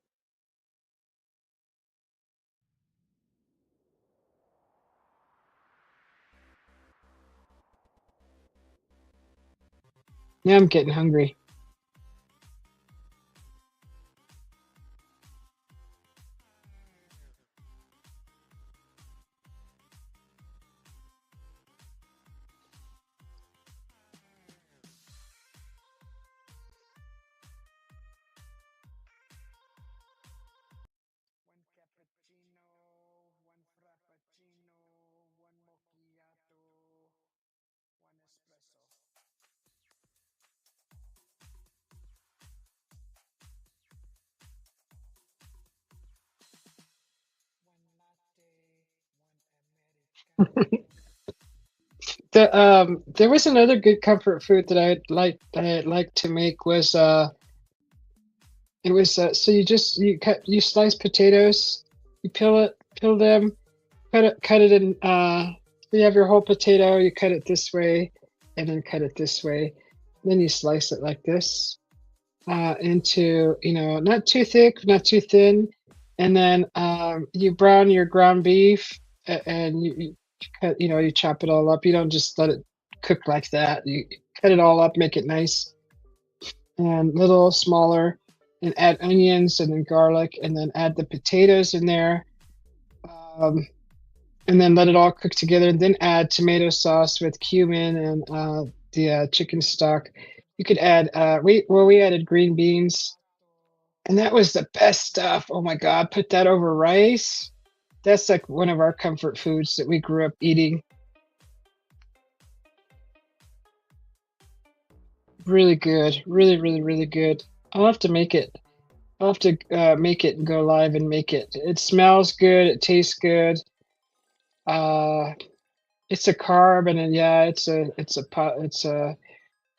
Now I'm getting hungry. One cappuccino, one frappuccino, one macchiato, one espresso. One latte, one americano. There was another good comfort food that I'd like to make was it was so you slice potatoes, you peel them, cut it in so you have your whole potato, you cut it this way and then cut it this way. Then you slice it like this into, not too thick, not too thin. And then you brown your ground beef and you cut, you chop it all up. You don't just let it cook like that. You cut it all up, make it nice and little smaller, and add onions and then garlic, and then add the potatoes in there. Um, and then let it all cook together. And then add tomato sauce with cumin and the chicken stock. You could add we added green beans, and that was the best stuff. Oh my God, put that over rice. That's like one of our comfort foods that we grew up eating. Really good, really, really, really good. I'll have to make it. I'll have to make it and go live and make it. It smells good. It tastes good. Uh, it's a carb, and then, yeah, it's a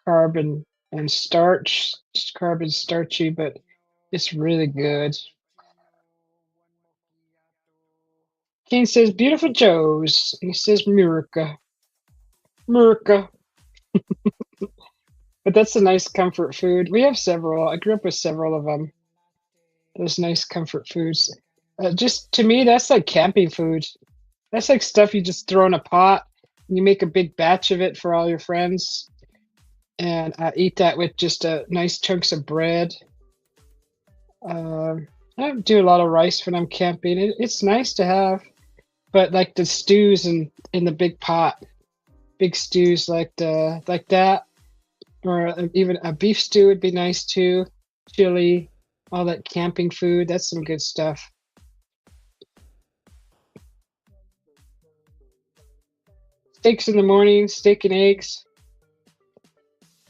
carb and starch. It's carb and starchy, but it's really good. King says, "Beautiful Joe's." He says, "Murica, Murica." But that's a nice comfort food. We have several. I grew up with several of them. Those nice comfort foods. Just to me, that's like camping food. That's like stuff you just throw in a pot. And you make a big batch of it for all your friends, and eat that with just nice chunks of bread. Um, I don't do a lot of rice when I'm camping. It's nice to have, but like the stews in the big pot, big stews like that, or even a beef stew would be nice too. Chili, all that camping food. That's some good stuff. Steaks in the morning, steak and eggs,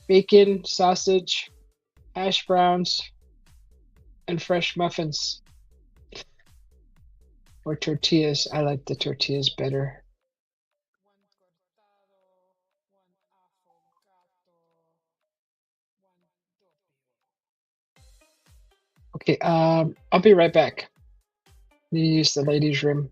bacon, sausage, hash browns, and fresh muffins or tortillas. I like the tortillas better. One cortado, one affogato, one doppio. Okay, I'll be right back. You use the ladies' room.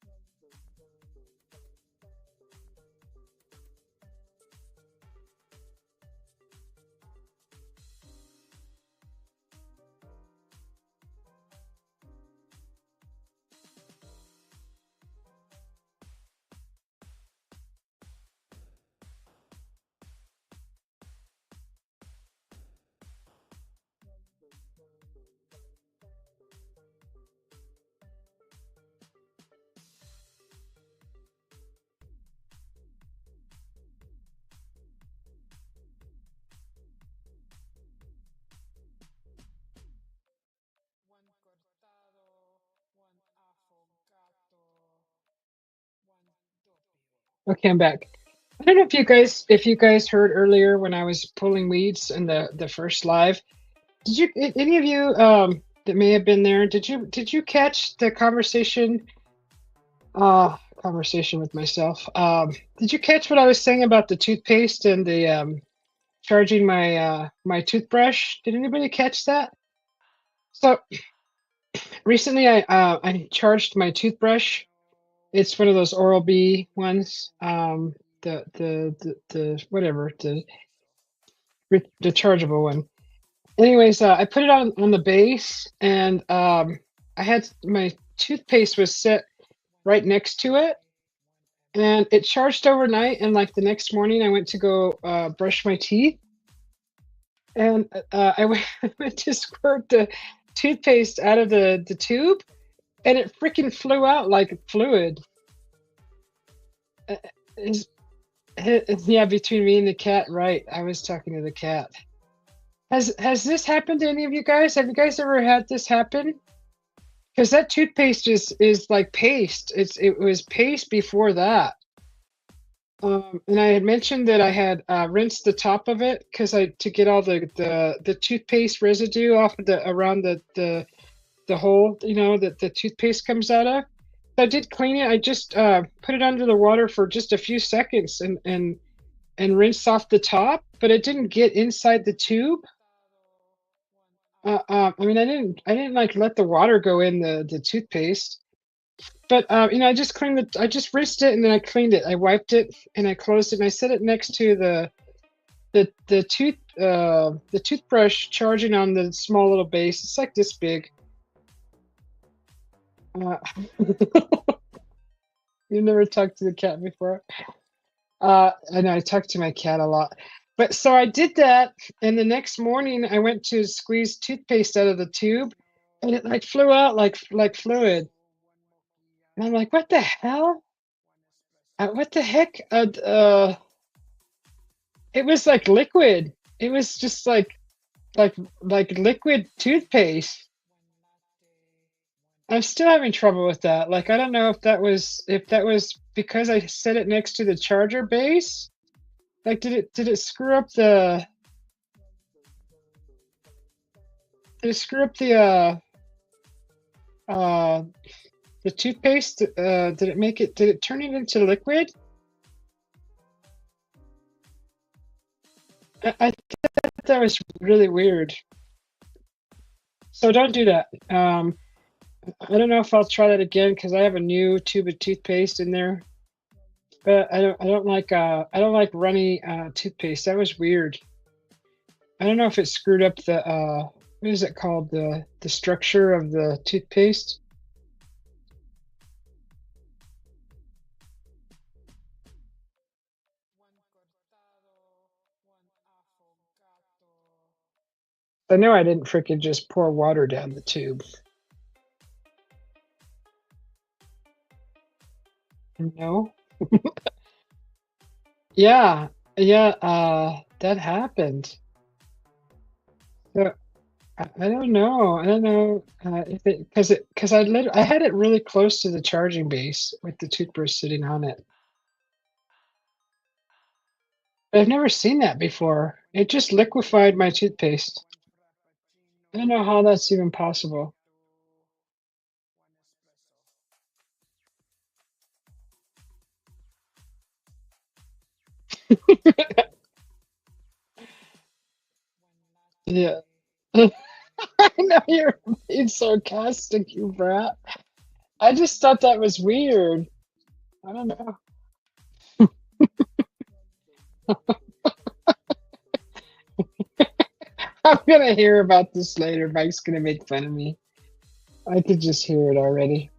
One cappuccino, one frappuccino, one macchiato, one espresso. One latte, one americano. One cortado, one affogato, one doppio. Okay, I'm back. I don't know if you guys heard earlier when I was pulling weeds in the first live. Did you any of you that may have been there? Did you catch the conversation with myself? Did you catch what I was saying about the toothpaste and the charging my toothbrush? Did anybody catch that? So recently I charged my toothbrush. It's one of those Oral-B ones. The whatever the chargeable one. Anyways, I put it on the base, and I had my toothpaste was set right next to it, and it charged overnight. And like the next morning, I went to go brush my teeth, and I went, went to squirt the toothpaste out of the tube, and it freaking flew out like fluid. Uh, is- yeah, between me and the cat, right? I was talking to the cat. Has this happened to any of you guys? Have you guys ever had this happen? Because that toothpaste is like paste. It was paste before that. And I had mentioned that I had rinsed the top of it because I to get all the toothpaste residue off of the around the hole, you know, that the toothpaste comes out of. So I did clean it. I just put it under the water for just a few seconds and rinse off the top, but it didn't get inside the tube. I mean, I didn't like let the water go in the toothpaste, but you know, I just rinsed it and then I cleaned it. I wiped it and I closed it and I set it next to the toothbrush charging on the small little base. It's like this big. Uh, you never talked to the cat before. I know I talk to my cat a lot. But so I did that, and the next morning I went to squeeze toothpaste out of the tube, and it like flew out like fluid. And I'm like, what the hell? What the heck? It was like liquid. It was just like like liquid toothpaste. I'm still having trouble with that. Like I don't know if that was because I set it next to the charger base. Like did it screw up uh the toothpaste? Did it make it did it turn it into liquid? I thought that was really weird. So don't do that. I don't know if I'll try that again because I have a new tube of toothpaste in there. But I don't like runny toothpaste. That was weird. I don't know if it screwed up the what is it called? The structure of the toothpaste. I know I didn't freaking just pour water down the tube. No. Yeah, yeah, that happened. So I don't know. I don't know if it because I had it really close to the charging base with the toothbrush sitting on it. I've never seen that before. It just liquefied my toothpaste. I don't know how that's even possible. Yeah. I know you're being sarcastic, you brat. I just thought that was weird. I don't know. I'm gonna hear about this later. Mike's gonna make fun of me. I could just hear it already.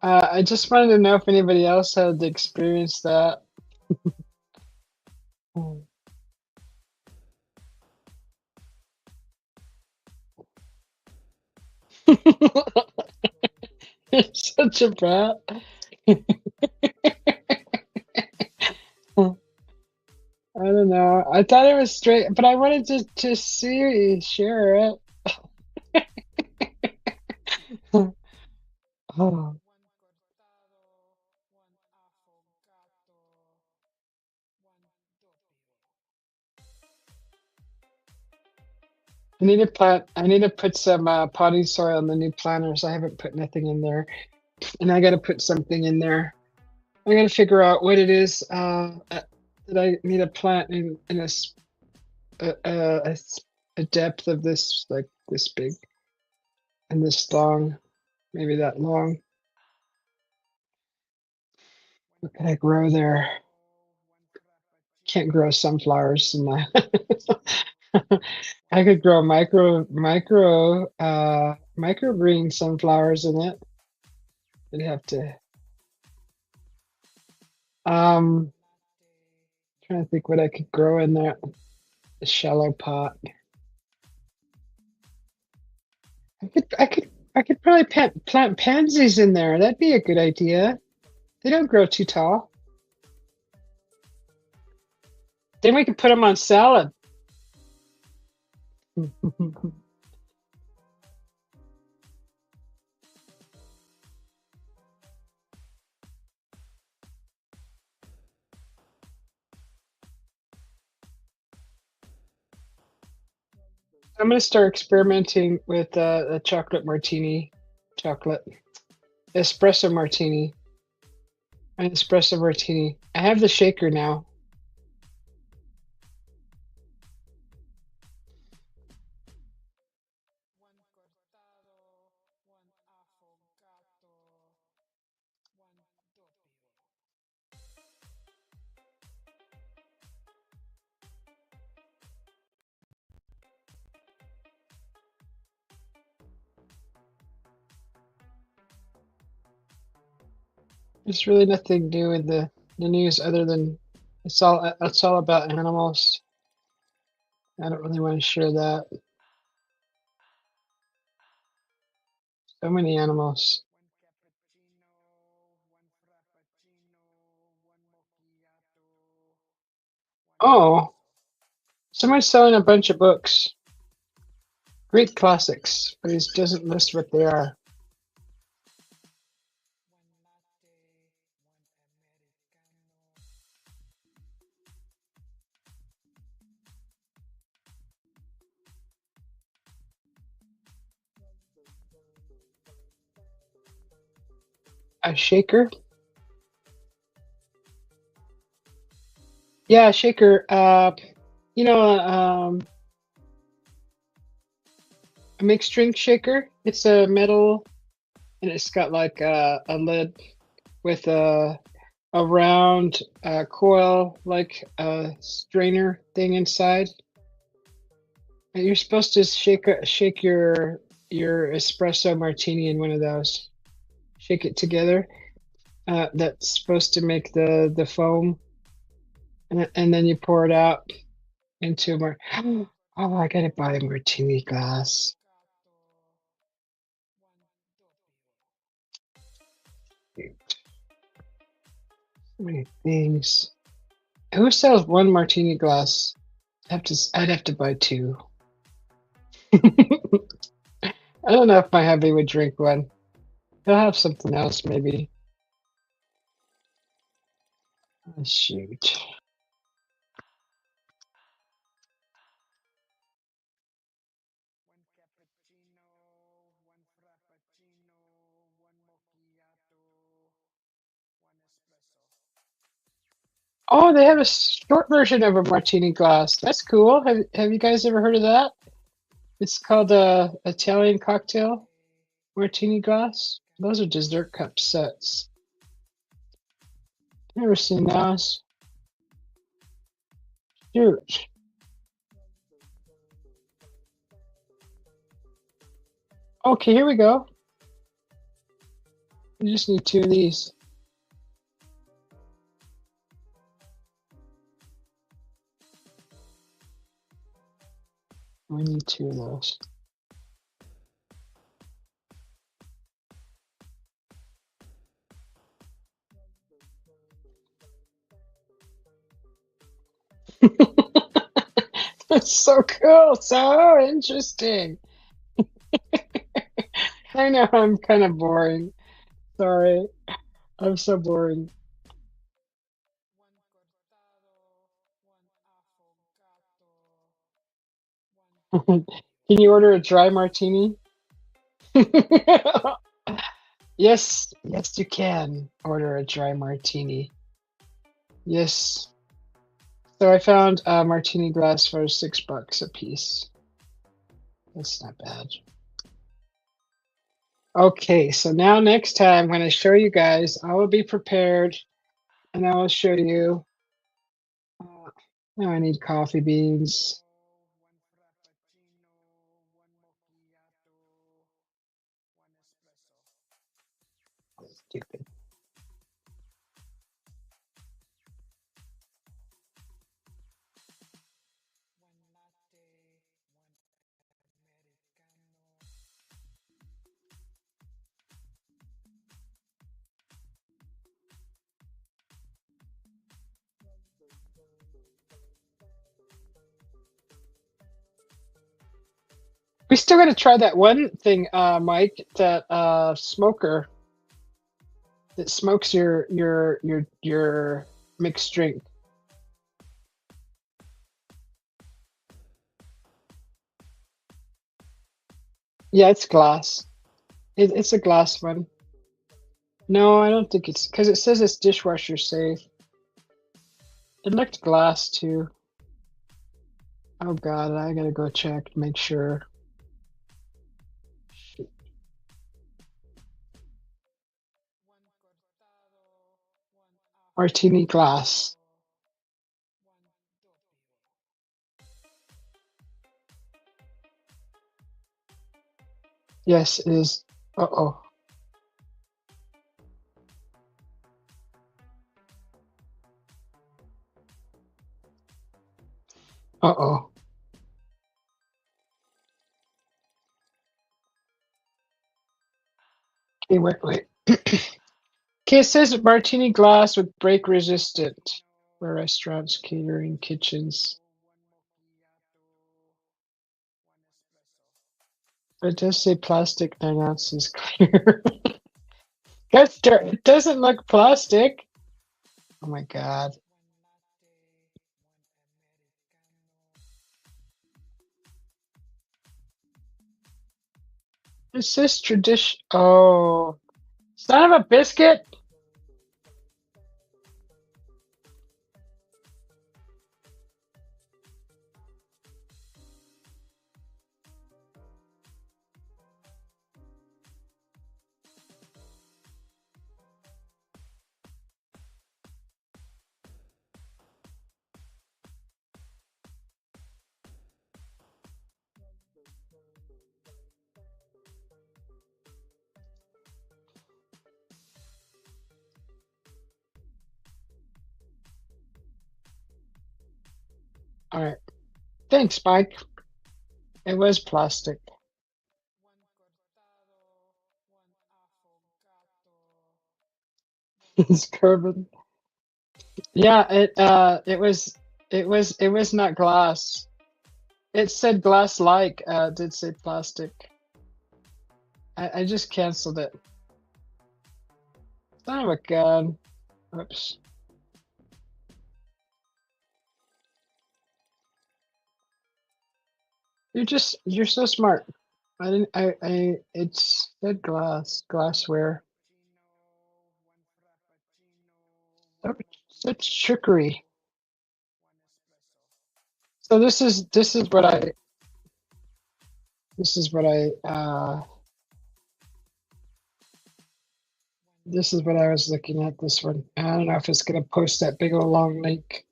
I just wanted to know if anybody else had experienced that. Oh. You're such a brat. I don't know. I thought it was straight, but I wanted to see share it. Oh. I need to put some potting soil in the new planters. I haven't put nothing in there, and I got to put something in there. I got to figure out what it is that I need to plant in a depth of this, like this big and this long, maybe that long. What can I grow there? Can't grow sunflowers in my. I could grow microgreen sunflowers in it. I'd have to. Um, Trying to think what I could grow in there. A shallow pot. I could probably plant pansies in there. That'd be a good idea. They don't grow too tall. Then we could put them on salad. I'm gonna start experimenting with a chocolate martini, chocolate espresso martini, an espresso martini. I have the shaker now. There's really nothing new in the news other than it's all about animals. I don't really want to share that. So many animals. Oh, someone's selling a bunch of books. Great classics, but he doesn't list what they are. A shaker? Yeah, a shaker. You know, a mixed drink shaker. It's a metal, and it's got like a lid with a round coil, like a strainer thing inside. And you're supposed to shake your espresso martini in one of those. Shake it together. That's supposed to make the foam, and then you pour it out into a mar. Oh, I gotta buy a martini glass. So many things. Who sells one martini glass? I'd have to buy two. I don't know if my hubby would drink one. He'll have something else, maybe. Oh, shoot. Oh, they have a short version of a martini glass. That's cool. Have you guys ever heard of that? It's called a Italian cocktail martini glass. Those are dessert cup sets. Never seen those. Shoot. Okay, here we go. We just need two of these. We need two of those. That's so cool. So interesting. I know I'm kind of boring. Sorry. I'm so boring. Can you order a dry martini? Yes, yes, you can order a dry martini. Yes. So I found a martini glass for $6 a piece. That's not bad. Okay, so now next time when I show you guys, I will be prepared and I will show you. Now I need coffee beans. Stupid. We still got to try that one thing, Mike, that smoker that smokes your mixed drink. Yeah, it's glass. It's a glass one. No, I don't think it's because it says it's dishwasher safe. It looked glass too. Oh God, I gotta go check to make sure. Martini glass. Yes, it is. Uh-oh. Uh-oh. Okay, wait. Okay, it says martini glass with break resistant for restaurants, catering, kitchens. It does say plastic 9 ounces clear. It doesn't look plastic. Oh my God. It says tradition. Oh, son of a biscuit. All right. Thanks, Mike. It was plastic. It's carbon. Yeah, it was not glass. It said glass like, it did say plastic. I just canceled it. Son of a gun. Oops. You're so smart. I didn't it's said glassware. Oh, such trickery. So this is what I was looking at, this one. I don't know if it's gonna post that big old long link.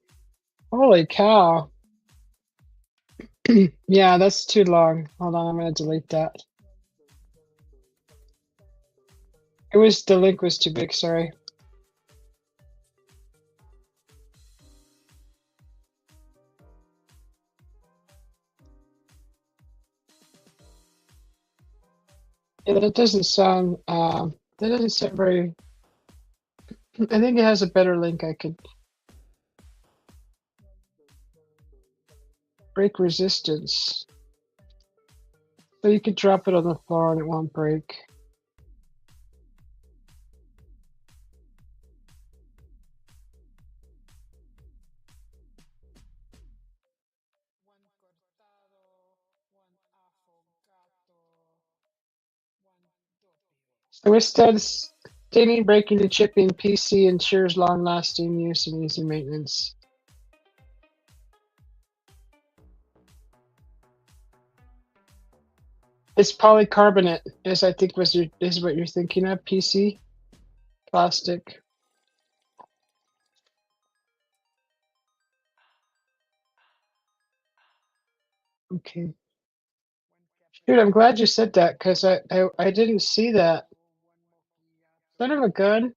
Holy cow. Yeah, that's too long. Hold on, I'm gonna delete that. The link was too big, sorry. Yeah, that doesn't sound very. I think it has a better link. I could break resistance. So you could drop it on the floor and it won't break. So instead, staining, breaking, and chipping PC ensures long-lasting use and easy maintenance. It's polycarbonate, as I think is what you're thinking of. PC plastic. Okay. Dude, I'm glad you said that because I didn't see that. Son of a gun.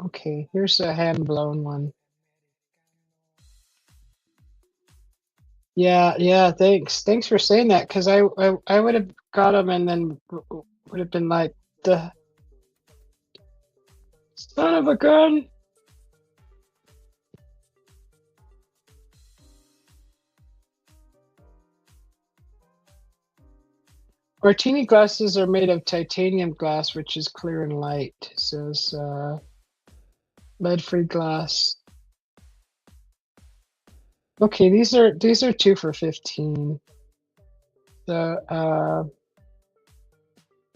Okay, here's a hand blown one. Yeah, yeah, thanks. Thanks for saying that because I would have got them and then would have been like, the son of a gun. Martini glasses are made of titanium glass, which is clear and light. It says lead-free glass. Okay, these are 2 for 15. The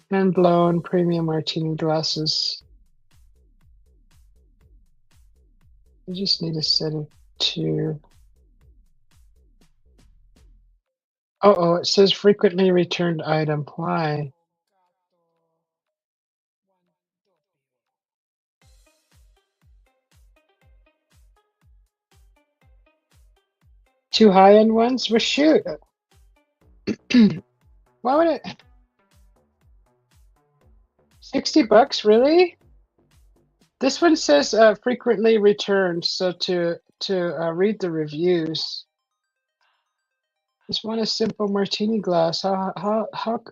hand blown premium martini glasses. I just need a set of 2. Oh, it says frequently returned item. Why? Two high-end ones? Well, shoot. Why would it? $60, really? This one says frequently returned. So to read the reviews, just want a simple martini glass. How?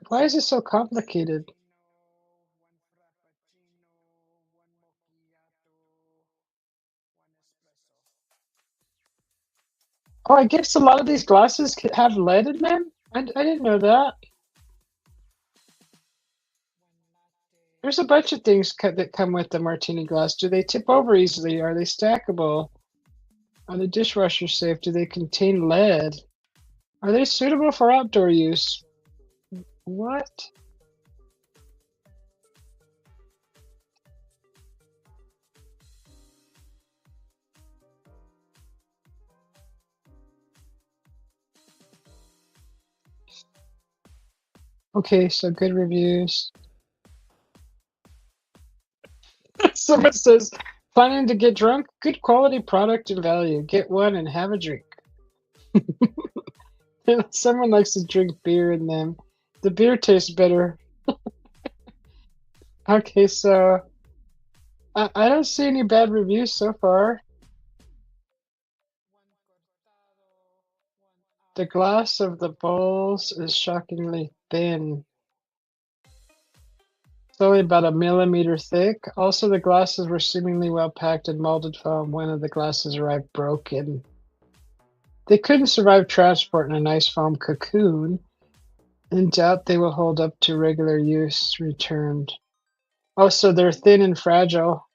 Why is it so complicated? Oh, I guess a lot of these glasses have lead in them. I didn't know that. There's a bunch of things that come with the martini glass. Do they tip over easily? Are they stackable? Are they dishwasher safe? Do they contain lead? Are they suitable for outdoor use? What? Okay, so good reviews. Someone says, planning to get drunk? Good quality product and value. Get one and have a drink. Someone likes to drink beer in them. The beer tastes better. Okay, so I don't see any bad reviews so far. The glass of the bowls is shockingly thin. It's only about a millimeter thick. Also, the glasses were seemingly well packed in molded foam. One of the glasses arrived broken. They couldn't survive transport in a nice foam cocoon. In doubt, they will hold up to regular use. Returned. Oh, so they're thin and fragile.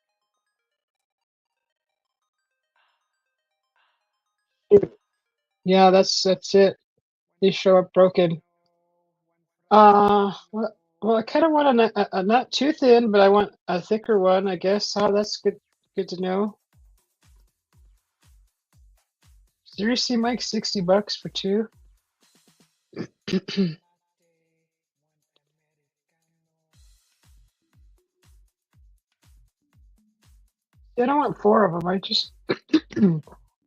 Yeah, that's it. They show up broken. Well, I kind of want a not too thin, but I want a thicker one, I guess. Oh, that's good to know. Seriously, Mike, $60 for 2? I don't want 4 of them. I just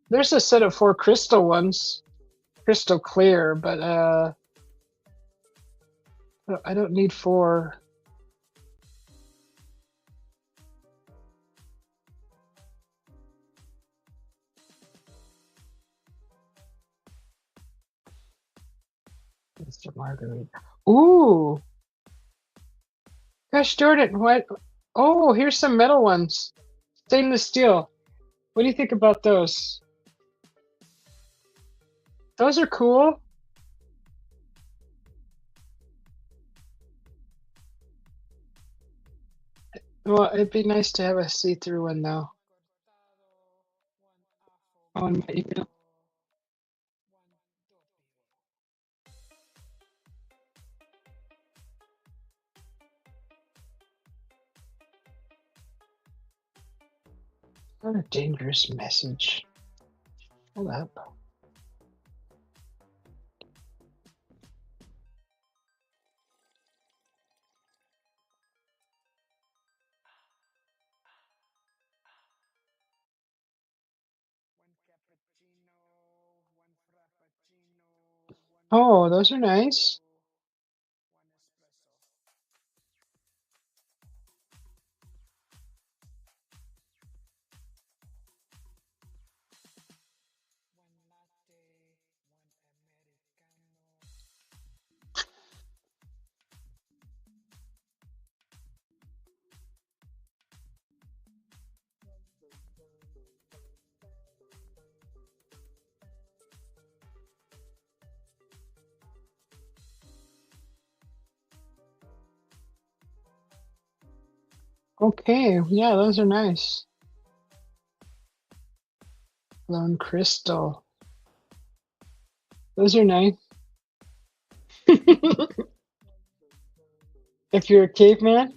there's a set of 4 crystal ones, crystal clear, but I don't need 4. Mr. Marguerite. Ooh, gosh darn it! What? Oh, here's some metal ones. Stainless steel. What do you think about those? Those are cool. Well, it'd be nice to have a see-through one though. on my email. What a dangerous message. Hold up. Oh, those are nice. Okay, yeah, those are nice. Lone crystal. Those are nice. If you're a caveman?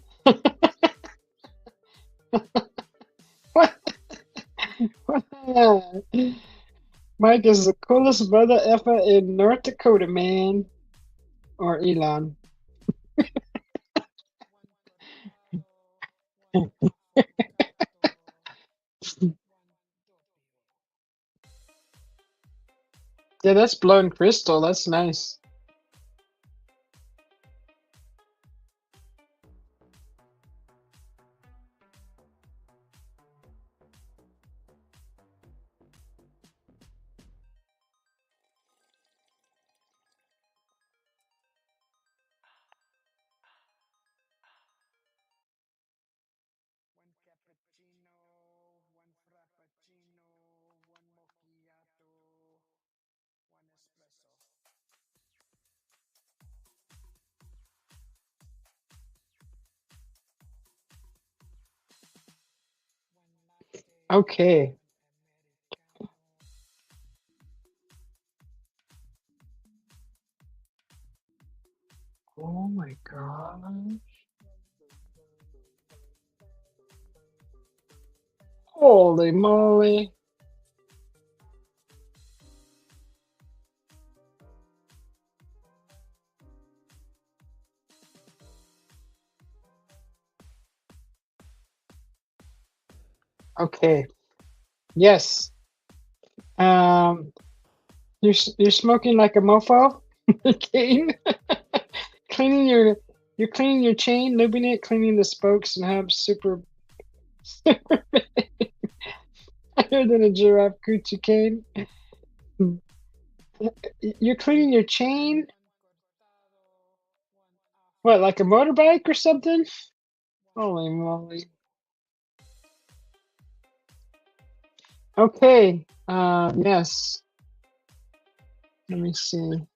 What? Mike is the coolest brother ever in North Dakota, man. Or Elon. Yeah, that's blown crystal. That's nice. Okay. Oh my god. Holy moly. Okay. Yes. Um, you're smoking like a mofo, Kane. cleaning your you're cleaning your chain, lubing it, cleaning the spokes, and have super higher than a giraffe coochie cane. You're cleaning your chain. What, like a motorbike or something? Holy moly. Okay. Yes. Let me see.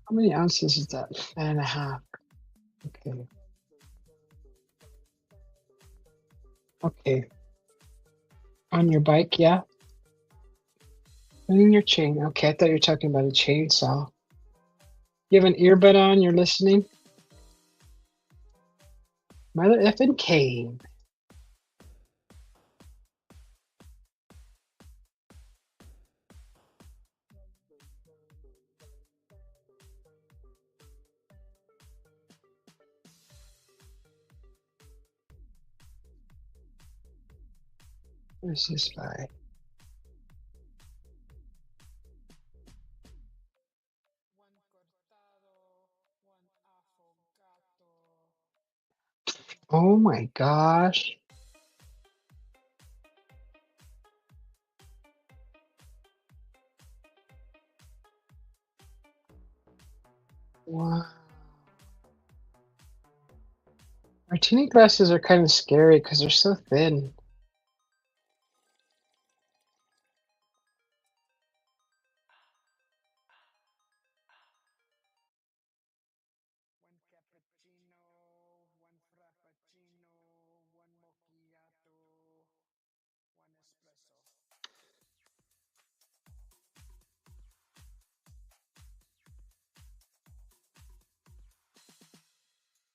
How many ounces is that? 10.5. Okay. Okay. On your bike, yeah? Cleaning your chain. Okay, I thought you were talking about a chainsaw. You have an earbud on, you're listening? Mother effing Kane. Where's this guy? Oh my gosh. Wow. Martini glasses are kind of scary because they're so thin. One cappuccino, one frappuccino, one macchiato, one espresso.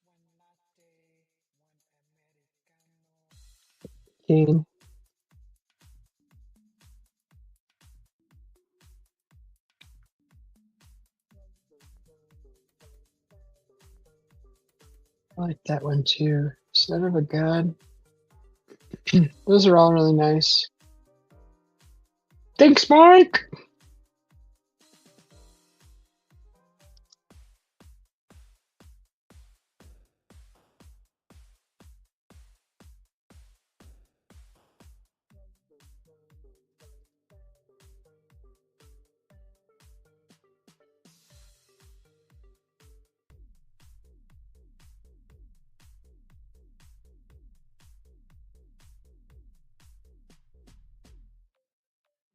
One latte, one americano. Okay. I like that one too. Son of a gun. Those are all really nice. Thanks, Mike.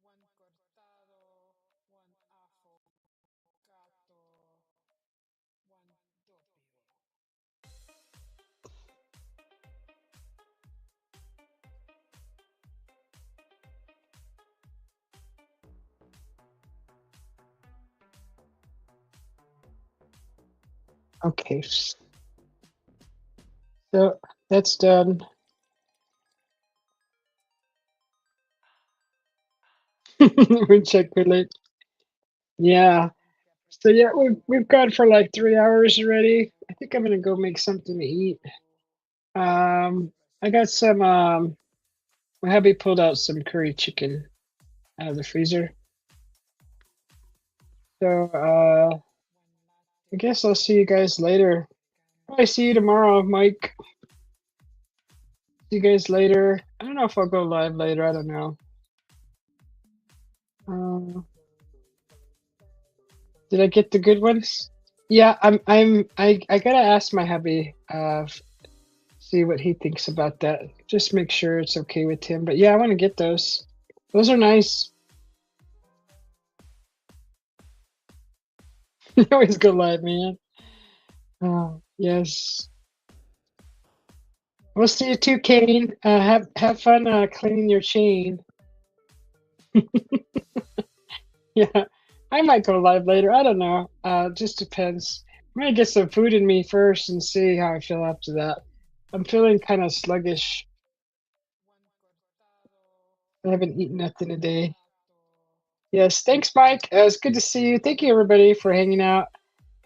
One cortado, one affogato, one doppio. Okay, so that's done. We check relate. Yeah. So yeah, we've gone for like 3 hours already. I think I'm gonna go make something to eat. I got some. My hubby pulled out some curry chicken out of the freezer. So I guess I'll see you guys later. Probably see you tomorrow, Mike. See you guys later. I don't know if I'll go live later. I don't know. Uh, did I get the good ones? Yeah, I gotta ask my hubby, see what he thinks about that. Just make sure it's okay with him. But yeah, I want to get those. Those are nice. You always go live, man. Oh, yes. We'll see you too, Kane. Have fun cleaning your chain. Yeah, I might go live later. I don't know. Just depends. I'm gonna get some food in me first and see how I feel after that. I'm feeling kind of sluggish. I haven't eaten nothing today. Yes, thanks, Mike. It's good to see you. Thank you, everybody, for hanging out.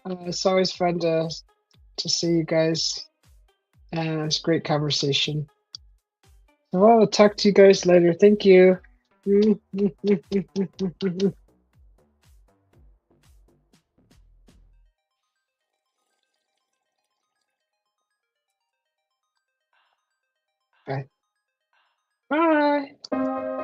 It's always fun to see you guys. It's a great conversation. So I'll talk to you guys later. Thank you. Bye. Bye.